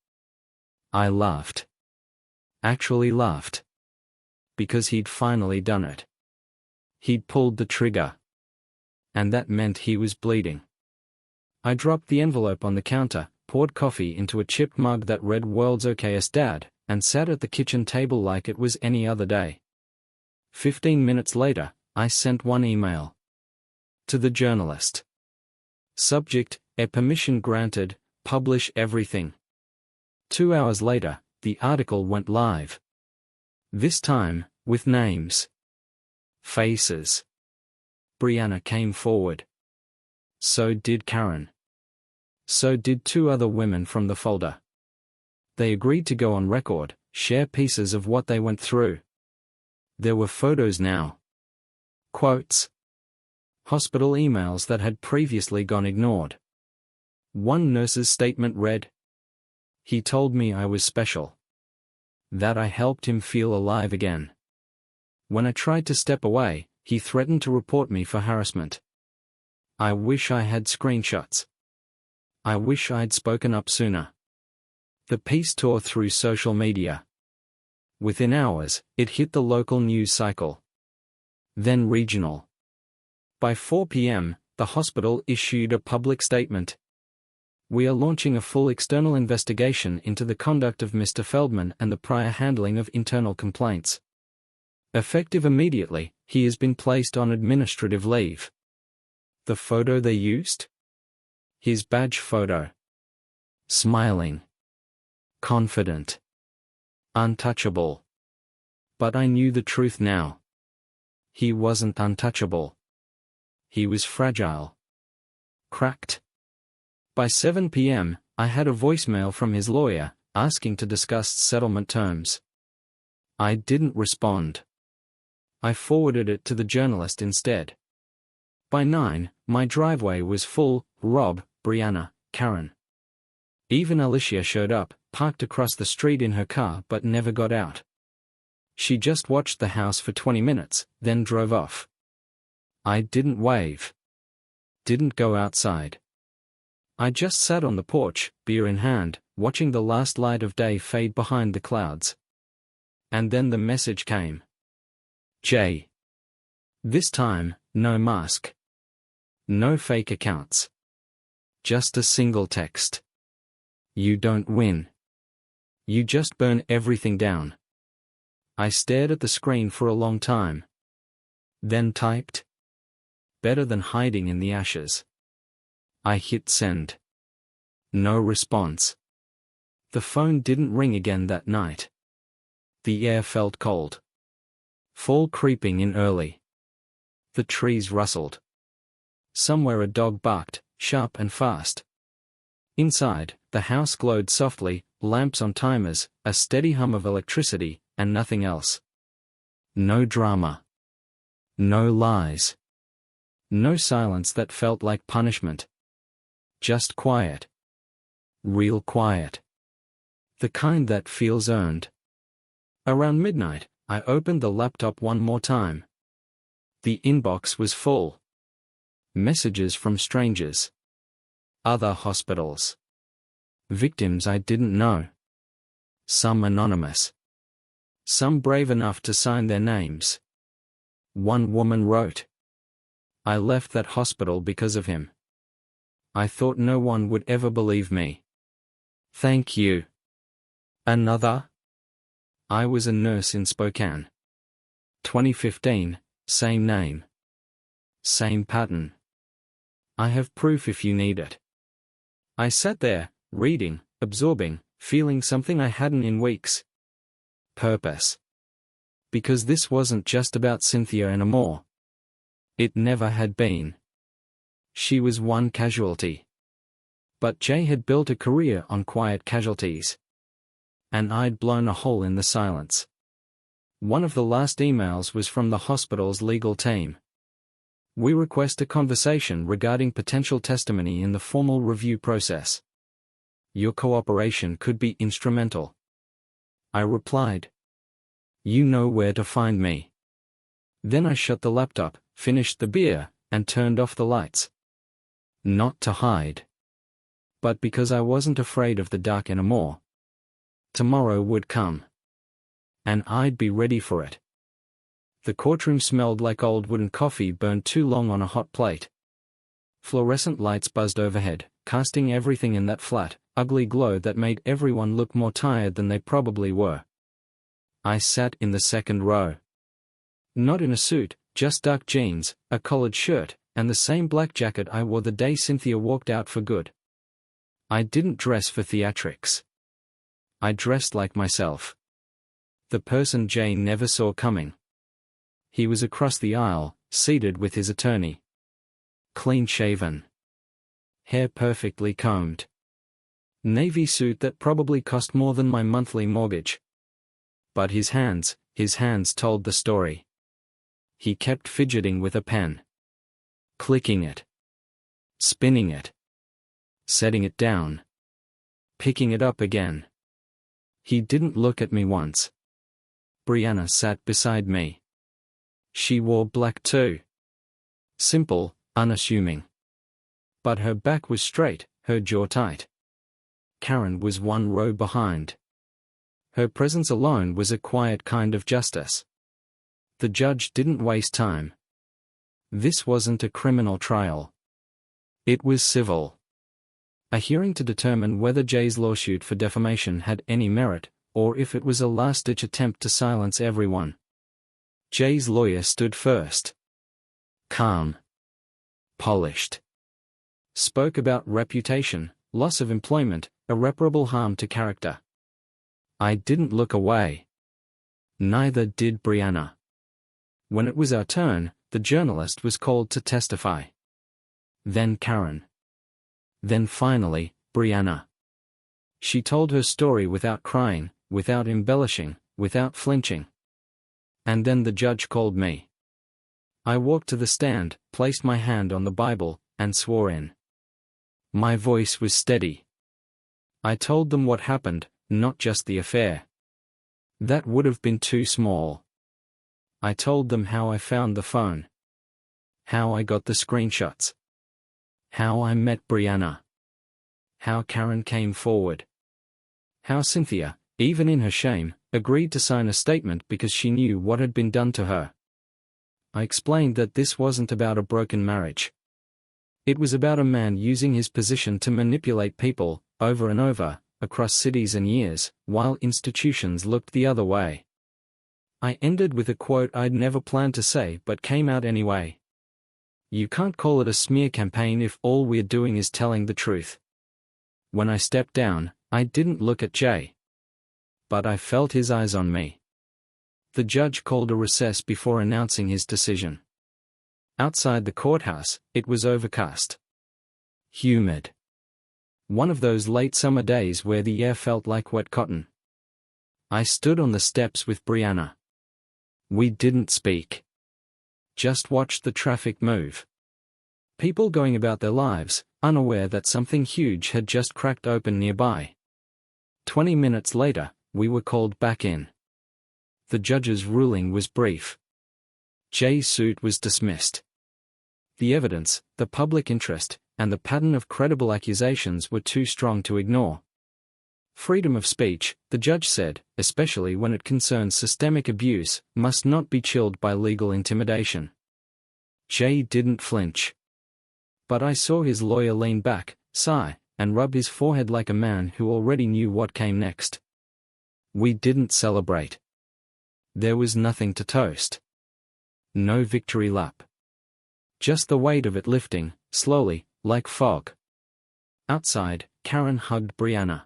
I laughed. Actually laughed. Because he'd finally done it. He'd pulled the trigger. And that meant he was bleeding. I dropped the envelope on the counter, poured coffee into a chipped mug that read "World's Okayest Dad," and sat at the kitchen table like it was any other day. 15 minutes later, I sent one email. To the journalist. Subject, a permission granted, publish everything. 2 hours later, the article went live. This time, with names. Faces. Brianna came forward. So did Karen. So did 2 other women from the folder. They agreed to go on record, share pieces of what they went through. There were photos now. Quotes. Hospital emails that had previously gone ignored. One nurse's statement read, "He told me I was special. That I helped him feel alive again. When I tried to step away, he threatened to report me for harassment. I wish I had screenshots. I wish I'd spoken up sooner." The piece tore through social media. Within hours, it hit the local news cycle. Then regional. By 4 p.m., the hospital issued a public statement. We are launching a full external investigation into the conduct of Mr. Feldman and the prior handling of internal complaints. Effective immediately, he has been placed on administrative leave. The photo they used? His badge photo. Smiling. Confident. Untouchable. But I knew the truth now. He wasn't untouchable. He was fragile. Cracked. By 7 p.m., I had a voicemail from his lawyer, asking to discuss settlement terms. I didn't respond. I forwarded it to the journalist instead. By 9, my driveway was full. Rob, Brianna, Karen. Even Alicia showed up, parked across the street in her car but never got out. She just watched the house for 20 minutes, then drove off. I didn't wave. Didn't go outside. I just sat on the porch, beer in hand, watching the last light of day fade behind the clouds. And then the message came. Jay. This time, no mask. No fake accounts. Just a single text. You don't win. You just burn everything down. I stared at the screen for a long time. Then typed. Better than hiding in the ashes. I hit send. No response. The phone didn't ring again that night. The air felt cold. Fall creeping in early. The trees rustled. Somewhere a dog barked, sharp and fast. Inside, the house glowed softly, lamps on timers, a steady hum of electricity, and nothing else. No drama. No lies. No silence that felt like punishment. Just quiet. Real quiet. The kind that feels earned. Around midnight, I opened the laptop one more time. The inbox was full. Messages from strangers. Other hospitals. Victims I didn't know. Some anonymous. Some brave enough to sign their names. One woman wrote. I left that hospital because of him. I thought no one would ever believe me. Thank you. Another? I was a nurse in Spokane. 2015, same name. Same pattern. I have proof if you need it. I sat there, reading, absorbing, feeling something I hadn't in weeks. Purpose. Because this wasn't just about Cynthia anymore. It never had been. She was one casualty. But Jay had built a career on quiet casualties. And I'd blown a hole in the silence. One of the last emails was from the hospital's legal team. We request a conversation regarding potential testimony in the formal review process. Your cooperation could be instrumental. I replied. You know where to find me. Then I shut the laptop, finished the beer, and turned off the lights. Not to hide. But because I wasn't afraid of the dark anymore. Tomorrow would come. And I'd be ready for it. The courtroom smelled like old wooden coffee burned too long on a hot plate. Fluorescent lights buzzed overhead, casting everything in that flat, ugly glow that made everyone look more tired than they probably were. I sat in the second row. Not in a suit, just dark jeans, a collared shirt, and the same black jacket I wore the day Cynthia walked out for good. I didn't dress for theatrics. I dressed like myself. The person Jay never saw coming. He was across the aisle, seated with his attorney. Clean-shaven. Hair perfectly combed. Navy suit that probably cost more than my monthly mortgage. But his hands told the story. He kept fidgeting with a pen. Clicking it. Spinning it. Setting it down. Picking it up again. He didn't look at me once. Brianna sat beside me. She wore black too. Simple, unassuming. But her back was straight, her jaw tight. Karen was one row behind. Her presence alone was a quiet kind of justice. The judge didn't waste time. This wasn't a criminal trial. It was civil. A hearing to determine whether Jay's lawsuit for defamation had any merit, or if it was a last-ditch attempt to silence everyone. Jay's lawyer stood first. Calm. Polished. Spoke about reputation, loss of employment, irreparable harm to character. I didn't look away. Neither did Brianna. When it was our turn, the journalist was called to testify. Then Karen. Then finally, Brianna. She told her story without crying, without embellishing, without flinching. And then the judge called me. I walked to the stand, placed my hand on the Bible, and swore in. My voice was steady. I told them what happened, not just the affair. That would have been too small. I told them how I found the phone. How I got the screenshots. How I met Brianna. How Karen came forward. How Cynthia, even in her shame, agreed to sign a statement because she knew what had been done to her. I explained that this wasn't about a broken marriage. It was about a man using his position to manipulate people, over and over, across cities and years, while institutions looked the other way. I ended with a quote I'd never planned to say but came out anyway. You can't call it a smear campaign if all we're doing is telling the truth. When I stepped down, I didn't look at Jay. But I felt his eyes on me. The judge called a recess before announcing his decision. Outside the courthouse, it was overcast. Humid. One of those late summer days where the air felt like wet cotton. I stood on the steps with Brianna. We didn't speak. Just watched the traffic move. People going about their lives, unaware that something huge had just cracked open nearby. 20 minutes later, we were called back in. The judge's ruling was brief. Jay's suit was dismissed. The evidence, the public interest, and the pattern of credible accusations were too strong to ignore. Freedom of speech, the judge said, especially when it concerns systemic abuse, must not be chilled by legal intimidation. Jay didn't flinch. But I saw his lawyer lean back, sigh, and rub his forehead like a man who already knew what came next. We didn't celebrate. There was nothing to toast. No victory lap. Just the weight of it lifting, slowly, like fog. Outside, Karen hugged Brianna.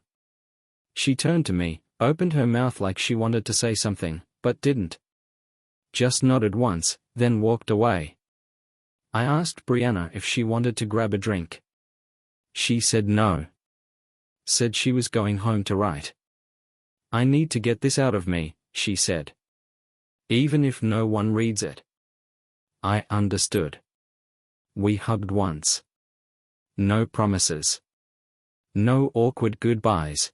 She turned to me, opened her mouth like she wanted to say something, but didn't. Just nodded once, then walked away. I asked Brianna if she wanted to grab a drink. She said no. Said she was going home to write. I need to get this out of me, she said. Even if no one reads it. I understood. We hugged once. No promises. No awkward goodbyes.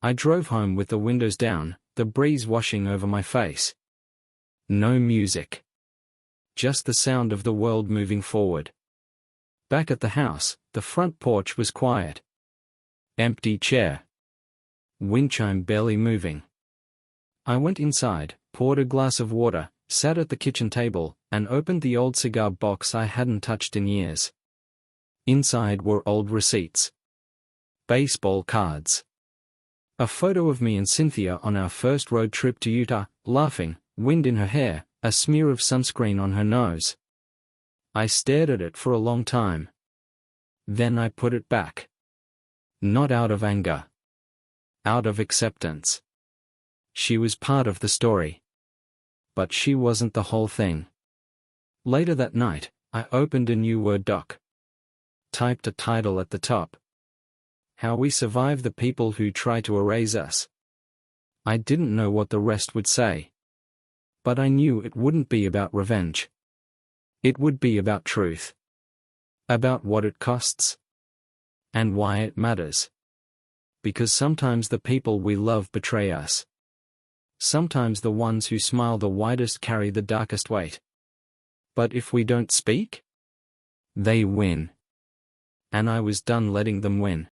I drove home with the windows down, the breeze washing over my face. No music. Just the sound of the world moving forward. Back at the house, the front porch was quiet. Empty chair. Wind chime barely moving. I went inside, poured a glass of water, sat at the kitchen table, and opened the old cigar box I hadn't touched in years. Inside were old receipts. Baseball cards. A photo of me and Cynthia on our first road trip to Utah, laughing, wind in her hair, a smear of sunscreen on her nose. I stared at it for a long time. Then I put it back. Not out of anger. Out of acceptance. She was part of the story. But she wasn't the whole thing. Later that night, I opened a new Word doc. Typed a title at the top. How We Survive the People Who Try to Erase Us. I didn't know what the rest would say. But I knew it wouldn't be about revenge. It would be about truth. About what it costs. And why it matters. Because sometimes the people we love betray us. Sometimes the ones who smile the widest carry the darkest weight. But if we don't speak, they win. And I was done letting them win.